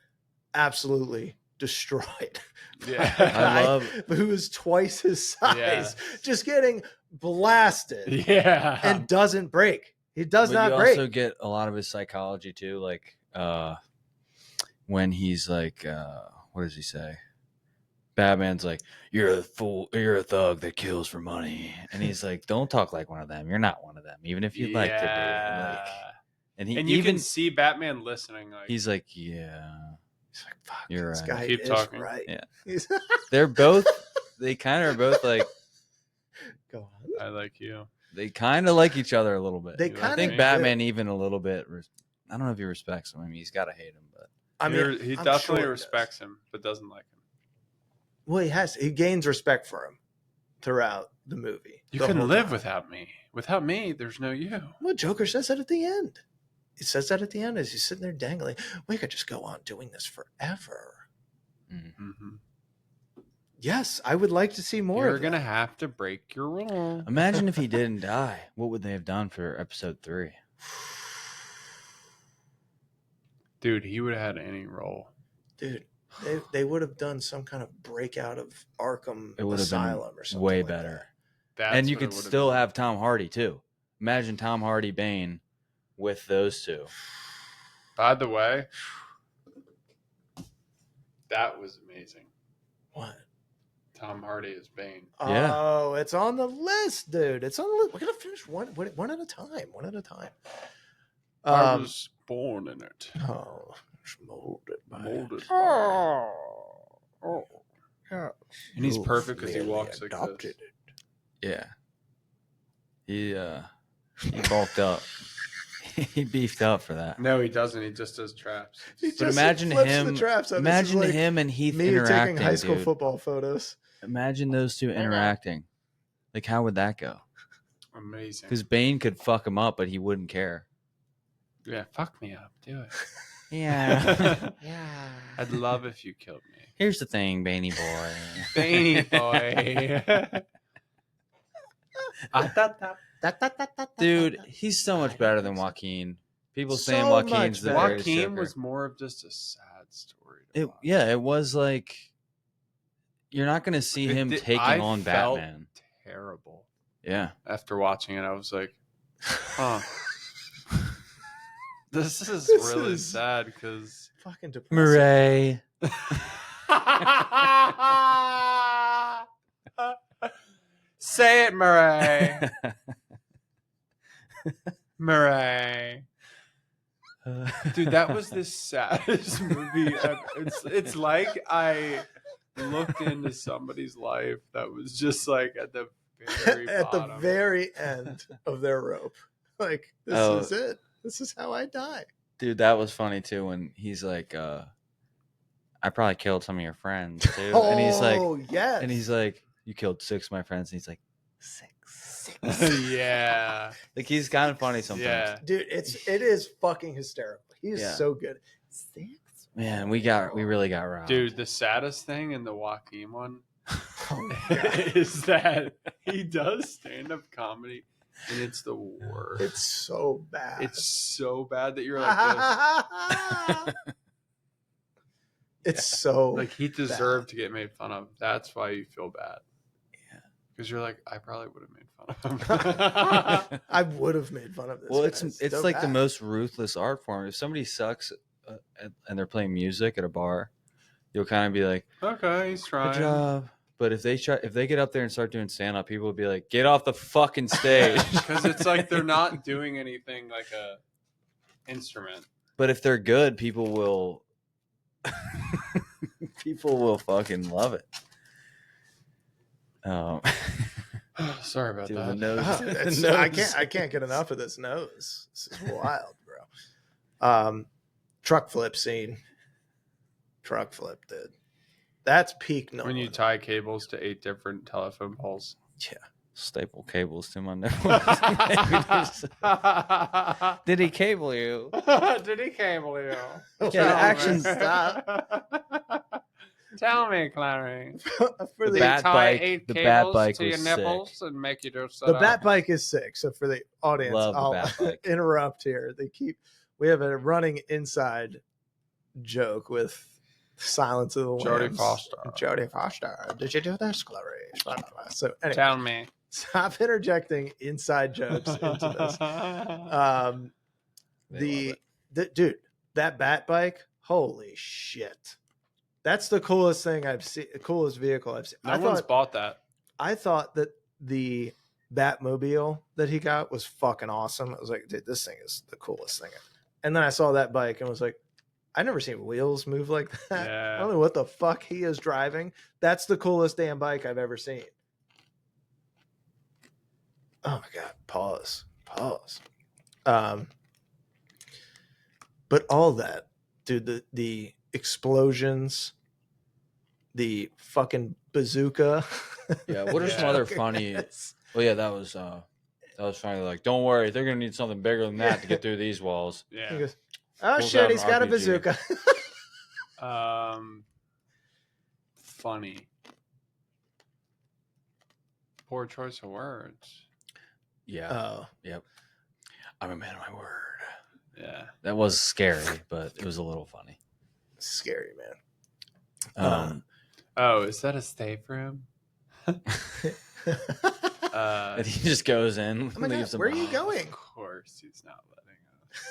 [SPEAKER 1] absolutely destroyed.
[SPEAKER 2] Yeah,
[SPEAKER 3] I love
[SPEAKER 1] who is twice his size,
[SPEAKER 2] Yeah.
[SPEAKER 1] just getting blasted.
[SPEAKER 2] Yeah,
[SPEAKER 1] And doesn't break. He does not
[SPEAKER 3] you
[SPEAKER 1] break.
[SPEAKER 3] also get a lot of his psychology too, like when he's like, what does he say? Batman's like, "You're a fool. You're a thug that kills for money," and he's like, "Don't talk like one of them. You're not one of them, even if you'd like to be." Like, and he
[SPEAKER 2] you
[SPEAKER 3] even
[SPEAKER 2] can see Batman listening. Like,
[SPEAKER 3] he's like, "Yeah."
[SPEAKER 1] He's like, "Fuck,
[SPEAKER 3] You're
[SPEAKER 1] this
[SPEAKER 3] right.
[SPEAKER 1] guy
[SPEAKER 2] Keep
[SPEAKER 1] is
[SPEAKER 2] talking."
[SPEAKER 1] right."
[SPEAKER 3] Yeah.
[SPEAKER 1] He's
[SPEAKER 3] They're both. They kind of are both like.
[SPEAKER 1] Go on.
[SPEAKER 2] I like you.
[SPEAKER 3] They kind of like each other a little bit.
[SPEAKER 1] They
[SPEAKER 2] You
[SPEAKER 3] I
[SPEAKER 1] kind
[SPEAKER 3] think
[SPEAKER 1] of
[SPEAKER 3] Batman even a little bit. I don't know if he respects him. I mean, he's got to hate him, but
[SPEAKER 1] I mean,
[SPEAKER 2] He
[SPEAKER 1] I'm
[SPEAKER 2] definitely
[SPEAKER 1] sure
[SPEAKER 2] respects him, but doesn't like him.
[SPEAKER 1] Well, he gains respect for him throughout the movie.
[SPEAKER 2] You
[SPEAKER 1] the
[SPEAKER 2] couldn't
[SPEAKER 1] whole
[SPEAKER 2] live
[SPEAKER 1] time.
[SPEAKER 2] without me. Without me, there's no you.
[SPEAKER 1] Well, Joker says that at the end. He says that at the end as he's sitting there dangling. We could just go on doing this forever.
[SPEAKER 2] Mm-hmm.
[SPEAKER 1] Yes, I would like to see more.
[SPEAKER 2] You're
[SPEAKER 1] of
[SPEAKER 2] gonna
[SPEAKER 1] that.
[SPEAKER 2] have to break your rule.
[SPEAKER 3] imagine if he didn't die. What would they have done for episode 3?
[SPEAKER 2] Dude, he would have had any role.
[SPEAKER 1] Dude. They would have done some kind of breakout of Arkham
[SPEAKER 3] It would have
[SPEAKER 1] Asylum
[SPEAKER 3] been
[SPEAKER 1] or something.
[SPEAKER 3] way
[SPEAKER 1] like
[SPEAKER 3] better.
[SPEAKER 2] That's
[SPEAKER 3] And you
[SPEAKER 2] what it
[SPEAKER 3] could
[SPEAKER 2] would
[SPEAKER 3] still
[SPEAKER 2] been.
[SPEAKER 3] have Tom Hardy too. Imagine Tom Hardy Bane with those two.
[SPEAKER 2] By the way, that was amazing.
[SPEAKER 1] What?
[SPEAKER 2] Tom Hardy as Bane.
[SPEAKER 3] Yeah.
[SPEAKER 1] Oh, it's on the list, dude. It's on the list. We're gonna finish one at a time. One at a time.
[SPEAKER 2] I was born in it.
[SPEAKER 1] Oh, it's molded by
[SPEAKER 2] Molded.
[SPEAKER 1] Oh, yeah.
[SPEAKER 2] And he's
[SPEAKER 1] You
[SPEAKER 2] perfect because he
[SPEAKER 1] merely
[SPEAKER 2] walks like
[SPEAKER 1] adopted
[SPEAKER 2] this.
[SPEAKER 1] it.
[SPEAKER 3] Yeah. He bulked up. He beefed up for that.
[SPEAKER 2] No, he doesn't. He just does traps.
[SPEAKER 1] He
[SPEAKER 3] But
[SPEAKER 1] just
[SPEAKER 3] imagine
[SPEAKER 1] flips
[SPEAKER 3] him.
[SPEAKER 1] the traps up. This is
[SPEAKER 3] Imagine
[SPEAKER 1] like
[SPEAKER 3] him and Heath
[SPEAKER 1] me
[SPEAKER 3] interacting.
[SPEAKER 1] taking high school
[SPEAKER 3] dude.
[SPEAKER 1] football photos.
[SPEAKER 3] Imagine those two interacting. Like, how would that go?
[SPEAKER 2] Amazing.
[SPEAKER 3] Because Bane could fuck him up, but he wouldn't care.
[SPEAKER 2] Yeah, fuck me up. Do it.
[SPEAKER 3] Yeah.
[SPEAKER 1] Yeah.
[SPEAKER 2] I'd love if you killed me.
[SPEAKER 3] Here's the thing, Baney boy.
[SPEAKER 2] Baney boy.
[SPEAKER 3] Dude, he's so much better than Joaquin. People saying
[SPEAKER 1] So
[SPEAKER 3] Joaquin's
[SPEAKER 1] much
[SPEAKER 3] the
[SPEAKER 1] better.
[SPEAKER 3] greatest
[SPEAKER 2] Joaquin
[SPEAKER 3] Joker.
[SPEAKER 2] was more of just a sad story. To watch.
[SPEAKER 3] It was like you're not going to see him taking on Batman.
[SPEAKER 2] Terrible.
[SPEAKER 3] Yeah.
[SPEAKER 2] After watching it, I was like, huh. This is really sad because
[SPEAKER 1] fucking depressing.
[SPEAKER 3] Murray.
[SPEAKER 2] Say it, Murray. Murray. Dude, that was the saddest movie ever. It's like I looked into somebody's life that was just like at the very
[SPEAKER 1] at the
[SPEAKER 2] bottom.
[SPEAKER 1] very end of their rope. Like, this is it. This is how I die.
[SPEAKER 3] Dude, that was funny too when he's like, I probably killed some of your friends too.
[SPEAKER 1] Oh,
[SPEAKER 3] and he's like,
[SPEAKER 1] yes.
[SPEAKER 3] And he's like, you killed 6 of my friends. And he's like, 6.
[SPEAKER 2] Yeah.
[SPEAKER 3] Like he's kind of funny sometimes.
[SPEAKER 2] Yeah.
[SPEAKER 1] Dude, it is fucking hysterical. He is so good. 6.
[SPEAKER 3] Man, we really got robbed.
[SPEAKER 2] Dude, the saddest thing in the Joaquin one
[SPEAKER 1] Oh,
[SPEAKER 2] is that he does stand-up comedy and it's the worst.
[SPEAKER 1] It's so bad.
[SPEAKER 2] It's so bad that you're like this.
[SPEAKER 1] It's so
[SPEAKER 2] like he deserved to get made fun of. That's why you feel bad.
[SPEAKER 3] Yeah.
[SPEAKER 2] Because you're like, I probably would have made fun of him.
[SPEAKER 1] I would have made fun of this.
[SPEAKER 3] Well,
[SPEAKER 1] guy.
[SPEAKER 3] it's
[SPEAKER 1] so
[SPEAKER 3] like
[SPEAKER 1] bad.
[SPEAKER 3] the most ruthless art form. If somebody sucks and they're playing music at a bar, you'll kind of be like,
[SPEAKER 2] okay, he's trying.
[SPEAKER 3] good job. But if they get up there and start doing stand-up, people will be like, get off the fucking stage.
[SPEAKER 2] Because it's like they're not doing anything like a instrument.
[SPEAKER 3] But if they're good, people will fucking love it.
[SPEAKER 2] Sorry about
[SPEAKER 3] Dude,
[SPEAKER 2] that.
[SPEAKER 3] the nose.
[SPEAKER 1] Oh,
[SPEAKER 3] the
[SPEAKER 1] I
[SPEAKER 3] nose.
[SPEAKER 1] can't get enough of this nose. This is wild, bro. Truck flip scene. Truck flip, dude. That's peak Nolan.
[SPEAKER 2] When you tie cables to 8 different telephone poles.
[SPEAKER 1] Yeah.
[SPEAKER 3] Staple cables to my nose. Did he cable you?
[SPEAKER 2] Did he cable you?
[SPEAKER 3] Yeah, the action
[SPEAKER 1] stop.
[SPEAKER 2] Tell me, Clary.
[SPEAKER 1] For
[SPEAKER 3] The bat bike. The bat bike
[SPEAKER 2] to your
[SPEAKER 3] was
[SPEAKER 2] nipples
[SPEAKER 3] sick.
[SPEAKER 2] and make you do
[SPEAKER 1] the bat bike is sick. So for the audience,
[SPEAKER 3] Love the
[SPEAKER 1] I'll
[SPEAKER 3] bat bike.
[SPEAKER 1] interrupt here. We have a running inside joke with Silence of the Lambs. Jodie Foster. Did you do this, Clarice? So anyway,
[SPEAKER 2] Tell me.
[SPEAKER 1] stop interjecting inside jokes into this. Dude, that bat bike, holy shit. That's the coolest thing I've seen, the coolest vehicle I've seen.
[SPEAKER 2] No one's bought that.
[SPEAKER 1] I thought that the Batmobile that he got was fucking awesome. I was like, dude, this thing is the coolest thing. And then I saw that bike and was like, I never seen wheels move like that.
[SPEAKER 2] Yeah.
[SPEAKER 1] I don't know what the fuck he is driving. That's the coolest damn bike I've ever seen. Oh my God. Pause. But all that, dude, the explosions, the fucking bazooka.
[SPEAKER 3] Yeah, what are some other funny? Well, yeah, that was funny. Like, don't worry, they're gonna need something bigger than that to get through these walls.
[SPEAKER 2] Yeah.
[SPEAKER 1] He goes, oh
[SPEAKER 3] Pulls
[SPEAKER 1] shit,
[SPEAKER 3] out
[SPEAKER 1] he's
[SPEAKER 3] an
[SPEAKER 1] got a
[SPEAKER 3] RPG.
[SPEAKER 1] bazooka.
[SPEAKER 2] Funny. Poor choice of words.
[SPEAKER 3] Yeah.
[SPEAKER 1] Oh,
[SPEAKER 3] Yep. I'm a man of my word.
[SPEAKER 2] Yeah.
[SPEAKER 3] That was scary, but it was a little funny.
[SPEAKER 1] scary, man.
[SPEAKER 2] Oh, is that a safe room?
[SPEAKER 3] And he just goes in,
[SPEAKER 1] Oh my God,
[SPEAKER 3] leaves them.
[SPEAKER 1] where are you going?
[SPEAKER 2] Of course, he's not letting us.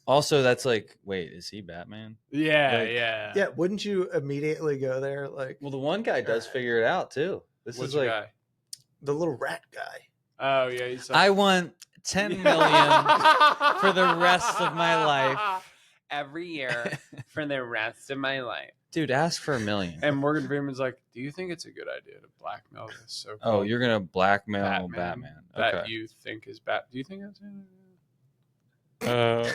[SPEAKER 3] Also, that's like, wait, is he Batman?
[SPEAKER 2] Yeah,
[SPEAKER 3] Like-
[SPEAKER 2] yeah.
[SPEAKER 1] Yeah, wouldn't you immediately go there? Like
[SPEAKER 3] Well, the one guy does figure it out too. This
[SPEAKER 2] Which
[SPEAKER 3] is like,
[SPEAKER 2] guy?
[SPEAKER 1] the little rat guy.
[SPEAKER 2] Oh, yeah. He's like,
[SPEAKER 3] I want 10 million for the rest of my life.
[SPEAKER 2] Every year for the rest of my life.
[SPEAKER 3] Dude, ask for $1 million.
[SPEAKER 2] And Morgan Freeman's like, do you think it's a good idea to blackmail this so
[SPEAKER 3] Oh, you're gonna blackmail
[SPEAKER 2] Batman.
[SPEAKER 3] Batman.
[SPEAKER 2] that
[SPEAKER 3] Okay.
[SPEAKER 2] you think is bad? Do you think that's
[SPEAKER 3] Uh,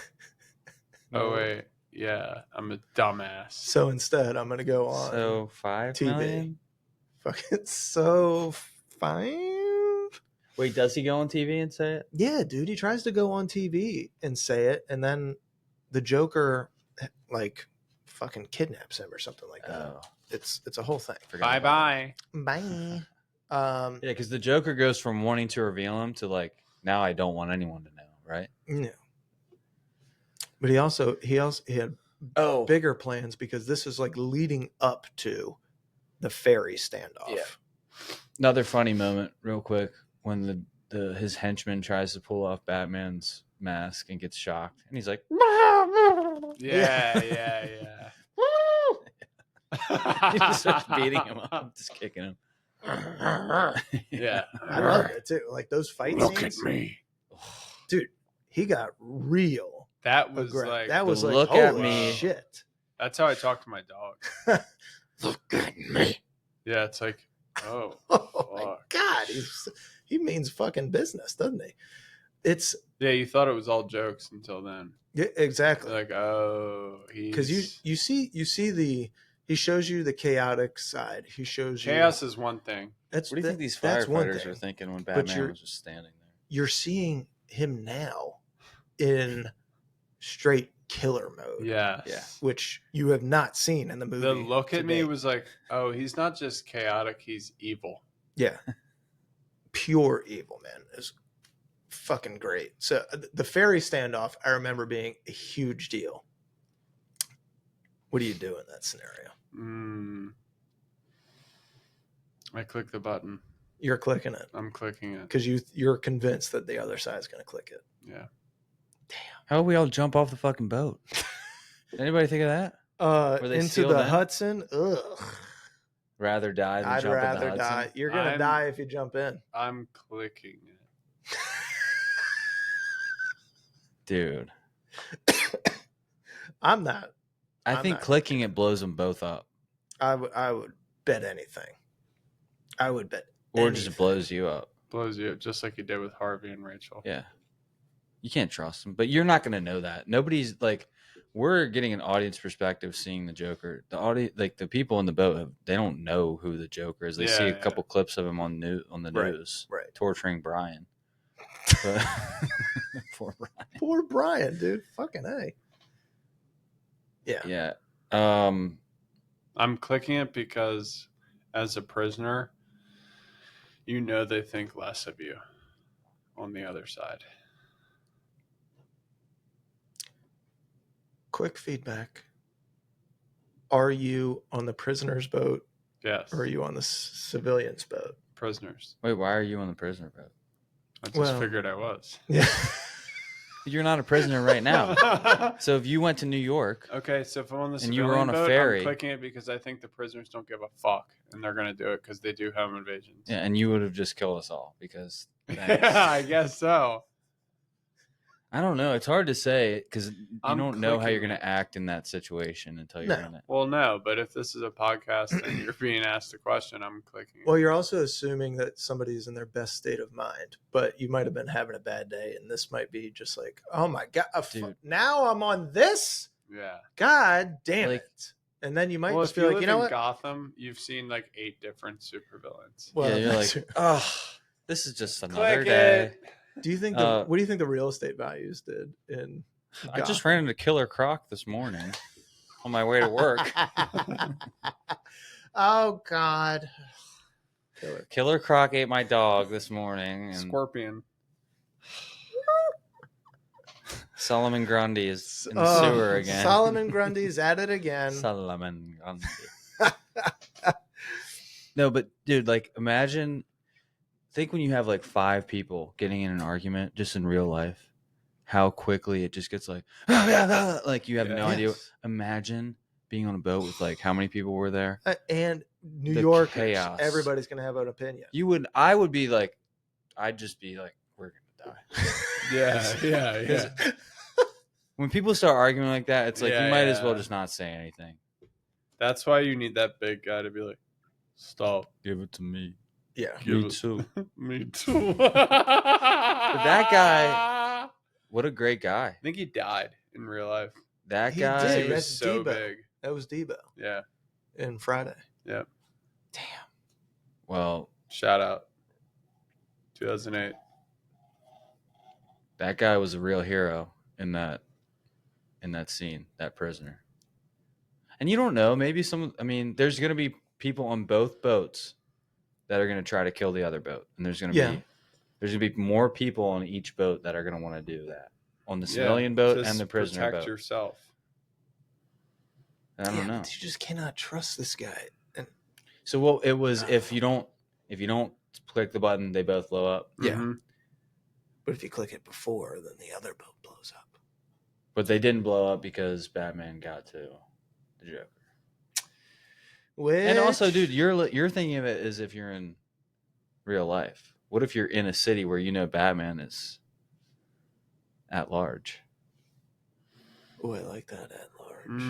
[SPEAKER 2] Oh, wait. Yeah, I'm a dumbass.
[SPEAKER 1] So instead, I'm gonna go on
[SPEAKER 3] so 5
[SPEAKER 1] TV.
[SPEAKER 3] million?
[SPEAKER 1] fucking so 5.
[SPEAKER 3] Wait, does he go on TV and say it?
[SPEAKER 1] Yeah, dude, he tries to go on TV and say it, and then the Joker like fucking kidnaps him or something like that.
[SPEAKER 3] Oh,
[SPEAKER 1] It's a whole thing.
[SPEAKER 3] forgot about
[SPEAKER 2] Bye-bye.
[SPEAKER 1] Bye.
[SPEAKER 3] Yeah, because the Joker goes from wanting to reveal him to like, now I don't want anyone to know, right?
[SPEAKER 1] Yeah. But he had bigger plans because this is like leading up to the ferry standoff.
[SPEAKER 3] Yeah. Another funny moment, real quick, when his henchman tries to pull off Batman's mask and gets shocked, and he's like,
[SPEAKER 2] Yeah.
[SPEAKER 3] he just starts beating him up, just kicking him.
[SPEAKER 2] Yeah.
[SPEAKER 1] I love it too. Like those fight
[SPEAKER 2] Look
[SPEAKER 1] scenes.
[SPEAKER 2] at me.
[SPEAKER 1] Dude, he got real.
[SPEAKER 2] That was
[SPEAKER 1] aggressive.
[SPEAKER 2] like,
[SPEAKER 1] that was like,
[SPEAKER 3] look at
[SPEAKER 1] holy
[SPEAKER 3] me.
[SPEAKER 1] shit.
[SPEAKER 2] that's how I talk to my dog.
[SPEAKER 1] Look at me.
[SPEAKER 2] Yeah, it's like, oh
[SPEAKER 1] my
[SPEAKER 2] fuck.
[SPEAKER 1] God. He means fucking business, doesn't he? It's
[SPEAKER 2] Yeah, you thought it was all jokes until then.
[SPEAKER 1] yeah, exactly.
[SPEAKER 2] Like, oh,
[SPEAKER 1] Because you see he shows you the chaotic side. He shows
[SPEAKER 2] chaos is one thing.
[SPEAKER 1] That's
[SPEAKER 3] What do you think these
[SPEAKER 1] that's one
[SPEAKER 3] firefighters
[SPEAKER 1] thing.
[SPEAKER 3] are thinking when
[SPEAKER 1] But
[SPEAKER 3] Batman was just standing there?
[SPEAKER 1] You're seeing him now in straight killer mode.
[SPEAKER 2] Yeah.
[SPEAKER 1] Which you have not seen in the movie.
[SPEAKER 2] The look at me
[SPEAKER 1] date.
[SPEAKER 2] was like, oh, he's not just chaotic, he's evil.
[SPEAKER 1] Yeah. Pure evil, man. Is fucking great. So the ferry standoff, I remember being a huge deal. What do you do in that scenario?
[SPEAKER 2] I click the button.
[SPEAKER 1] You're clicking it.
[SPEAKER 2] I'm clicking it.
[SPEAKER 1] Because you're convinced that the other side's going to click it.
[SPEAKER 2] Yeah.
[SPEAKER 3] How about we all jump off the fucking boat? Anybody think of that? Were they
[SPEAKER 1] Into
[SPEAKER 3] sealed
[SPEAKER 1] the
[SPEAKER 3] in?
[SPEAKER 1] Hudson? Ugh.
[SPEAKER 3] Rather die than
[SPEAKER 1] I'd
[SPEAKER 3] jump in the
[SPEAKER 1] rather
[SPEAKER 3] Hudson?
[SPEAKER 1] die. You're going to die if you jump in.
[SPEAKER 2] I'm clicking it.
[SPEAKER 3] Dude.
[SPEAKER 1] I'm not.
[SPEAKER 3] I
[SPEAKER 1] I'm
[SPEAKER 3] think
[SPEAKER 1] not
[SPEAKER 3] clicking it blows them both up.
[SPEAKER 1] I would bet anything. I would bet
[SPEAKER 3] Or
[SPEAKER 1] anything.
[SPEAKER 3] just blows you up.
[SPEAKER 2] Blows you up just like you did with Harvey and Rachel.
[SPEAKER 3] Yeah. You can't trust them. But you're not going to know that. Nobody's like, we're getting an audience perspective seeing the Joker. The audience, like the people in the boat, they don't know who the Joker is. They see a couple clips of him on the news, torturing Brian. But, poor Brian.
[SPEAKER 1] Poor Brian, dude. Fucking A. Yeah.
[SPEAKER 3] Yeah.
[SPEAKER 2] I'm clicking it because as a prisoner, you know they think less of you on the other side.
[SPEAKER 1] Quick feedback. Are you on the prisoner's boat?
[SPEAKER 2] Yes.
[SPEAKER 1] Or are you on the civilian's boat?
[SPEAKER 2] Prisoners.
[SPEAKER 3] Wait, why are you on the prisoner boat?
[SPEAKER 2] I just figured I was.
[SPEAKER 1] Yeah.
[SPEAKER 3] You're not a prisoner right now. So if you went to New York,
[SPEAKER 2] okay, so if I'm on the
[SPEAKER 3] and you were on a
[SPEAKER 2] boat,
[SPEAKER 3] ferry,
[SPEAKER 2] I'm clicking it because I think the prisoners don't give a fuck, and they're gonna do it because they do home invasions.
[SPEAKER 3] yeah, and you would have just killed us all because.
[SPEAKER 2] Yeah, I guess so.
[SPEAKER 3] I don't know. It's hard to say because you
[SPEAKER 2] I'm
[SPEAKER 3] don't know how you're
[SPEAKER 2] clicking
[SPEAKER 3] going to act in that situation until you're in it.
[SPEAKER 2] Well, no, but if this is a podcast and you're being asked a question, I'm clicking.
[SPEAKER 1] Well, you're also assuming that somebody's in their best state of mind, but you might have been having a bad day, and this might be just like, oh my God,
[SPEAKER 3] Dude.
[SPEAKER 1] now I'm on this?
[SPEAKER 2] Yeah.
[SPEAKER 1] God damn
[SPEAKER 3] Like-
[SPEAKER 1] it. And then you might
[SPEAKER 2] Well,
[SPEAKER 1] just
[SPEAKER 2] if
[SPEAKER 1] be
[SPEAKER 2] you
[SPEAKER 1] like, you know
[SPEAKER 2] live in
[SPEAKER 1] what?
[SPEAKER 2] Gotham, you've seen like 8 different supervillains.
[SPEAKER 1] Well,
[SPEAKER 3] yeah, you're
[SPEAKER 1] that's-
[SPEAKER 3] like, oh, this is just another
[SPEAKER 2] Click
[SPEAKER 3] day.
[SPEAKER 2] it.
[SPEAKER 1] do you think what do you think the real estate values did in
[SPEAKER 3] I just ran into Killer Croc this morning on my way to work.
[SPEAKER 1] Oh God.
[SPEAKER 3] Killer Croc ate my dog this morning. And
[SPEAKER 2] Scorpion.
[SPEAKER 3] Solomon Grundy is in the sewer again.
[SPEAKER 1] Solomon Grundy's at it again.
[SPEAKER 3] Solomon Grundy. No, but dude, like imagine, think when you have like 5 people getting in an argument just in real life, how quickly it just gets like, like you have no idea. Imagine being on a boat with like how many people were there?
[SPEAKER 1] And New
[SPEAKER 3] The
[SPEAKER 1] Yorkers,
[SPEAKER 3] chaos.
[SPEAKER 1] everybody's gonna have an opinion.
[SPEAKER 3] I would be like, I'd just be like, we're gonna die.
[SPEAKER 2] Yeah.
[SPEAKER 3] When people start arguing like that, it's like
[SPEAKER 2] Yeah,
[SPEAKER 3] you might as well
[SPEAKER 2] yeah.
[SPEAKER 3] just not say anything.
[SPEAKER 2] That's why you need that big guy to be like, stop.
[SPEAKER 3] Give it to me.
[SPEAKER 1] Yeah.
[SPEAKER 3] Me too.
[SPEAKER 2] Me too.
[SPEAKER 3] that guy- What a great guy.
[SPEAKER 2] I think he died in real life.
[SPEAKER 3] That
[SPEAKER 1] He
[SPEAKER 3] guy.
[SPEAKER 1] did.
[SPEAKER 2] He was
[SPEAKER 1] That's
[SPEAKER 2] so
[SPEAKER 1] Debo.
[SPEAKER 2] big.
[SPEAKER 1] That was Debo
[SPEAKER 2] Yeah.
[SPEAKER 1] in Friday.
[SPEAKER 2] Yeah.
[SPEAKER 1] Damn.
[SPEAKER 3] Well,
[SPEAKER 2] Shout out. 2008.
[SPEAKER 3] that guy was a real hero in that scene, that prisoner. And you don't know, maybe there's going to be people on both boats that are going to try to kill the other boat, and there's going
[SPEAKER 1] Yeah.
[SPEAKER 3] to be more people on each boat that are going to want to do that, on the civilian boat
[SPEAKER 2] just
[SPEAKER 3] and the prisoner
[SPEAKER 2] protect
[SPEAKER 3] boat.
[SPEAKER 2] yourself.
[SPEAKER 3] I don't know.
[SPEAKER 1] But you just cannot trust this guy. And
[SPEAKER 3] So well, it was if you don't click the button, they both blow up.
[SPEAKER 1] yeah.
[SPEAKER 2] Mm-hmm.
[SPEAKER 1] But if you click it before, then the other boat blows up.
[SPEAKER 3] But they didn't blow up because Batman got to the Joker. And also, dude, you're thinking of it as if you're in real life. What if you're in a city where you know Batman is at large?
[SPEAKER 1] Oh, I like that, at large.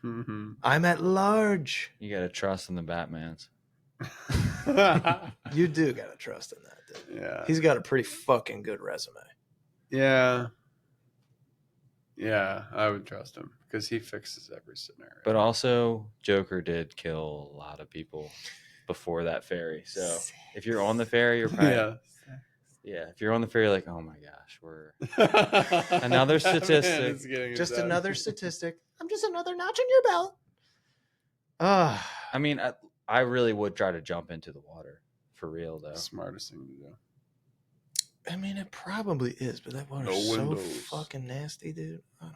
[SPEAKER 2] Mm-hmm.
[SPEAKER 1] I'm at large.
[SPEAKER 3] You got to trust in the Batmans.
[SPEAKER 1] You do got to trust in that, dude.
[SPEAKER 2] Yeah.
[SPEAKER 1] He's got a pretty fucking good resume.
[SPEAKER 2] Yeah. Yeah, I would trust him because he fixes every scenario.
[SPEAKER 3] But also, Joker did kill a lot of people before that ferry. So if you're on the ferry, you're probably if you're on the ferry, like, oh my gosh, we're another statistic.
[SPEAKER 1] Just another statistic. I'm just another notch in your belt. I
[SPEAKER 3] mean, I really would try to jump into the water for real, though.
[SPEAKER 2] Smartest thing to do.
[SPEAKER 1] I mean, it probably is, but that water's so fucking nasty, dude. I don't know.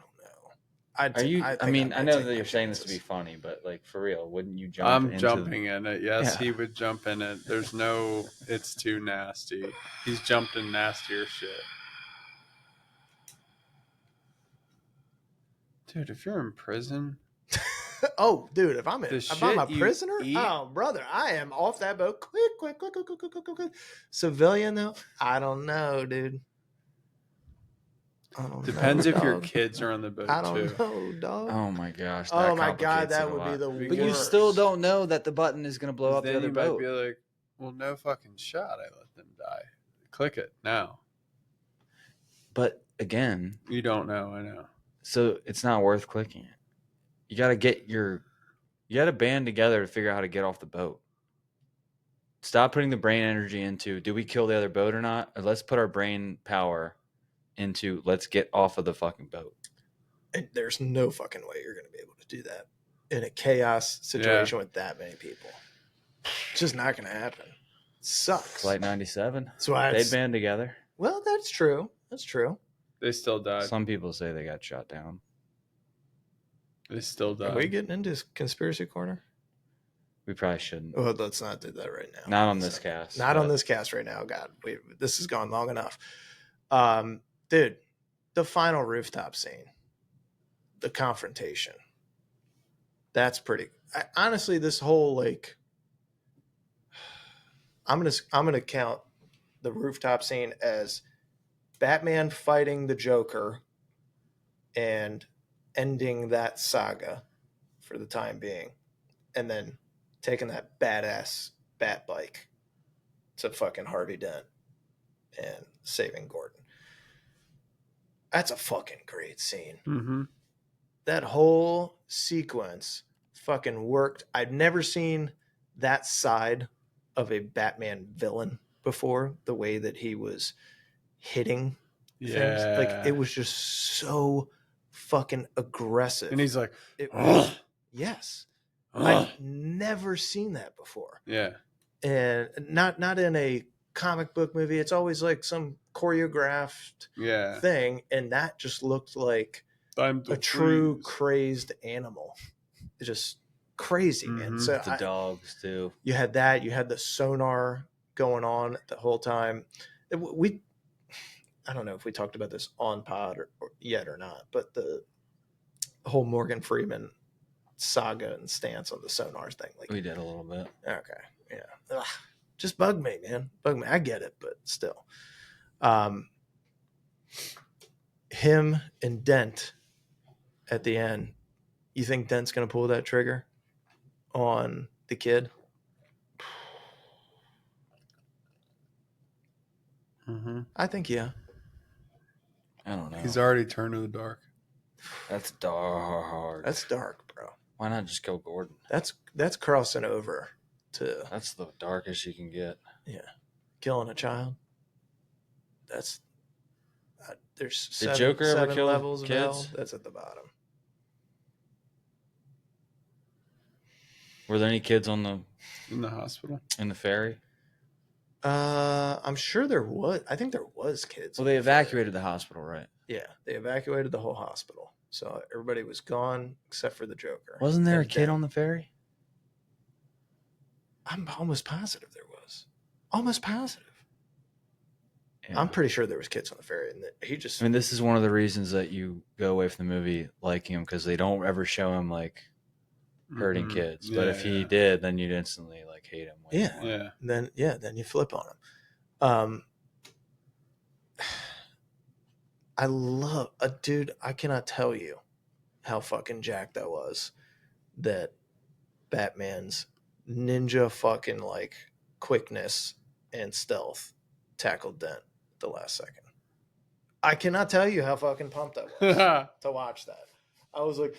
[SPEAKER 3] I know that you're saying this to be funny, but like for real, wouldn't you jump?
[SPEAKER 2] I'm jumping in it. Yes, he would jump in it. It's too nasty. He's jumped in nastier shit. Dude, if you're in prison.
[SPEAKER 1] Oh, dude, if I'm a prisoner, oh, brother, I am off that boat. Quick. Civilian, though, I don't know, dude.
[SPEAKER 2] Depends if your kids are on the boat,
[SPEAKER 1] I don't know, dog.
[SPEAKER 3] Oh, my gosh.
[SPEAKER 1] Oh, my God, that would be the worst.
[SPEAKER 3] But you still don't know that the button is going to blow up the other boat.
[SPEAKER 2] Might be like, well, no fucking shot. I let them die. Click it now.
[SPEAKER 3] But, again.
[SPEAKER 2] You don't know, I know.
[SPEAKER 3] So, it's not worth clicking it. You got to band together to figure out how to get off the boat. Stop putting the brain energy into, do we kill the other boat or not? Or let's put our brain power into, let's get off of the fucking boat.
[SPEAKER 1] And there's no fucking way you're going to be able to do that in a chaos situation with that many people. It's just not going to happen. It sucks.
[SPEAKER 3] Flight 97.
[SPEAKER 1] That's why
[SPEAKER 3] they band together.
[SPEAKER 1] Well, that's true.
[SPEAKER 2] They still died.
[SPEAKER 3] Some people say they got shot down.
[SPEAKER 2] They still died.
[SPEAKER 1] Are we getting into conspiracy corner?
[SPEAKER 3] We probably shouldn't.
[SPEAKER 1] Well, let's not do that right now.
[SPEAKER 3] Not on this cast.
[SPEAKER 1] Not on this cast right now. God, this has gone long enough. Dude, the final rooftop scene, the confrontation. That's pretty. Honestly, this whole like, I'm gonna count the rooftop scene as Batman fighting the Joker and ending that saga for the time being, and then taking that badass bat bike to fucking Harvey Dent and saving Gordon. That's a fucking great scene.
[SPEAKER 2] Mm-hmm.
[SPEAKER 1] That whole sequence fucking worked. I'd never seen that side of a Batman villain before, the way that he was hitting things. Like, it was just so fucking aggressive.
[SPEAKER 2] And he's like,
[SPEAKER 1] yes. I've never seen that before.
[SPEAKER 2] Yeah.
[SPEAKER 1] And not in a comic book movie. It's always like some choreographed thing. And that just looked like a true crazed animal. It's just crazy, man. So
[SPEAKER 3] the dogs too.
[SPEAKER 1] You had that. You had the sonar going on the whole time. I don't know if we talked about this on pod or yet or not, but the whole Morgan Freeman saga and stance on the sonar thing. Like,
[SPEAKER 3] we did a little bit.
[SPEAKER 1] Okay. Yeah. Ugh, just bug me, man. Bug me. I get it, but still. Him and Dent at the end. You think Dent's going to pull that trigger on the kid?
[SPEAKER 2] Mm-hmm.
[SPEAKER 1] I think, yeah.
[SPEAKER 3] I don't know.
[SPEAKER 2] He's already turned to the dark.
[SPEAKER 3] That's dark.
[SPEAKER 1] That's dark, bro.
[SPEAKER 3] Why not just kill Gordon?
[SPEAKER 1] That's crossing over to.
[SPEAKER 3] That's the darkest you can get.
[SPEAKER 1] Yeah, killing a child. That's there's
[SPEAKER 3] Did Joker ever kill
[SPEAKER 1] levels
[SPEAKER 3] kids?
[SPEAKER 1] of hell. That's at the bottom.
[SPEAKER 3] Were there any kids on the
[SPEAKER 2] in the hospital.
[SPEAKER 3] in the ferry?
[SPEAKER 1] I'm sure there was. I think there was kids.
[SPEAKER 3] Well, they evacuated the hospital, right?
[SPEAKER 1] Yeah, they evacuated the whole hospital, so everybody was gone except for the Joker.
[SPEAKER 3] Wasn't there a
[SPEAKER 1] And
[SPEAKER 3] kid on the ferry?
[SPEAKER 1] I'm almost positive there was. Almost positive.
[SPEAKER 3] Yeah.
[SPEAKER 1] I'm pretty sure there was kids on the ferry, and he just.
[SPEAKER 3] I mean, this is one of the reasons that you go away from the movie liking him, because they don't ever show him like hurting kids. But if he did, then you'd instantly like hate him. Way more.
[SPEAKER 2] Yeah.
[SPEAKER 1] Then you flip on him. I love a dude. I cannot tell you how fucking jacked I was that Batman's ninja fucking like quickness and stealth tackled Dent at the last second. I cannot tell you how fucking pumped I was to watch that. I was like,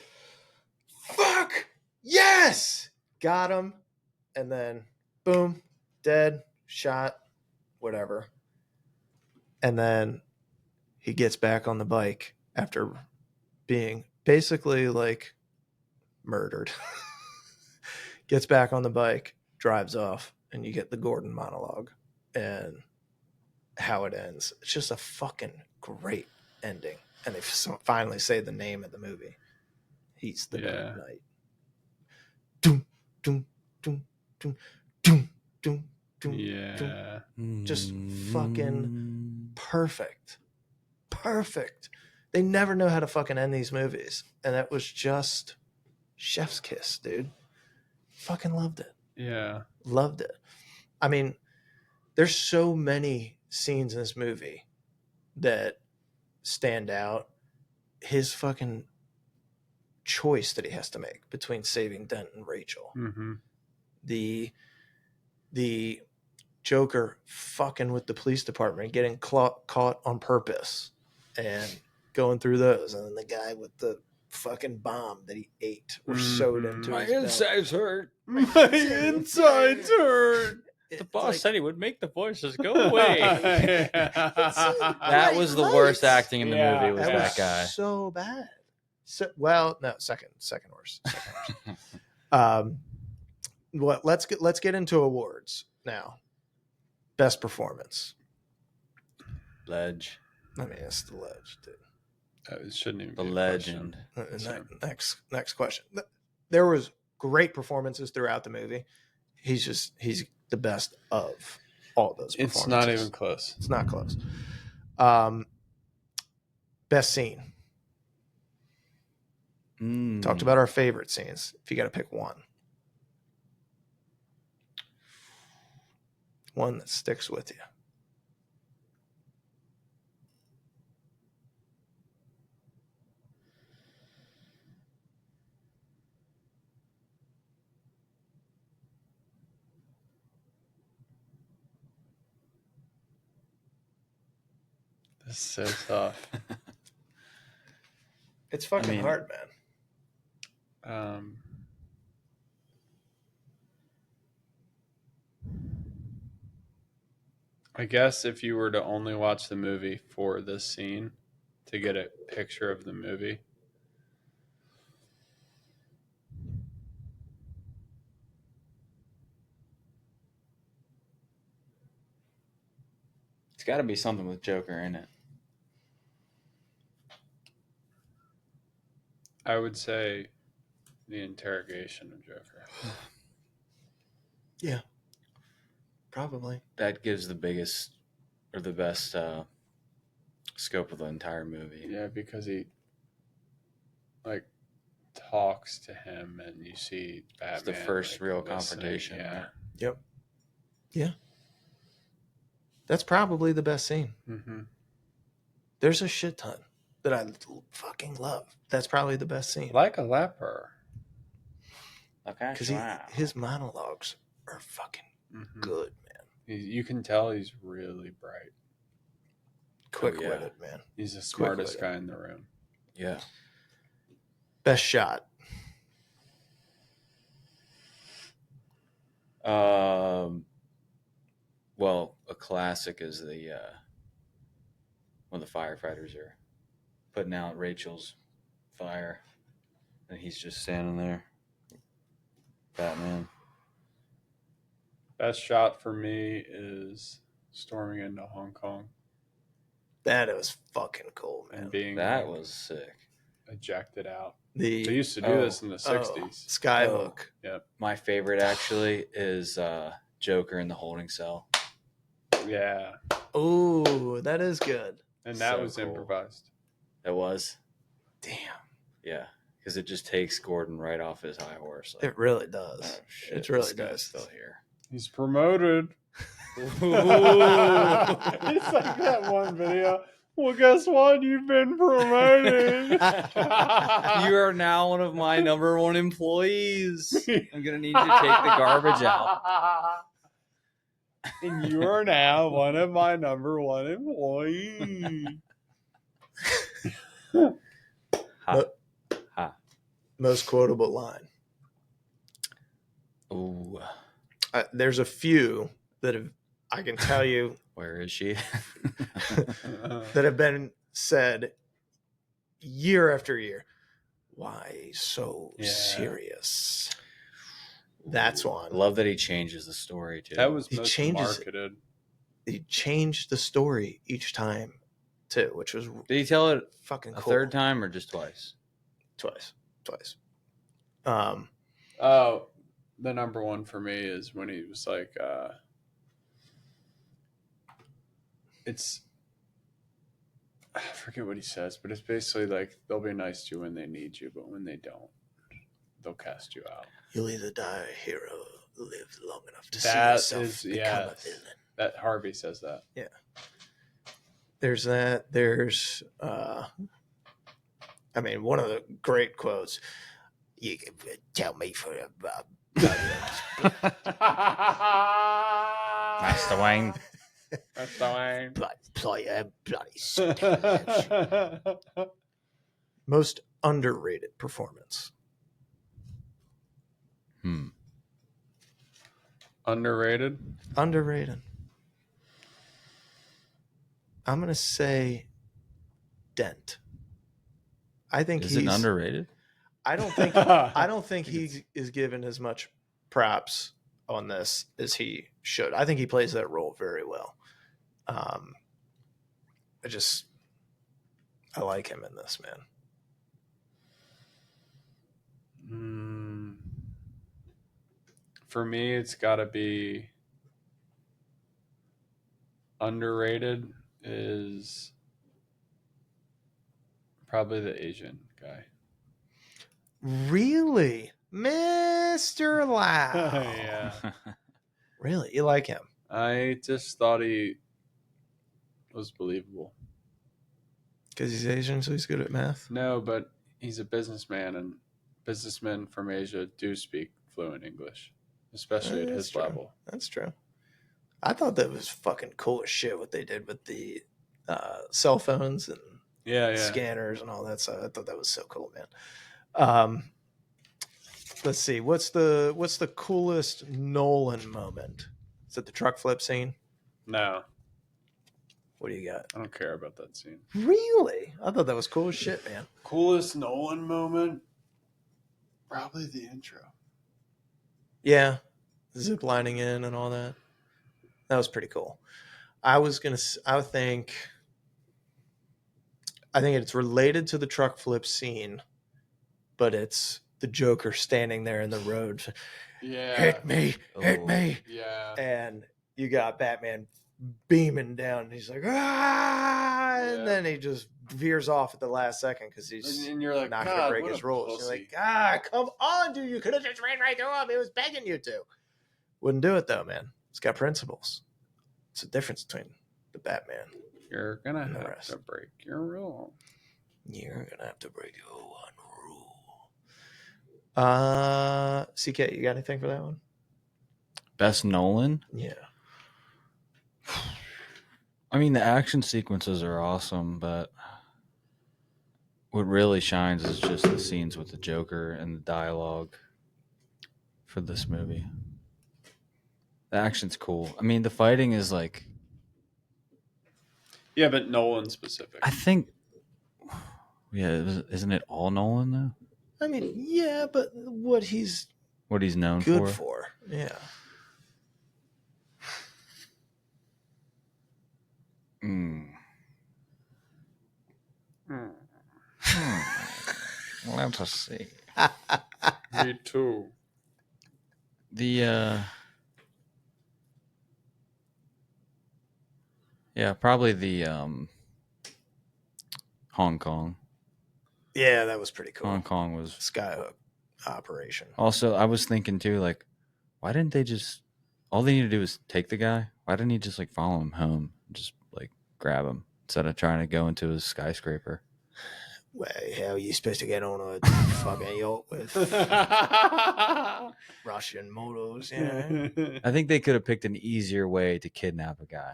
[SPEAKER 1] fuck, yes, got him. And then boom, dead, shot, whatever. And then he gets back on the bike after being basically like murdered. Gets back on the bike, drives off, and you get the Gordon monologue and how it ends. It's just a fucking great ending. And they finally say the name of the movie. He's the Dark Knight. Doom, doom, doom, doom, doom, doom, doom.
[SPEAKER 2] Yeah.
[SPEAKER 1] Doom. Just fucking perfect. Perfect. They never know how to fucking end these movies. And that was just chef's kiss, dude. Fucking loved it.
[SPEAKER 2] Yeah.
[SPEAKER 1] Loved it. I mean, there's so many scenes in this movie that stand out. His fucking choice that he has to make between saving Dent and Rachel.
[SPEAKER 2] Mm-hmm.
[SPEAKER 1] The Joker fucking with the police department, getting caught on purpose and going through those. And then the guy with the fucking bomb that he ate or sewed into
[SPEAKER 3] My
[SPEAKER 1] his
[SPEAKER 3] insides hurt.
[SPEAKER 2] My insides hurt.
[SPEAKER 3] The boss said he would make the voices go away. That was the worst acting in the movie. Was that guy
[SPEAKER 1] so bad? So, well, no, second worst. Let's get into awards now. Best performance.
[SPEAKER 3] Ledge.
[SPEAKER 1] I mean, it's the Ledge, dude.
[SPEAKER 2] It shouldn't even
[SPEAKER 3] the
[SPEAKER 2] be
[SPEAKER 3] legend.
[SPEAKER 1] Next question. There was great performances throughout the movie. He's the best of all those performances.
[SPEAKER 2] It's not even close.
[SPEAKER 1] It's not close. Best scene. Talked about our favorite scenes. If you got to pick one that sticks with you.
[SPEAKER 2] This is so tough.
[SPEAKER 1] It's fucking hard, man.
[SPEAKER 2] I guess if you were to only watch the movie for this scene to get a picture of the movie.
[SPEAKER 3] It's got to be something with Joker in it.
[SPEAKER 2] I would say the interrogation of Joker.
[SPEAKER 1] Yeah. Probably.
[SPEAKER 3] That gives the biggest or the best scope of the entire movie.
[SPEAKER 2] Yeah, because he like talks to him and you see Batman.
[SPEAKER 3] It's the first real confrontation.
[SPEAKER 2] Yeah.
[SPEAKER 3] Right?
[SPEAKER 1] Yep. Yeah. That's probably the best scene.
[SPEAKER 2] Mm-hmm.
[SPEAKER 1] There's a shit ton that I fucking love. That's probably the best scene.
[SPEAKER 2] Like a leper.
[SPEAKER 3] Okay.
[SPEAKER 1] Because his monologues are fucking good, man.
[SPEAKER 2] You can tell he's really bright.
[SPEAKER 1] Quick-witted, man.
[SPEAKER 2] He's the smartest guy in the room.
[SPEAKER 3] Yeah.
[SPEAKER 1] Best shot.
[SPEAKER 3] Well, a classic is the when the firefighters are putting out Rachel's fire, and he's just standing there. Batman.
[SPEAKER 2] Best shot for me is storming into Hong Kong
[SPEAKER 1] That was fucking cool, man.
[SPEAKER 2] and being
[SPEAKER 3] That was sick.
[SPEAKER 2] ejected out.
[SPEAKER 1] The
[SPEAKER 2] They used to do this in the 60s.
[SPEAKER 1] Skyhook.
[SPEAKER 2] Yep.
[SPEAKER 3] My favorite actually is Joker in the holding cell.
[SPEAKER 2] Yeah.
[SPEAKER 1] Oh, that is good.
[SPEAKER 2] And that
[SPEAKER 3] So
[SPEAKER 2] was
[SPEAKER 3] cool.
[SPEAKER 2] improvised.
[SPEAKER 3] It was.
[SPEAKER 1] Damn.
[SPEAKER 3] Yeah. Because it just takes Gordon right off his high horse. Like,
[SPEAKER 1] It really does.
[SPEAKER 3] oh, shit,
[SPEAKER 1] It really
[SPEAKER 3] this guy's
[SPEAKER 1] does.
[SPEAKER 3] still here.
[SPEAKER 2] He's promoted.
[SPEAKER 3] Ooh.
[SPEAKER 2] It's like that one video. Well, guess what? You've been promoted.
[SPEAKER 3] You are now one of my number one employees. I'm gonna need you to take the garbage out.
[SPEAKER 2] And you are now one of my number one employees.
[SPEAKER 1] Most quotable line.
[SPEAKER 3] Ooh.
[SPEAKER 1] There's a few that I can tell you
[SPEAKER 3] Where is she?
[SPEAKER 1] that have been said year after year. Why so serious? That's one.
[SPEAKER 3] I love that he changes the story too.
[SPEAKER 2] That was
[SPEAKER 1] He
[SPEAKER 2] most
[SPEAKER 1] changes-
[SPEAKER 2] marketed.
[SPEAKER 1] He changed the story each time, too, which was
[SPEAKER 3] Did he tell it
[SPEAKER 1] fucking
[SPEAKER 3] a
[SPEAKER 1] cool.
[SPEAKER 3] third time or just twice?
[SPEAKER 1] Twice.
[SPEAKER 2] Oh, the number one for me is when he was like, I forget what he says, but it's basically like they'll be nice to you when they need you, but when they don't, they'll cast you out.
[SPEAKER 1] You'll either die a hero or live long enough to
[SPEAKER 2] That
[SPEAKER 1] see yourself
[SPEAKER 2] is-
[SPEAKER 1] become
[SPEAKER 2] yes.
[SPEAKER 1] a villain.
[SPEAKER 2] That Harvey says that.
[SPEAKER 1] There's that. There's, one of the great quotes. You can tell me for
[SPEAKER 3] Master Wayne.
[SPEAKER 2] That's the way.
[SPEAKER 1] bloody most underrated performance.
[SPEAKER 2] Underrated.
[SPEAKER 1] Underrated. I'm gonna say Dent. I think
[SPEAKER 3] Is it underrated?
[SPEAKER 1] I don't think he is given as much props on this as he should. I think he plays that role very well. I like him in this, man.
[SPEAKER 2] For me, it's got to be underrated is probably the Asian guy.
[SPEAKER 1] Really? Mr. Lau.
[SPEAKER 2] Yeah.
[SPEAKER 1] Really? You like him?
[SPEAKER 2] I just thought he was believable.
[SPEAKER 1] Because he's Asian, so he's good at math?
[SPEAKER 2] No, but he's a businessman, and businessmen from Asia do speak fluent English, especially at his level.
[SPEAKER 1] That's true. I thought that was fucking cool as shit what they did with the cell phones and scanners and all that stuff. I thought that was so cool, man. Let's see. What's the coolest Nolan moment? Is it the truck flip scene?
[SPEAKER 2] No,
[SPEAKER 1] What do you got?
[SPEAKER 2] I don't care about that scene.
[SPEAKER 1] Really? I thought that was cool as shit, man.
[SPEAKER 2] Coolest Nolan moment? Probably the intro.
[SPEAKER 1] Yeah. Zip lining in and all that. That was pretty cool. I think it's related to the truck flip scene, but it's the Joker standing there in the road.
[SPEAKER 2] Yeah.
[SPEAKER 1] Hit me.
[SPEAKER 2] Yeah.
[SPEAKER 1] And you got Batman beaming down. And he's like, ah!
[SPEAKER 2] Yeah.
[SPEAKER 1] And then he just veers off at the last second because he's
[SPEAKER 2] And you're like,
[SPEAKER 1] not
[SPEAKER 2] God,
[SPEAKER 1] going to break
[SPEAKER 2] what
[SPEAKER 1] his
[SPEAKER 2] a
[SPEAKER 1] rules. You're
[SPEAKER 2] pussy.
[SPEAKER 1] like, come on, dude. You could have just ran right through him. He was begging you to. Wouldn't do it, though, man. He's got principles. It's the difference between the Batman.
[SPEAKER 2] You're going to
[SPEAKER 1] And the
[SPEAKER 2] have
[SPEAKER 1] rest.
[SPEAKER 2] to break your rule.
[SPEAKER 1] You're going to have to break your one rule. CK, you got anything for that one?
[SPEAKER 3] Best Nolan?
[SPEAKER 1] Yeah.
[SPEAKER 3] I mean, the action sequences are awesome, but what really shines is just the scenes with the Joker and the dialogue for this movie. The action's cool. I mean, the fighting is like...
[SPEAKER 2] Yeah, but Nolan specific.
[SPEAKER 3] I think... Yeah, isn't it all Nolan, though?
[SPEAKER 1] I mean, yeah, but what he's
[SPEAKER 3] what he's known
[SPEAKER 1] good
[SPEAKER 3] for.
[SPEAKER 1] for. Yeah.
[SPEAKER 3] Let us see.
[SPEAKER 2] Me too.
[SPEAKER 3] Probably the Hong Kong.
[SPEAKER 1] Yeah, that was pretty cool.
[SPEAKER 3] Hong Kong was
[SPEAKER 1] Skyhook operation.
[SPEAKER 3] Also, I was thinking too, like, why didn't they just? All they need to do is take the guy. Why didn't he just like follow him home, and just like grab him instead of trying to go into his skyscraper?
[SPEAKER 1] Well, how are you supposed to get on a fucking yacht with Russian models? Yeah.
[SPEAKER 3] I think they could have picked an easier way to kidnap a guy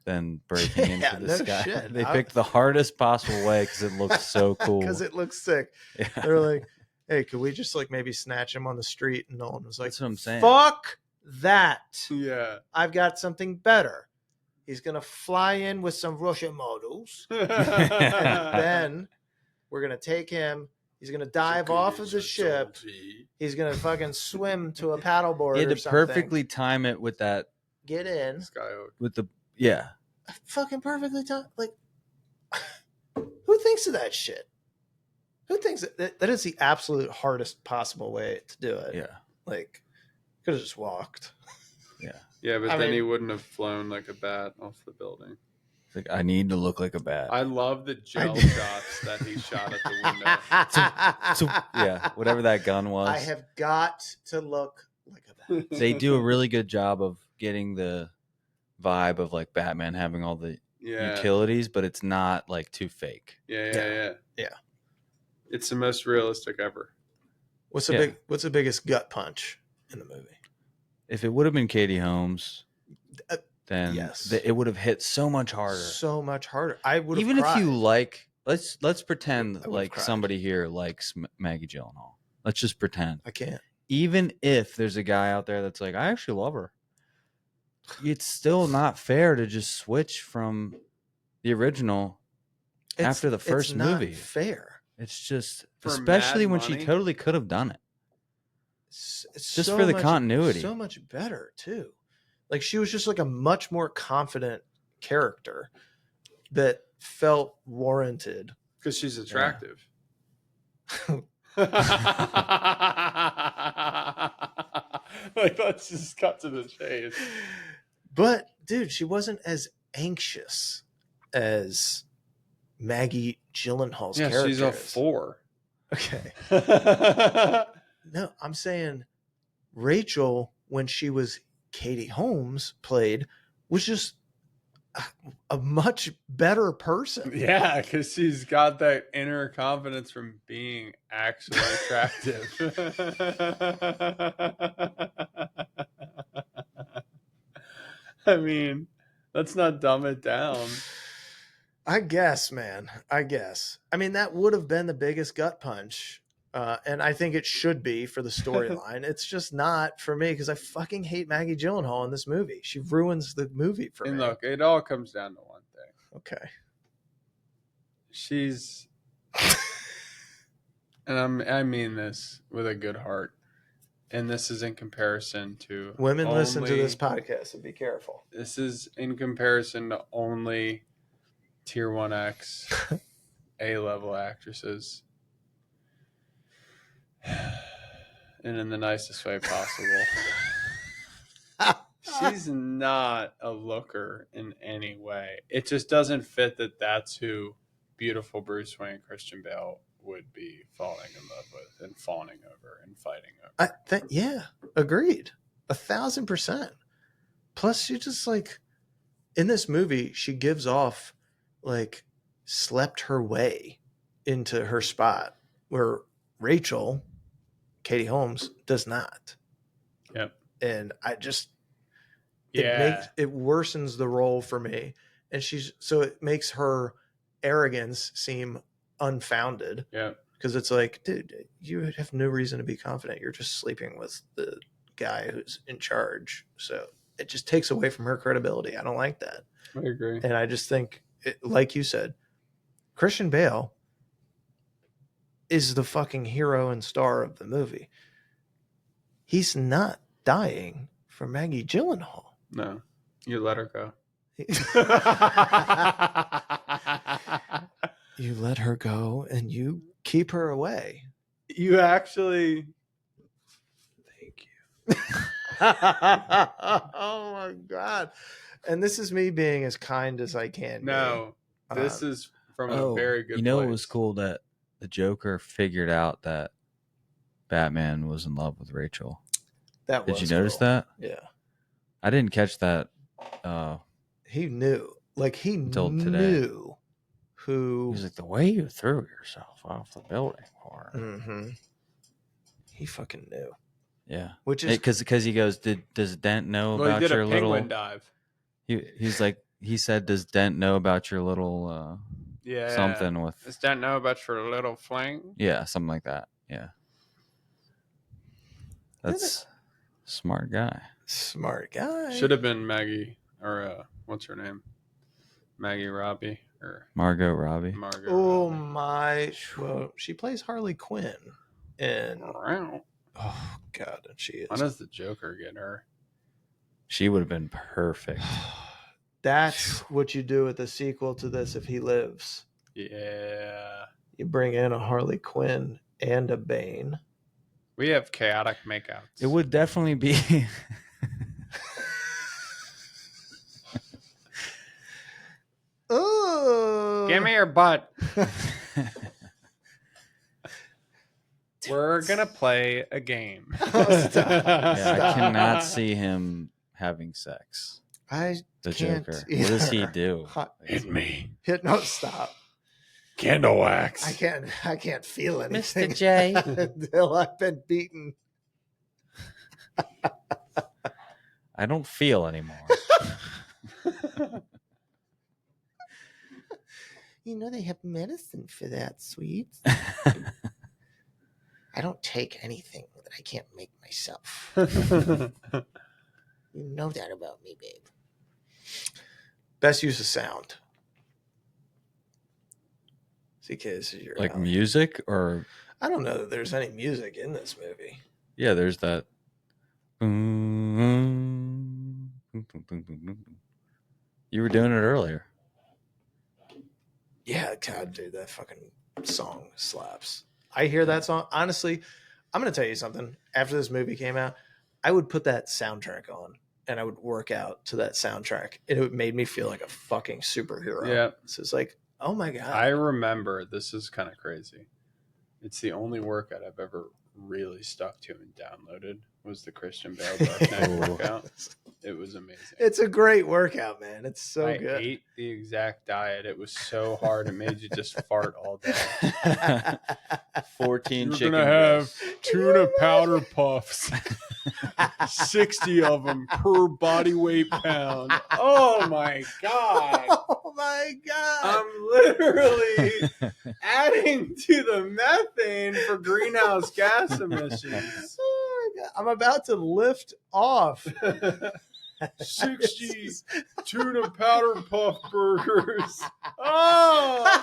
[SPEAKER 3] than breaking into the sky.
[SPEAKER 1] Shit.
[SPEAKER 3] They picked the hardest possible way because it looks so cool.
[SPEAKER 1] Because it looks sick.
[SPEAKER 3] Yeah.
[SPEAKER 1] They're like, hey, could we just like maybe snatch him on the street? And Nolan was like,
[SPEAKER 3] that's what I'm saying.
[SPEAKER 1] Fuck that.
[SPEAKER 2] Yeah.
[SPEAKER 1] I've got something better. He's going to fly in with some Russian models. And then we're going to take him. He's going to dive off of the ship. He's going to fucking swim to a paddleboard.
[SPEAKER 3] He had
[SPEAKER 1] or
[SPEAKER 3] to
[SPEAKER 1] something.
[SPEAKER 3] perfectly time it with that.
[SPEAKER 1] Get in.
[SPEAKER 2] Skyhook.
[SPEAKER 3] With the,
[SPEAKER 1] fucking perfectly time. Like, who thinks of that shit? Who thinks that is the absolute hardest possible way to do it?
[SPEAKER 3] Yeah.
[SPEAKER 1] Like, could have just walked.
[SPEAKER 3] Yeah.
[SPEAKER 2] Yeah, but then he wouldn't have flown like a bat off the building.
[SPEAKER 3] Like, I need to look like a bat.
[SPEAKER 2] I love the gel shots that he shot at the window.
[SPEAKER 3] Yeah, whatever that gun was.
[SPEAKER 1] I have got to look like a bat.
[SPEAKER 3] They do a really good job of getting the vibe of like Batman having all the utilities, but it's not like too fake.
[SPEAKER 2] Yeah. It's the most realistic ever.
[SPEAKER 1] What's the biggest gut punch in the movie?
[SPEAKER 3] If it would have been Katie Holmes, then it would have hit so much harder.
[SPEAKER 1] So much harder. I would have
[SPEAKER 3] even
[SPEAKER 1] cried.
[SPEAKER 3] if you like. Let's pretend like
[SPEAKER 1] cried.
[SPEAKER 3] somebody here likes Maggie Gyllenhaal. Let's just pretend.
[SPEAKER 1] I can't.
[SPEAKER 3] Even if there's a guy out there that's like, I actually love her. It's still not fair to just switch from the original after the first movie.
[SPEAKER 1] It's not fair.
[SPEAKER 3] It's just,
[SPEAKER 2] For
[SPEAKER 3] especially
[SPEAKER 2] Mad
[SPEAKER 3] when
[SPEAKER 2] Money?
[SPEAKER 3] she totally could have done it.
[SPEAKER 1] It's
[SPEAKER 3] Just
[SPEAKER 1] so
[SPEAKER 3] for the
[SPEAKER 1] much,
[SPEAKER 3] continuity.
[SPEAKER 1] So much better too. Like she was just like a much more confident character that felt warranted.
[SPEAKER 2] Because she's attractive. Like, let's just cut to the chase.
[SPEAKER 1] But dude, she wasn't as anxious as Maggie Gyllenhaal's character.
[SPEAKER 2] She's a 4.
[SPEAKER 1] Okay. No, I'm saying Rachel, when she was Katie Holmes played, was just a much better person.
[SPEAKER 2] Yeah, because she's got that inner confidence from being actually attractive. I mean, let's not dumb it down.
[SPEAKER 1] I guess, man. I guess. I mean, that would have been the biggest gut punch. And I think it should be for the storyline. It's just not for me because I fucking hate Maggie Gyllenhaal in this movie. She ruins the movie for
[SPEAKER 2] And
[SPEAKER 1] me.
[SPEAKER 2] look, it all comes down to one thing.
[SPEAKER 1] Okay.
[SPEAKER 2] She's, and I mean this with a good heart, and this is in comparison to
[SPEAKER 1] Women listen to this podcast, so be careful.
[SPEAKER 2] This is in comparison to only Tier 1X A-level actresses. And in the nicest way possible. She's not a looker in any way. It just doesn't fit that that's who beautiful Bruce Wayne Christian Bale would be falling in love with and fawning over and fighting over.
[SPEAKER 1] Yeah, agreed. 1,000%. Plus, she just like in this movie, she gives off like slept her way into her spot where Rachel, Katie Holmes, does not.
[SPEAKER 2] Yep.
[SPEAKER 1] And I just it worsens the role for me. And it makes her arrogance seem unfounded.
[SPEAKER 2] Yeah.
[SPEAKER 1] Because it's like, dude, you have no reason to be confident. You're just sleeping with the guy who's in charge. So it just takes away from her credibility. I don't like that.
[SPEAKER 2] I agree.
[SPEAKER 1] And I just think, like you said, Christian Bale is the fucking hero and star of the movie. he's not dying for Maggie Gyllenhaal.
[SPEAKER 2] No, you let her go.
[SPEAKER 1] You let her go and you keep her away.
[SPEAKER 2] You actually. Thank you.
[SPEAKER 1] Oh my God. And this is me being as kind as I can.
[SPEAKER 2] No, this is from a very good
[SPEAKER 3] You know,
[SPEAKER 2] place.
[SPEAKER 3] it was cool that the Joker figured out that Batman was in love with Rachel. Did you notice that?
[SPEAKER 1] Yeah.
[SPEAKER 3] I didn't catch that.
[SPEAKER 1] He knew. Like, he
[SPEAKER 3] Until
[SPEAKER 1] knew
[SPEAKER 3] today.
[SPEAKER 1] who.
[SPEAKER 3] He was like, the way you threw yourself off the building.
[SPEAKER 1] Mm-hmm. He fucking knew.
[SPEAKER 3] Yeah.
[SPEAKER 1] Which is.
[SPEAKER 3] Because he goes, does Dent know
[SPEAKER 2] Well, he
[SPEAKER 3] about
[SPEAKER 2] did
[SPEAKER 3] your
[SPEAKER 2] a penguin
[SPEAKER 3] little.
[SPEAKER 2] dive.
[SPEAKER 3] He's like, he said, does Dent know about your little.
[SPEAKER 2] Yeah.
[SPEAKER 3] Something with.
[SPEAKER 2] Does Dent know about your little fling?
[SPEAKER 3] Yeah, something like that. Yeah. That's smart guy.
[SPEAKER 1] Smart guy.
[SPEAKER 2] Should have been Maggie, or what's her name? Maggie Robbie, or
[SPEAKER 3] Margot Robbie.
[SPEAKER 1] Oh
[SPEAKER 2] Robbie.
[SPEAKER 1] my. Well, she plays Harley Quinn. And.
[SPEAKER 2] Wow.
[SPEAKER 1] Oh, God. And she is.
[SPEAKER 2] Why does the Joker get her?
[SPEAKER 3] She would have been perfect.
[SPEAKER 1] That's what you do with the sequel to this if he lives.
[SPEAKER 2] Yeah.
[SPEAKER 1] You bring in a Harley Quinn and a Bane.
[SPEAKER 2] We have chaotic makeouts.
[SPEAKER 3] It would definitely be.
[SPEAKER 1] Oh,
[SPEAKER 2] Give me your butt. We're gonna play a game.
[SPEAKER 1] Oh, stop.
[SPEAKER 3] Yeah,
[SPEAKER 1] Stop.
[SPEAKER 3] I cannot see him having sex.
[SPEAKER 1] I
[SPEAKER 3] The
[SPEAKER 1] can't
[SPEAKER 3] Joker.
[SPEAKER 1] either.
[SPEAKER 3] What does he do?
[SPEAKER 2] Hit me.
[SPEAKER 1] No, stop.
[SPEAKER 2] Candle wax.
[SPEAKER 1] I can't feel anything.
[SPEAKER 3] Mr. J.
[SPEAKER 1] Until I've been beaten.
[SPEAKER 3] I don't feel anymore.
[SPEAKER 1] You know they have medicine for that, sweet. I don't take anything that I can't make myself. You know that about me, babe. Best use of sound. CK's your
[SPEAKER 3] Like music or
[SPEAKER 1] I don't know that there's any music in this movie.
[SPEAKER 3] yeah, there's that. You were doing it earlier.
[SPEAKER 1] Yeah, God, dude, that fucking song slaps. I hear that song. Honestly, I'm going to tell you something. After this movie came out, I would put that soundtrack on and I would work out to that soundtrack. And it made me feel like a fucking superhero.
[SPEAKER 2] Yeah.
[SPEAKER 1] So it's like, oh my God.
[SPEAKER 2] I remember, this is kind of crazy. It's the only workout I've ever really stuck to and downloaded was the Christian Bale Dark Knight workout. It was amazing.
[SPEAKER 1] It's a great workout, man. It's so
[SPEAKER 2] I
[SPEAKER 1] good.
[SPEAKER 2] ate the exact diet. It was so hard. It made you just fart all day.
[SPEAKER 3] 14
[SPEAKER 2] You're
[SPEAKER 3] chicken
[SPEAKER 2] going to have
[SPEAKER 3] breasts.
[SPEAKER 2] tuna powder puffs. 60 of them per body weight pound. Oh my God.
[SPEAKER 1] Oh my God.
[SPEAKER 2] I'm literally adding to the methane for greenhouse gas emissions.
[SPEAKER 1] Oh my God. I'm about to lift off.
[SPEAKER 2] 60 tuna powder puff burgers. Oh!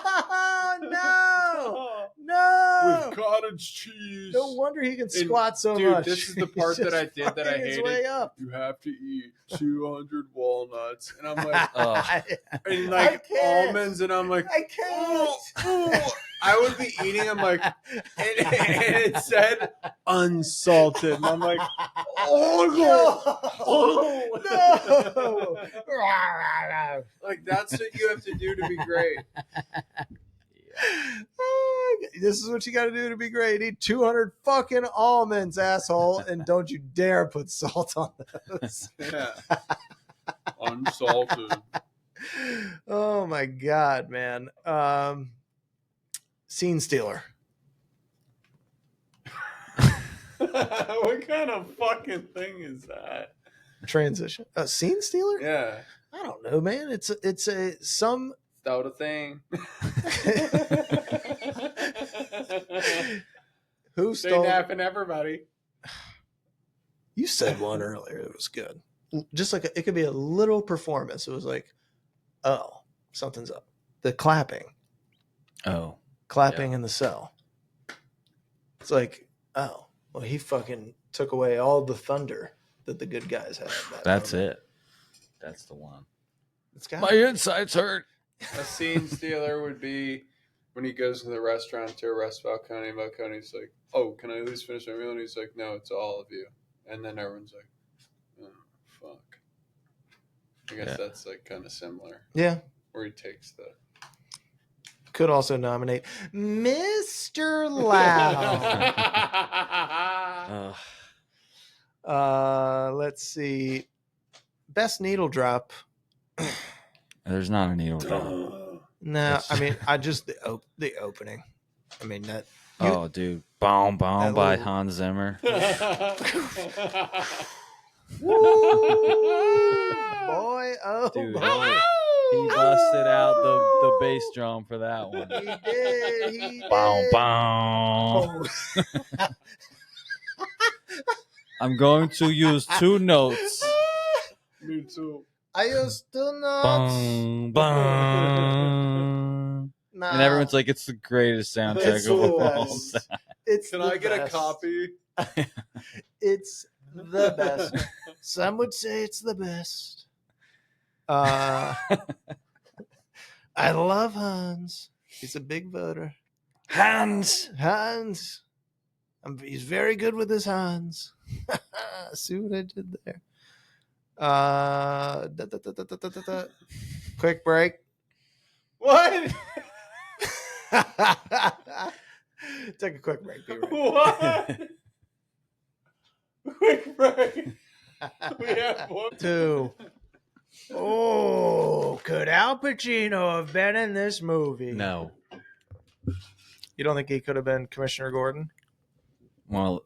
[SPEAKER 1] No.
[SPEAKER 2] With cottage cheese.
[SPEAKER 1] No wonder he can squat so
[SPEAKER 2] dude,
[SPEAKER 1] much.
[SPEAKER 2] this is the part
[SPEAKER 1] He's
[SPEAKER 2] that I
[SPEAKER 1] just
[SPEAKER 2] did that I
[SPEAKER 1] fucking his
[SPEAKER 2] hated.
[SPEAKER 1] way up.
[SPEAKER 2] You have to eat 200 walnuts. And I'm like, and
[SPEAKER 1] I
[SPEAKER 2] like
[SPEAKER 1] can't.
[SPEAKER 2] almonds. And I'm like,
[SPEAKER 1] I can't.
[SPEAKER 2] oh. I would be eating them like, and it said unsalted. And I'm like,
[SPEAKER 1] no.
[SPEAKER 2] Like, that's what you have to do to be great.
[SPEAKER 1] This is what you got to do to be great. Eat 200 fucking almonds, asshole, and don't you dare put salt on those.
[SPEAKER 2] Yeah. Unsalted.
[SPEAKER 1] Oh my God, man. Scene stealer.
[SPEAKER 2] What kind of fucking thing is that?
[SPEAKER 1] Transition. A scene stealer?
[SPEAKER 2] Yeah.
[SPEAKER 1] I don't know, man. It's some.
[SPEAKER 2] That a thing.
[SPEAKER 1] Who
[SPEAKER 2] They
[SPEAKER 1] stole?
[SPEAKER 2] napping everybody.
[SPEAKER 1] You said one earlier. It was good. Just like it could be a little performance. It was like, oh, something's up. The clapping.
[SPEAKER 3] Oh.
[SPEAKER 1] Clapping in the cell. It's like, oh, well, he fucking took away all the thunder that the good guys had.
[SPEAKER 3] That's it. That's the one.
[SPEAKER 1] It's got
[SPEAKER 3] My insides hurt.
[SPEAKER 2] A scene stealer would be when he goes to the restaurant to arrest Falcone. Falcone's like, "Oh, can I at least finish my meal?" And he's like, "No, it's all of you." And then everyone's like, "Oh, fuck." I guess that's like kind of similar.
[SPEAKER 1] Yeah.
[SPEAKER 2] Where he takes the.
[SPEAKER 1] Could also nominate Mr. Loud. Let's see. Best needle drop.
[SPEAKER 3] There's not a needle drop.
[SPEAKER 1] No, I mean, I just the opening. I mean that.
[SPEAKER 3] Oh, dude, "Boom Boom" by
[SPEAKER 1] little...
[SPEAKER 3] Hans Zimmer.
[SPEAKER 1] Woo, boy, oh
[SPEAKER 3] dude,
[SPEAKER 1] boy.
[SPEAKER 3] He busted out the bass drum for that one.
[SPEAKER 1] He did. He
[SPEAKER 3] Boom
[SPEAKER 1] did.
[SPEAKER 3] Boom. I'm going to use 2 notes.
[SPEAKER 2] Me too.
[SPEAKER 1] I used 2 notes.
[SPEAKER 3] Boom, boom.
[SPEAKER 1] Nah,
[SPEAKER 3] And everyone's like, it's the greatest soundtrack
[SPEAKER 1] it's
[SPEAKER 3] of
[SPEAKER 1] the
[SPEAKER 3] all
[SPEAKER 1] best.
[SPEAKER 3] time.
[SPEAKER 2] Can I get a copy?
[SPEAKER 1] It's the best. Some would say it's the best. I love Hans. He's a big voter. Hans. He's very good with his hands. See what I did there? Quick break.
[SPEAKER 2] What?
[SPEAKER 1] Take a quick break. Be right.
[SPEAKER 2] What? Quick break. We have 1,
[SPEAKER 1] 2. Oh, could Al Pacino have been in this movie?
[SPEAKER 3] No.
[SPEAKER 1] You don't think he could have been Commissioner Gordon?
[SPEAKER 3] Well,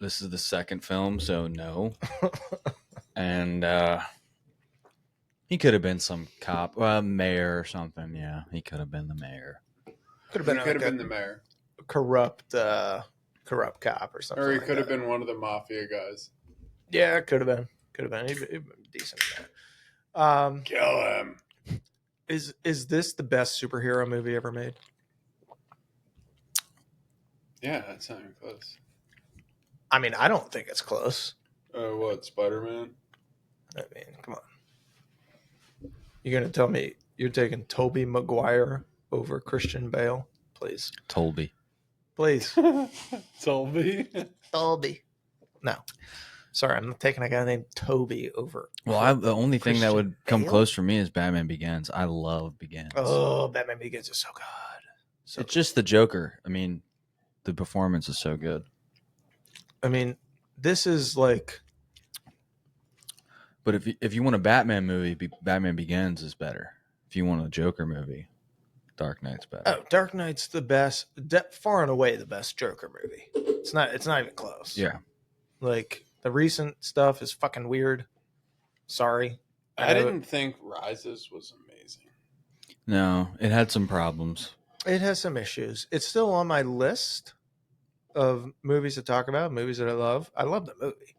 [SPEAKER 3] this is the second film, so no. And he could have been some cop, mayor or something. Yeah, he could have been the mayor.
[SPEAKER 1] Could have been
[SPEAKER 2] the mayor.
[SPEAKER 1] Corrupt cop or something.
[SPEAKER 2] Or he
[SPEAKER 1] like
[SPEAKER 2] could have
[SPEAKER 1] that.
[SPEAKER 2] been one of the mafia guys.
[SPEAKER 1] Yeah, it could have been. He'd been decent at that.
[SPEAKER 2] Kill him.
[SPEAKER 1] Is this the best superhero movie ever made?
[SPEAKER 2] Yeah, that's not even close.
[SPEAKER 1] I mean, I don't think it's close.
[SPEAKER 2] What, Spider-Man?
[SPEAKER 1] I mean, come on. You're going to tell me you're taking Tobey Maguire over Christian Bale? Please.
[SPEAKER 3] Tolby.
[SPEAKER 1] Please.
[SPEAKER 2] Tolby.
[SPEAKER 1] No. Sorry, I'm not taking a guy named Toby over.
[SPEAKER 3] Well, the only thing that would come
[SPEAKER 1] Bale?
[SPEAKER 3] close for me is Batman Begins. I love Begins.
[SPEAKER 1] Oh, Batman Begins is so good.
[SPEAKER 3] It's just the Joker. I mean, the performance is so good.
[SPEAKER 1] I mean, this is like...
[SPEAKER 3] But if you want a Batman movie, Batman Begins is better. If you want a Joker movie, Dark Knight's better.
[SPEAKER 1] Oh, Dark Knight's the best, far and away the best Joker movie. It's not even close.
[SPEAKER 3] Yeah.
[SPEAKER 1] Like, the recent stuff is fucking weird. Sorry.
[SPEAKER 2] I didn't think Rises was amazing.
[SPEAKER 3] No, it had some problems.
[SPEAKER 1] It has some issues. It's still on my list of movies to talk about, movies that I love. I love the movie,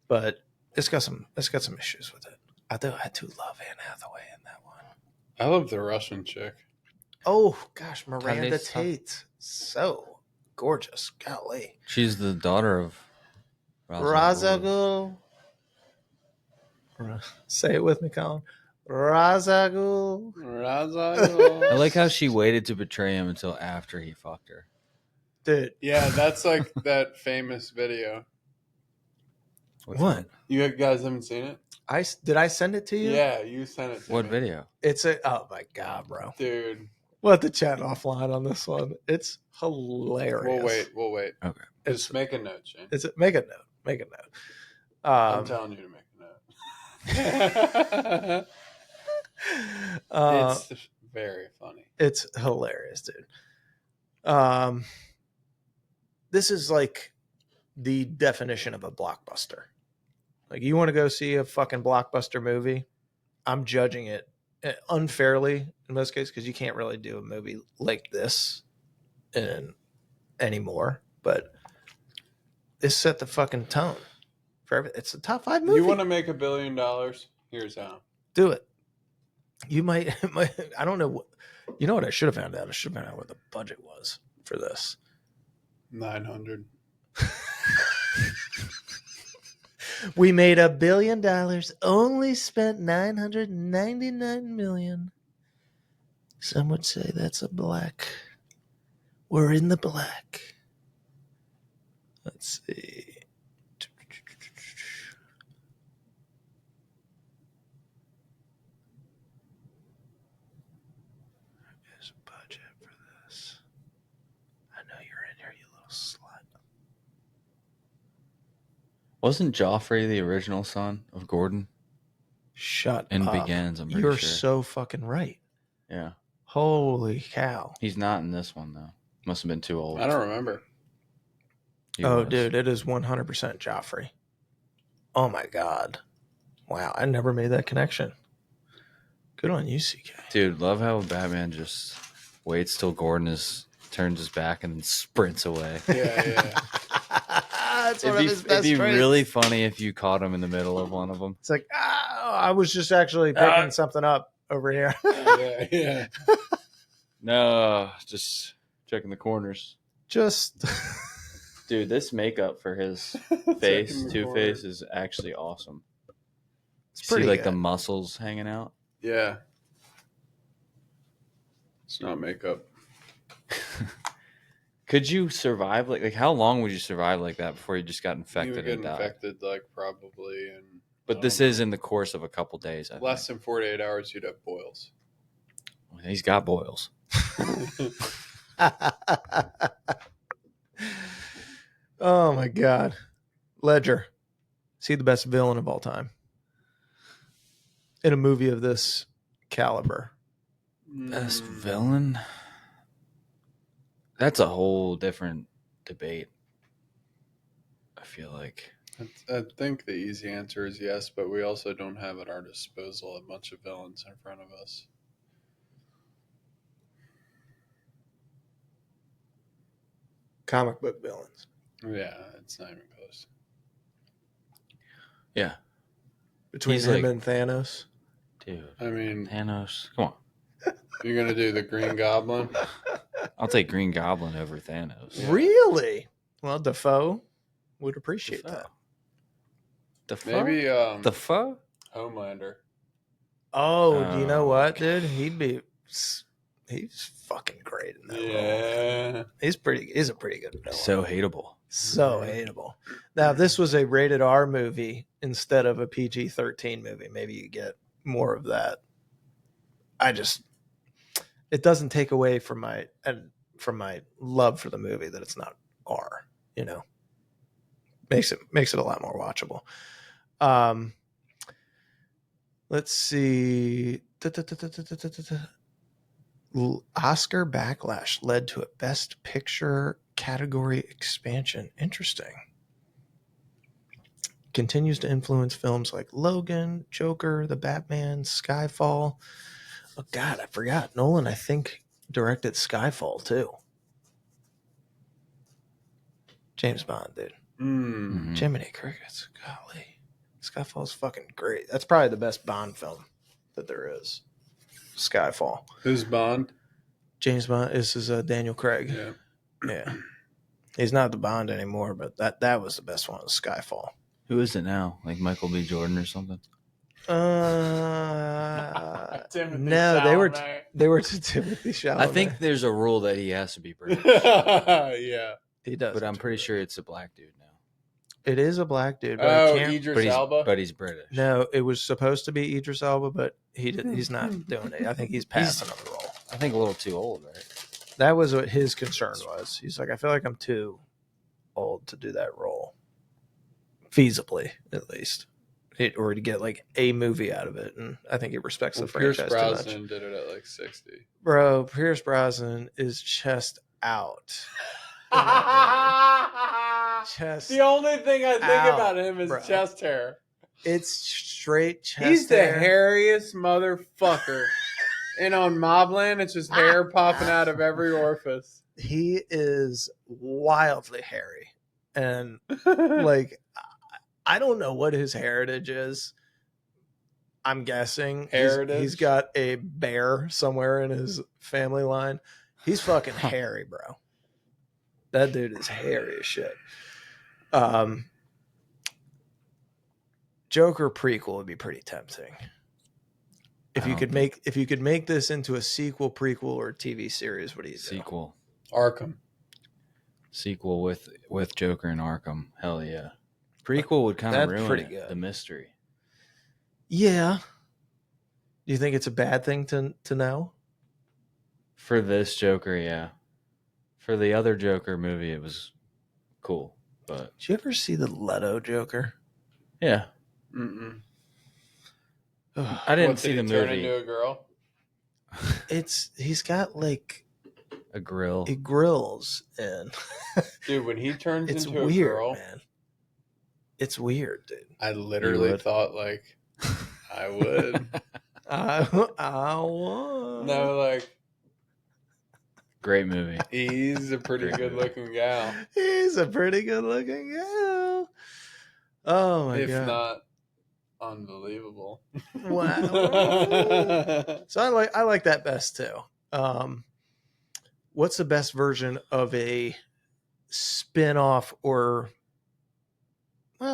[SPEAKER 1] but it's got some issues with it. I do love Anne Hathaway in that one.
[SPEAKER 2] I love the Russian chick.
[SPEAKER 1] Oh gosh, Miranda
[SPEAKER 3] Khalees.
[SPEAKER 1] Tate, so gorgeous. Golly,
[SPEAKER 3] She's the daughter of
[SPEAKER 1] Ra's al Ghul. Say it with me, Colin. Ra's al Ghul.
[SPEAKER 3] I like how she waited to betray him until after he fucked her.
[SPEAKER 1] Dude,
[SPEAKER 2] Yeah, that's like that famous video.
[SPEAKER 1] what?
[SPEAKER 2] You guys haven't seen it?
[SPEAKER 1] Did I send it to you?
[SPEAKER 2] Yeah, you sent it to
[SPEAKER 3] What
[SPEAKER 2] me.
[SPEAKER 3] video?
[SPEAKER 1] It's oh my god, bro.
[SPEAKER 2] Dude.
[SPEAKER 1] We'll have to chat offline on this one. It's hilarious.
[SPEAKER 2] We'll wait.
[SPEAKER 3] Okay.
[SPEAKER 2] Just make a note, Shane.
[SPEAKER 1] Make a note.
[SPEAKER 2] I'm telling you to make a note. It's very funny.
[SPEAKER 1] It's hilarious, dude. This is like the definition of a blockbuster. Like, you want to go see a fucking blockbuster movie? I'm judging it unfairly in most cases because you can't really do a movie like this anymore. But this set the fucking tone for everything. It's a top 5 movie.
[SPEAKER 2] You want to make $1 billion? Here's how.
[SPEAKER 1] Do it. You might I don't know. You know what I should have found out? I should have found out what the budget was for this.
[SPEAKER 2] 900.
[SPEAKER 1] We made $1 billion, only spent 999 million. Some would say that's a black. We're in the black. Let's see. There's a budget for this. I know you're in here, you little slut.
[SPEAKER 3] Wasn't Joffrey the original son of Gordon?
[SPEAKER 1] Shut
[SPEAKER 3] In
[SPEAKER 1] up.
[SPEAKER 3] Begins, I'm pretty
[SPEAKER 1] You're
[SPEAKER 3] sure.
[SPEAKER 1] so fucking right.
[SPEAKER 3] Yeah.
[SPEAKER 1] Holy cow.
[SPEAKER 3] He's not in this one, though. Must have been too old.
[SPEAKER 2] I don't remember.
[SPEAKER 3] He
[SPEAKER 1] Oh,
[SPEAKER 3] was.
[SPEAKER 1] dude, it is 100% Joffrey. Oh, my God. Wow, I never made that connection. Good on you, CK.
[SPEAKER 3] Dude, love how Batman just waits till Gordon turns his back and then sprints away.
[SPEAKER 2] Yeah.
[SPEAKER 1] That's one of his best
[SPEAKER 3] It'd be
[SPEAKER 1] traits.
[SPEAKER 3] really funny if you caught him in the middle of one of them.
[SPEAKER 1] It's like, I was just actually picking something up over here.
[SPEAKER 2] Yeah.
[SPEAKER 3] No, just checking the corners.
[SPEAKER 1] Just,
[SPEAKER 3] Dude, this makeup for his face, Two-Face, is actually awesome.
[SPEAKER 1] it's pretty
[SPEAKER 3] See, like
[SPEAKER 1] good.
[SPEAKER 3] the muscles hanging out.
[SPEAKER 2] Yeah. It's not makeup.
[SPEAKER 3] Could you survive like how long would you survive like that before you just got
[SPEAKER 2] You
[SPEAKER 3] infected
[SPEAKER 2] would get
[SPEAKER 3] and died?
[SPEAKER 2] infected like probably in
[SPEAKER 3] But this is in the course of a couple days. I
[SPEAKER 2] less
[SPEAKER 3] think.
[SPEAKER 2] than 48 hours you'd have boils.
[SPEAKER 3] He's got boils.
[SPEAKER 1] Oh, my God. Ledger. Is he the best villain of all time? In a movie of this caliber.
[SPEAKER 3] Best villain? That's a whole different debate. I feel like.
[SPEAKER 2] I think the easy answer is yes, but we also don't have at our disposal a bunch of villains in front of us.
[SPEAKER 1] Comic book villains.
[SPEAKER 2] Yeah, it's not even close.
[SPEAKER 3] Yeah.
[SPEAKER 1] Between
[SPEAKER 3] He's
[SPEAKER 1] him
[SPEAKER 3] like-
[SPEAKER 1] and Thanos.
[SPEAKER 2] Dude.
[SPEAKER 3] I mean, Thanos. Come on.
[SPEAKER 2] You're going to do the Green Goblin?
[SPEAKER 3] I'll take Green Goblin over Thanos.
[SPEAKER 2] Yeah.
[SPEAKER 1] Really? Well, Defoe would appreciate that.
[SPEAKER 3] Defoe?
[SPEAKER 2] Maybe
[SPEAKER 3] Defoe?
[SPEAKER 2] Homelander.
[SPEAKER 1] Oh, you know what,
[SPEAKER 3] okay.
[SPEAKER 1] dude? He's fucking great in that role.
[SPEAKER 2] Yeah.
[SPEAKER 1] He's a pretty good villain.
[SPEAKER 3] So hateable.
[SPEAKER 1] So hateable. Now, if this was a rated R movie instead of a PG-13 movie, maybe you get more of that. It doesn't take away from my love for the movie that it's not R, you know. Makes it a lot more watchable. Let's see. Oscar backlash led to a Best Picture category expansion. Interesting. Continues to influence films like Logan, Joker, The Batman, Skyfall. Oh, God, I forgot. Nolan, I think, directed Skyfall, too. James Bond, dude.
[SPEAKER 2] Mm.
[SPEAKER 1] Jiminy Crickets. Golly. Skyfall's fucking great. That's probably the best Bond film that there is. Skyfall.
[SPEAKER 2] Who's Bond?
[SPEAKER 1] James Bond. This is Daniel Craig.
[SPEAKER 2] Yeah.
[SPEAKER 1] Yeah. He's not the Bond anymore, but that was the best one, was Skyfall.
[SPEAKER 3] Who is it now? Like Michael B. Jordan or something?
[SPEAKER 1] No,
[SPEAKER 2] Chalamet.
[SPEAKER 1] they were to Timothy Chalamet.
[SPEAKER 3] I think there's a rule that he has to be British.
[SPEAKER 2] Yeah.
[SPEAKER 1] he does.
[SPEAKER 3] But I'm pretty sure it's a black dude now.
[SPEAKER 1] it is a black dude. But
[SPEAKER 2] Oh,
[SPEAKER 1] I can't.
[SPEAKER 2] Idris Elba?
[SPEAKER 3] But he's British.
[SPEAKER 1] No, it was supposed to be Idris Elba, but he's not doing it. I think he's passing on the role.
[SPEAKER 3] I think a little too old, right?
[SPEAKER 1] That was what his concern was. He's like, I feel like I'm too old to do that role, feasibly at least, or to get like a movie out of it. And I think he respects the
[SPEAKER 2] Pierce
[SPEAKER 1] franchise too much.
[SPEAKER 2] Brosnan did it at like 60.
[SPEAKER 1] Bro, Pierce Brosnan is chest out. Chest.
[SPEAKER 2] The only thing I think
[SPEAKER 1] out,
[SPEAKER 2] about him is
[SPEAKER 1] bro.
[SPEAKER 2] chest hair.
[SPEAKER 1] It's straight chest.
[SPEAKER 2] He's the
[SPEAKER 1] hair.
[SPEAKER 2] hairiest motherfucker. And on Mobland, it's just hair popping out of every orifice.
[SPEAKER 1] He is wildly hairy, and like I don't know what his heritage is. I'm guessing
[SPEAKER 2] Heritage?
[SPEAKER 1] he's got a bear somewhere in his family line. He's fucking hairy, bro. That dude is hairy as shit. Joker prequel would be pretty tempting. If
[SPEAKER 3] I
[SPEAKER 1] you
[SPEAKER 3] don't
[SPEAKER 1] could make this into a sequel, prequel, or TV series, what do you do?
[SPEAKER 3] Sequel with Joker and Arkham. Hell yeah. Prequel would kind of
[SPEAKER 1] That's
[SPEAKER 3] ruin
[SPEAKER 1] pretty
[SPEAKER 3] it,
[SPEAKER 1] good.
[SPEAKER 3] the mystery.
[SPEAKER 1] Yeah. Do you think it's a bad thing to know?
[SPEAKER 3] For this Joker, yeah. For the other Joker movie, it was cool. But
[SPEAKER 1] Did you ever see the Leto Joker?
[SPEAKER 3] yeah.
[SPEAKER 2] Mm-mm.
[SPEAKER 3] I didn't see the
[SPEAKER 2] turn
[SPEAKER 3] movie.
[SPEAKER 2] into a girl?
[SPEAKER 1] He's got like
[SPEAKER 3] A grill.
[SPEAKER 1] it grills and
[SPEAKER 2] Dude, when he turns
[SPEAKER 1] it's
[SPEAKER 2] into
[SPEAKER 1] weird,
[SPEAKER 2] a girl,
[SPEAKER 1] man. It's weird, dude.
[SPEAKER 2] I literally
[SPEAKER 3] would?
[SPEAKER 2] thought like I would.
[SPEAKER 1] I want.
[SPEAKER 2] No, like
[SPEAKER 3] Great movie.
[SPEAKER 2] he's a pretty
[SPEAKER 3] Great
[SPEAKER 2] good
[SPEAKER 3] movie.
[SPEAKER 2] looking gal.
[SPEAKER 1] He's a pretty good looking gal. Oh my
[SPEAKER 2] If
[SPEAKER 1] god.
[SPEAKER 2] not unbelievable.
[SPEAKER 1] Wow. So I like that best too. What's the best version of a spin-off or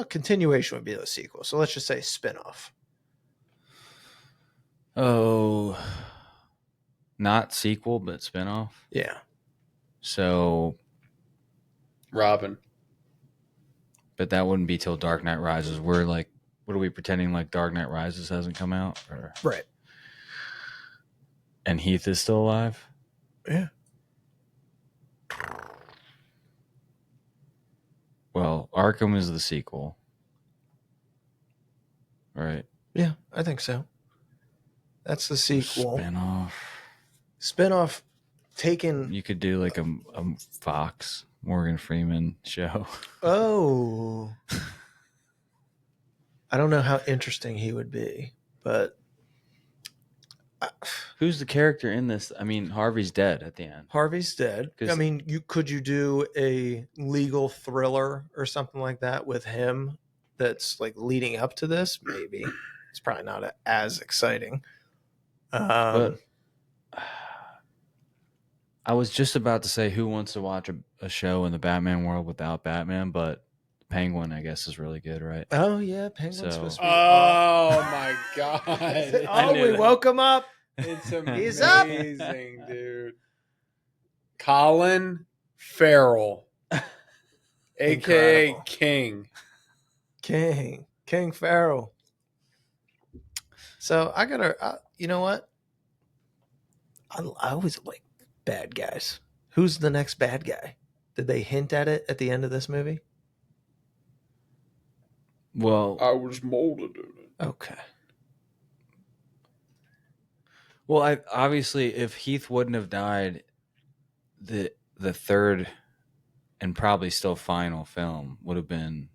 [SPEAKER 1] continuation would be the sequel. So let's just say spin-off.
[SPEAKER 3] Oh, not sequel, but spinoff.
[SPEAKER 1] Yeah.
[SPEAKER 3] So,
[SPEAKER 2] Robin.
[SPEAKER 3] but that wouldn't be till Dark Knight Rises. We're like, what are we pretending like Dark Knight Rises hasn't come out? Or...
[SPEAKER 1] Right.
[SPEAKER 3] And Heath is still alive?
[SPEAKER 1] Yeah.
[SPEAKER 3] Well, Arkham is the sequel. Right.
[SPEAKER 1] Yeah, I think so. That's the sequel. Spinoff taken.
[SPEAKER 3] You could do like a Fox Morgan Freeman show.
[SPEAKER 1] Oh. I don't know how interesting he would be, but
[SPEAKER 3] Who's the character in this? I mean, Harvey's dead at the end.
[SPEAKER 1] Harvey's dead.
[SPEAKER 3] 'Cause-
[SPEAKER 1] I mean, could you do a legal thriller or something like that with him that's like leading up to this? Maybe. It's probably not as exciting.
[SPEAKER 3] But I was just about to say, who wants to watch a show in the Batman world without Batman? But Penguin, I guess, is really good, right?
[SPEAKER 1] Oh yeah, Penguin's
[SPEAKER 3] So-
[SPEAKER 1] supposed to be.
[SPEAKER 2] Oh my god.
[SPEAKER 1] Oh,
[SPEAKER 3] knew
[SPEAKER 1] we
[SPEAKER 3] that.
[SPEAKER 1] woke him up.
[SPEAKER 2] It's
[SPEAKER 1] He's up.
[SPEAKER 2] amazing, dude. Colin Farrell, aka
[SPEAKER 1] Incredible.
[SPEAKER 2] King.
[SPEAKER 1] King Farrell. So I gotta, you know what? I always like bad guys. Who's the next bad guy? Did they hint at it at the end of this movie?
[SPEAKER 3] Well,
[SPEAKER 2] I was molded in it.
[SPEAKER 1] Okay.
[SPEAKER 3] well, obviously, if Heath wouldn't have died, the third and probably still final film would have been.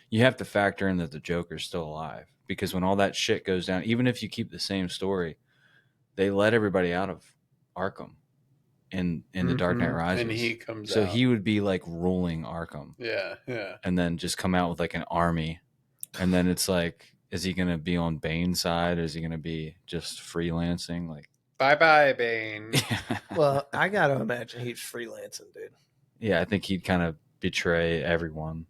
[SPEAKER 3] You have to factor in that the Joker's still alive, because when all that shit goes down, even if you keep the same story, they let everybody out of Arkham in the Dark Knight Rises,
[SPEAKER 2] And he comes
[SPEAKER 3] so
[SPEAKER 2] out.
[SPEAKER 3] he would be like ruling Arkham,
[SPEAKER 2] Yeah.
[SPEAKER 3] and then just come out with like an army, and then it's like, is he gonna be on Bane's side, or is he gonna be just freelancing? Like,
[SPEAKER 2] Bye, Bane.
[SPEAKER 1] Well, I gotta imagine he's freelancing, dude.
[SPEAKER 3] yeah, I think he'd kind of betray everyone.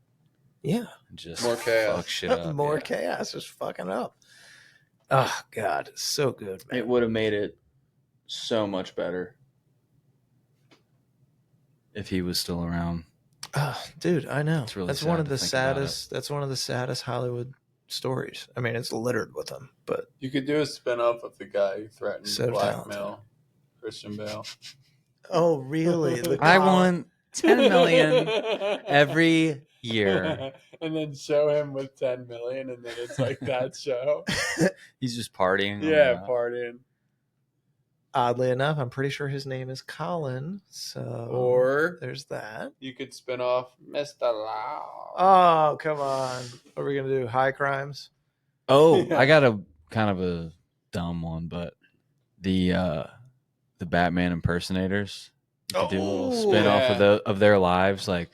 [SPEAKER 1] Yeah.
[SPEAKER 3] And just
[SPEAKER 2] More chaos.
[SPEAKER 3] fuck shit up.
[SPEAKER 1] More
[SPEAKER 3] yeah.
[SPEAKER 1] chaos, just fucking up. Oh God, it's so good, man.
[SPEAKER 3] It would have made it so much better if he was still around.
[SPEAKER 1] Oh, dude, I know.
[SPEAKER 3] It's really
[SPEAKER 1] That's
[SPEAKER 3] sad
[SPEAKER 1] one of
[SPEAKER 3] to
[SPEAKER 1] the
[SPEAKER 3] think about
[SPEAKER 1] saddest. That's one of the saddest Hollywood stories. I mean, it's littered with them, but
[SPEAKER 2] You could do a spin-off of the guy who threatened
[SPEAKER 1] So
[SPEAKER 2] to blackmail
[SPEAKER 1] talented.
[SPEAKER 2] Christian Bale.
[SPEAKER 1] oh, really?
[SPEAKER 3] I want 10 million every year.
[SPEAKER 2] And then show him with 10 million, and then it's like that show.
[SPEAKER 3] He's just partying.
[SPEAKER 2] Yeah, partying.
[SPEAKER 1] Oddly enough, I'm pretty sure his name is Colin. So
[SPEAKER 2] Or
[SPEAKER 1] there's that.
[SPEAKER 2] you could spin off Mr. Lau.
[SPEAKER 1] Oh, come on. What are we gonna do? High crimes?
[SPEAKER 3] Oh,
[SPEAKER 2] Yeah.
[SPEAKER 3] I got a kind of a dumb one, but the Batman impersonators. You could do a little
[SPEAKER 1] Oh,
[SPEAKER 3] spin off
[SPEAKER 2] yeah.
[SPEAKER 3] of their lives. Like,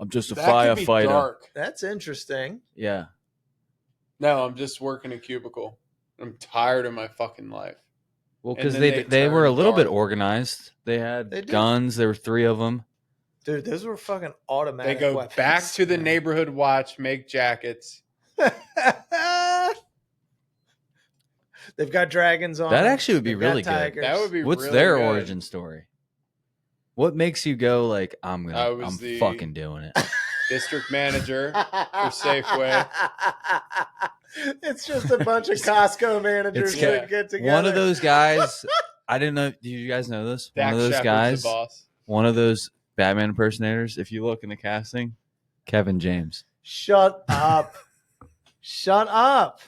[SPEAKER 3] I'm just a
[SPEAKER 2] That could be
[SPEAKER 3] firefighter.
[SPEAKER 2] dark.
[SPEAKER 1] That's interesting.
[SPEAKER 3] Yeah.
[SPEAKER 2] No, I'm just working a cubicle. I'm tired of my fucking life.
[SPEAKER 3] Well,
[SPEAKER 2] And
[SPEAKER 3] because
[SPEAKER 2] then
[SPEAKER 3] they were a
[SPEAKER 2] turn
[SPEAKER 3] little bit
[SPEAKER 2] dark.
[SPEAKER 3] organized. They had
[SPEAKER 1] They did.
[SPEAKER 3] guns. There were 3 of them.
[SPEAKER 1] Dude, those were fucking
[SPEAKER 2] They
[SPEAKER 1] automatic
[SPEAKER 2] go
[SPEAKER 1] weapons.
[SPEAKER 2] back to the neighborhood watch, make jackets,
[SPEAKER 1] They've got dragons on
[SPEAKER 3] That
[SPEAKER 1] them.
[SPEAKER 3] actually would be
[SPEAKER 1] They've got
[SPEAKER 3] really good.
[SPEAKER 1] tigers.
[SPEAKER 2] That would be
[SPEAKER 3] What's
[SPEAKER 2] really
[SPEAKER 3] their
[SPEAKER 2] good.
[SPEAKER 3] origin story? What makes you go like I'm
[SPEAKER 2] the-
[SPEAKER 3] fucking doing it?
[SPEAKER 2] District manager for Safeway.
[SPEAKER 1] It's just a bunch of Costco managers
[SPEAKER 3] It's-
[SPEAKER 1] that get together.
[SPEAKER 3] One of those guys. I didn't know. Do you guys know this?
[SPEAKER 2] Dak
[SPEAKER 3] One of those
[SPEAKER 2] Shepard's
[SPEAKER 3] guys.
[SPEAKER 2] the boss.
[SPEAKER 3] One of those Batman impersonators. If you look in the casting, Kevin James.
[SPEAKER 1] Shut up. Shut up.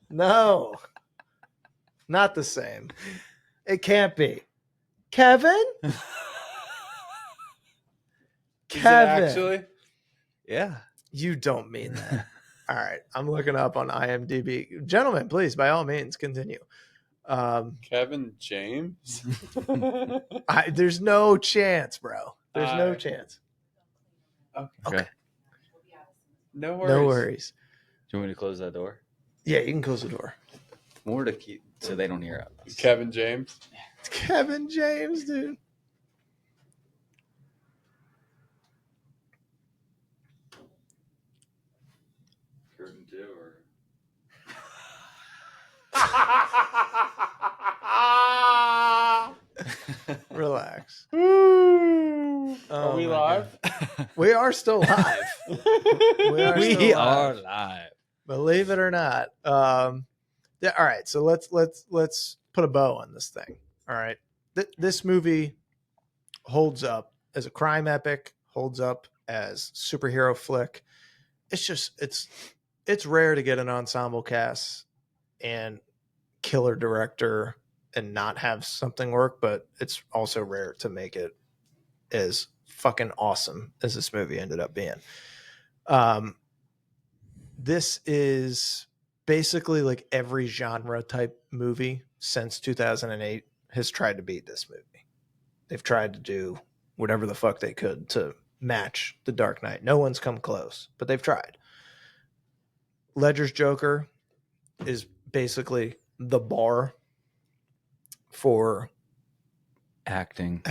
[SPEAKER 1] No. Not the same. It can't be. Kevin?
[SPEAKER 2] Is
[SPEAKER 1] Kevin.
[SPEAKER 2] it actually?
[SPEAKER 3] Yeah.
[SPEAKER 1] You don't mean that. All right. I'm looking up on IMDb. Gentlemen, please, by all means, continue.
[SPEAKER 2] Kevin James?
[SPEAKER 1] There's no chance, bro. There's no chance.
[SPEAKER 3] Okay.
[SPEAKER 2] No worries.
[SPEAKER 1] No worries.
[SPEAKER 3] Do you want me to close that door?
[SPEAKER 1] Yeah, you can close the door.
[SPEAKER 3] More to keep so they don't hear us.
[SPEAKER 2] Kevin James?
[SPEAKER 1] It's Kevin James, dude.
[SPEAKER 3] Curtain two or
[SPEAKER 1] Relax.
[SPEAKER 2] Are
[SPEAKER 1] Oh
[SPEAKER 2] we
[SPEAKER 1] my
[SPEAKER 2] live?
[SPEAKER 1] God. We are still live. We are
[SPEAKER 3] we
[SPEAKER 1] still
[SPEAKER 3] are
[SPEAKER 1] live.
[SPEAKER 3] live.
[SPEAKER 1] Believe it or not. Yeah, all right, so let's put a bow on this thing. All right. This movie holds up as a crime epic, holds up as superhero flick. It's just it's rare to get an ensemble cast and killer director and not have something work, but it's also rare to make it as fucking awesome as this movie ended up being. This is basically like every genre type movie since 2008 has tried to beat this movie. They've tried to do whatever the fuck they could to match The Dark Knight. No one's come close, but they've tried. Ledger's Joker is basically the bar for
[SPEAKER 3] Acting.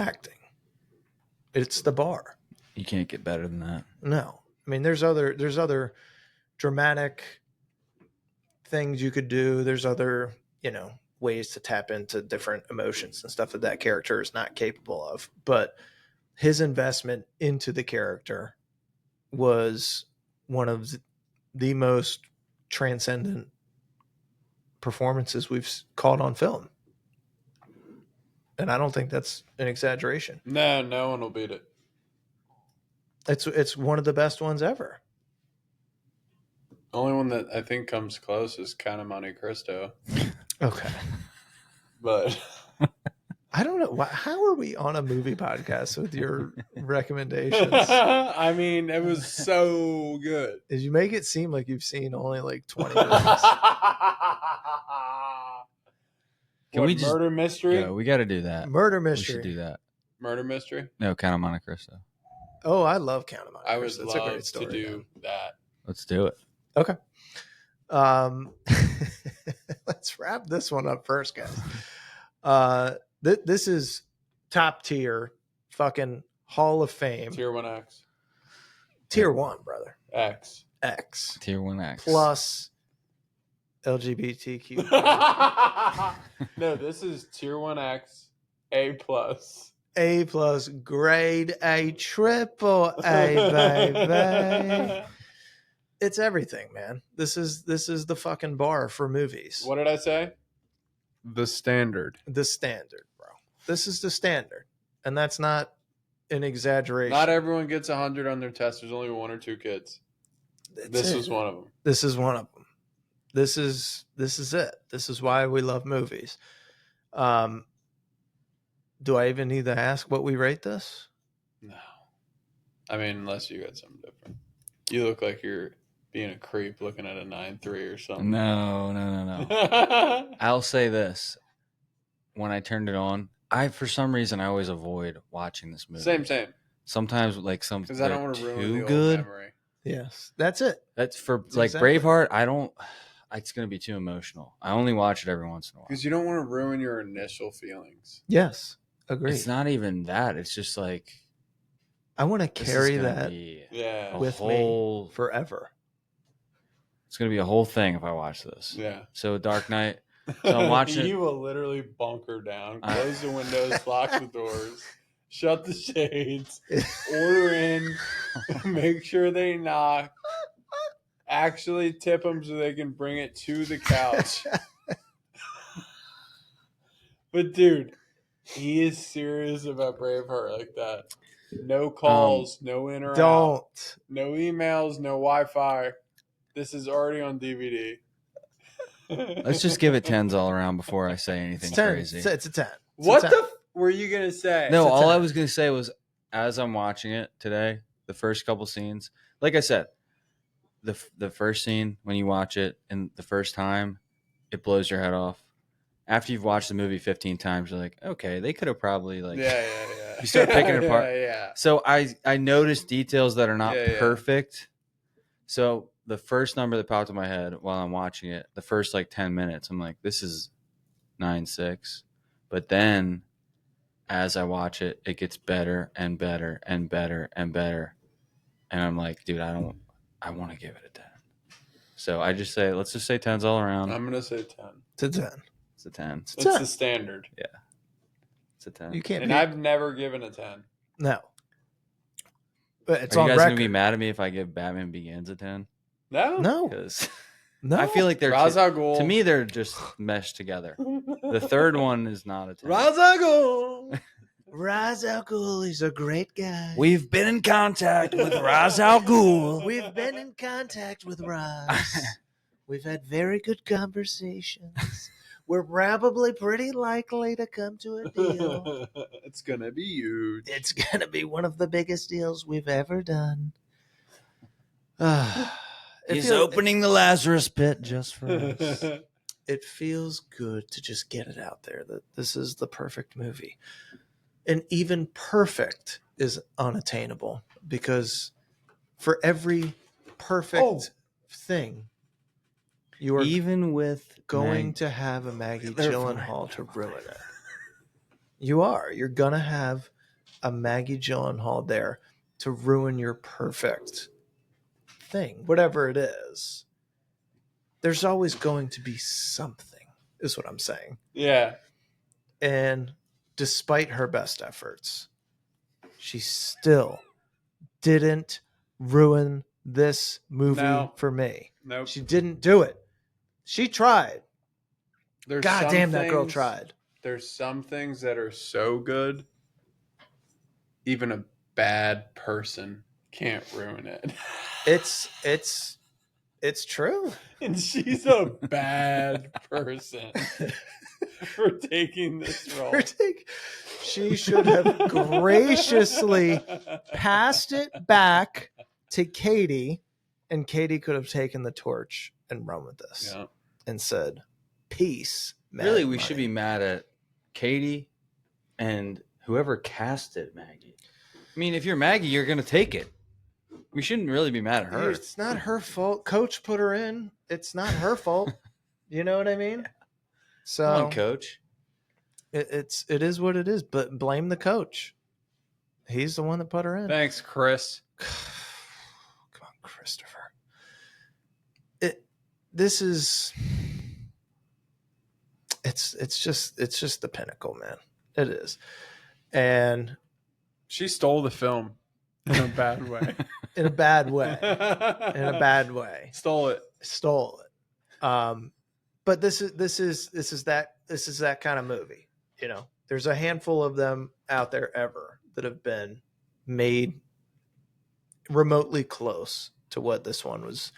[SPEAKER 1] It's the bar.
[SPEAKER 3] You can't get better than that.
[SPEAKER 1] No. I mean, there's other dramatic things you could do. There's other, ways to tap into different emotions and stuff that character is not capable of. But his investment into the character was one of the most transcendent performances we've caught on film. And I don't think that's an exaggeration.
[SPEAKER 2] No one will beat it.
[SPEAKER 1] It's one of the best ones ever.
[SPEAKER 2] Only one that I think comes close is kind of Monte Cristo.
[SPEAKER 1] Okay.
[SPEAKER 2] But
[SPEAKER 1] I don't know. How are we on a movie podcast with your recommendations?
[SPEAKER 2] I mean, it was so good.
[SPEAKER 1] Did you make it seem like you've seen only like 20 movies?
[SPEAKER 3] Can we just
[SPEAKER 2] murder mystery?
[SPEAKER 3] Yeah, we got to do that.
[SPEAKER 1] Murder
[SPEAKER 3] We
[SPEAKER 1] mystery.
[SPEAKER 3] should do that.
[SPEAKER 2] Murder mystery?
[SPEAKER 3] No, Count of Monte Cristo.
[SPEAKER 1] Oh, I love Count of Monte
[SPEAKER 2] I would
[SPEAKER 1] Cristo. That's a
[SPEAKER 2] love
[SPEAKER 1] great story.
[SPEAKER 2] to do that.
[SPEAKER 3] Let's do it.
[SPEAKER 1] Okay. Let's wrap this one up first, guys. This is top tier, fucking Hall of Fame.
[SPEAKER 2] Tier 1X.
[SPEAKER 1] Tier 1, brother.
[SPEAKER 2] X.
[SPEAKER 1] X.
[SPEAKER 3] Tier 1X.
[SPEAKER 1] Plus LGBTQ.
[SPEAKER 2] No, this is Tier 1X, A+.
[SPEAKER 1] A plus, grade A, triple A, baby. It's everything, man. This is the fucking bar for movies.
[SPEAKER 2] What did I say? The standard.
[SPEAKER 1] The standard, bro. This is the standard. And that's not an exaggeration.
[SPEAKER 2] Not everyone gets 100 on their test. There's only one or two kids. This was one of them.
[SPEAKER 1] This is one of them. This is it. This is why we love movies. Do I even need to ask what we rate this?
[SPEAKER 2] No. I mean, unless you got something different. You look like you're being a creep looking at a 9.3 or something.
[SPEAKER 3] No. I'll say this. When I turned it on, for some reason I always avoid watching this movie.
[SPEAKER 2] Same.
[SPEAKER 3] Sometimes like some
[SPEAKER 2] Because I don't want to ruin the old
[SPEAKER 3] good.
[SPEAKER 2] memory.
[SPEAKER 1] Yes. That's it.
[SPEAKER 3] That's for
[SPEAKER 1] That's
[SPEAKER 3] like
[SPEAKER 1] exactly.
[SPEAKER 3] Braveheart. It's going to be too emotional. I only watch it every once in a while.
[SPEAKER 2] Because you don't want to ruin your initial feelings.
[SPEAKER 1] Yes. Agreed.
[SPEAKER 3] It's not even that. It's just like
[SPEAKER 1] I want to
[SPEAKER 3] this is
[SPEAKER 1] carry
[SPEAKER 3] gonna
[SPEAKER 1] that
[SPEAKER 3] be
[SPEAKER 2] Yeah.
[SPEAKER 3] a
[SPEAKER 1] with
[SPEAKER 3] whole
[SPEAKER 1] me forever.
[SPEAKER 3] It's gonna be a whole thing if I watch this.
[SPEAKER 2] Yeah.
[SPEAKER 3] So Dark Knight. So I'm watching.
[SPEAKER 2] You will literally bunker down, close the windows, lock the doors, shut the shades, order in, make sure they knock, actually tip them so they can bring it to the couch. But dude, he is serious about Braveheart like that. No calls, no in or out, no emails, no Wi-Fi. This is already on DVD.
[SPEAKER 3] Let's just give it 10s all around before I say anything crazy.
[SPEAKER 1] It's a 10.
[SPEAKER 2] What the were you gonna say?
[SPEAKER 3] No, all I was gonna say was, as I'm watching it today, the first couple scenes, like I said, the first scene when you watch it and the first time, it blows your head off. After you've watched the movie 15 times, you're like, okay, they could have probably like,
[SPEAKER 2] yeah.
[SPEAKER 3] You start picking it apart.
[SPEAKER 2] Yeah.
[SPEAKER 3] So I noticed details that are not perfect. So the first number that popped in my head while I'm watching it, the first like 10 minutes, I'm like, this is 9-6. But then as I watch it, it gets better and better and better and better. And I'm like, dude, I want to give it a 10. So let's just say 10s all around.
[SPEAKER 2] I'm going to say 10.
[SPEAKER 1] It's a 10.
[SPEAKER 3] It's a 10.
[SPEAKER 2] It's the standard.
[SPEAKER 3] Yeah. It's a 10.
[SPEAKER 1] You can't.
[SPEAKER 2] And I've never given a 10.
[SPEAKER 1] No. But it's
[SPEAKER 3] Are
[SPEAKER 1] on
[SPEAKER 3] you guys
[SPEAKER 1] record.
[SPEAKER 3] going to be mad at me if I give Batman Begins a 10?
[SPEAKER 2] No.
[SPEAKER 3] Because
[SPEAKER 1] No.
[SPEAKER 3] I feel like they're
[SPEAKER 2] Ra's al Ghul.
[SPEAKER 3] to me they're just meshed together. The third one is not a 10.
[SPEAKER 2] Ra's al Ghul.
[SPEAKER 1] Ra's al Ghul is a great guy.
[SPEAKER 3] We've been in contact with Ra's al Ghul.
[SPEAKER 1] We've been in contact with Ra's. We've had very good conversations. We're probably pretty likely to come to a deal.
[SPEAKER 2] It's going to be huge.
[SPEAKER 1] It's going to be one of the biggest deals we've ever done.
[SPEAKER 3] He's opening the Lazarus pit just for us.
[SPEAKER 1] It feels good to just get it out there that this is the perfect movie. And even perfect is unattainable because for every perfect thing, you are
[SPEAKER 3] even with
[SPEAKER 1] going to have a Maggie Gyllenhaal to ruin it. You are. You're going to have a Maggie Gyllenhaal there to ruin your perfect thing, whatever it is. There's always going to be something, is what I'm saying.
[SPEAKER 2] Yeah.
[SPEAKER 1] And despite her best efforts, she still didn't ruin this movie for me.
[SPEAKER 2] Nope.
[SPEAKER 1] She didn't do it. She tried.
[SPEAKER 2] There's
[SPEAKER 1] God damn, that girl tried.
[SPEAKER 2] There's some things that are so good, even a bad person can't ruin it.
[SPEAKER 1] It's true.
[SPEAKER 2] And she's a bad person for taking this role.
[SPEAKER 1] She should have graciously passed it back to Katie, and Katie could have taken the torch and run with this and said, peace.
[SPEAKER 3] Really, we should be mad at Katie and whoever casted Maggie. I mean, if you're Maggie, you're going to take it. We shouldn't really be mad at her.
[SPEAKER 1] It's not her fault. Coach put her in. It's not her fault. You know what I mean? So,
[SPEAKER 3] come on, Coach.
[SPEAKER 1] It is what it is, but blame the coach. He's the one that put her in.
[SPEAKER 2] Thanks, Chris.
[SPEAKER 1] Come on, Christopher. This is it's just the pinnacle, man. It is. And
[SPEAKER 2] she stole the film in a bad way.
[SPEAKER 1] In a bad way. In a bad way.
[SPEAKER 2] Stole it.
[SPEAKER 1] But this is that kind of movie. You know, there's a handful of them out there ever that have been made remotely close to what this one was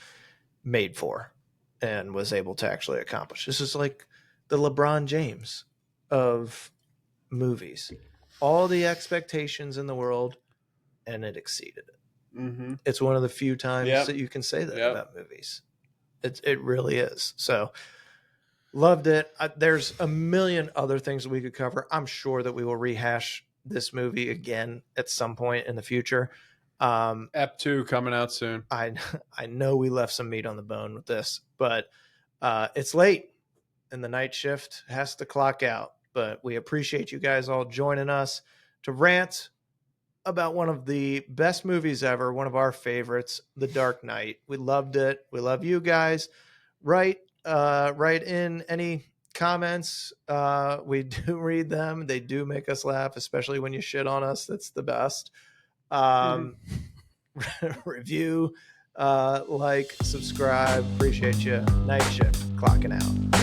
[SPEAKER 1] made for and was able to actually accomplish. This is like the LeBron James of movies. All the expectations in the world, and it exceeded it.
[SPEAKER 2] Mm-hmm.
[SPEAKER 1] It's one of the few times that you can say that about movies. It really is. So loved it. There's a million other things that we could cover. I'm sure that we will rehash this movie again at some point in the future.
[SPEAKER 2] Ep 2 coming out soon.
[SPEAKER 1] I know we left some meat on the bone with this, but it's late and the night shift has to clock out. But we appreciate you guys all joining us to rant about one of the best movies ever, one of our favorites, The Dark Knight. We loved it. We love you guys. Write in any comments. We do read them. They do make us laugh, especially when you shit on us. That's the best. Review, like, subscribe. Appreciate you. Night Shift, clocking out.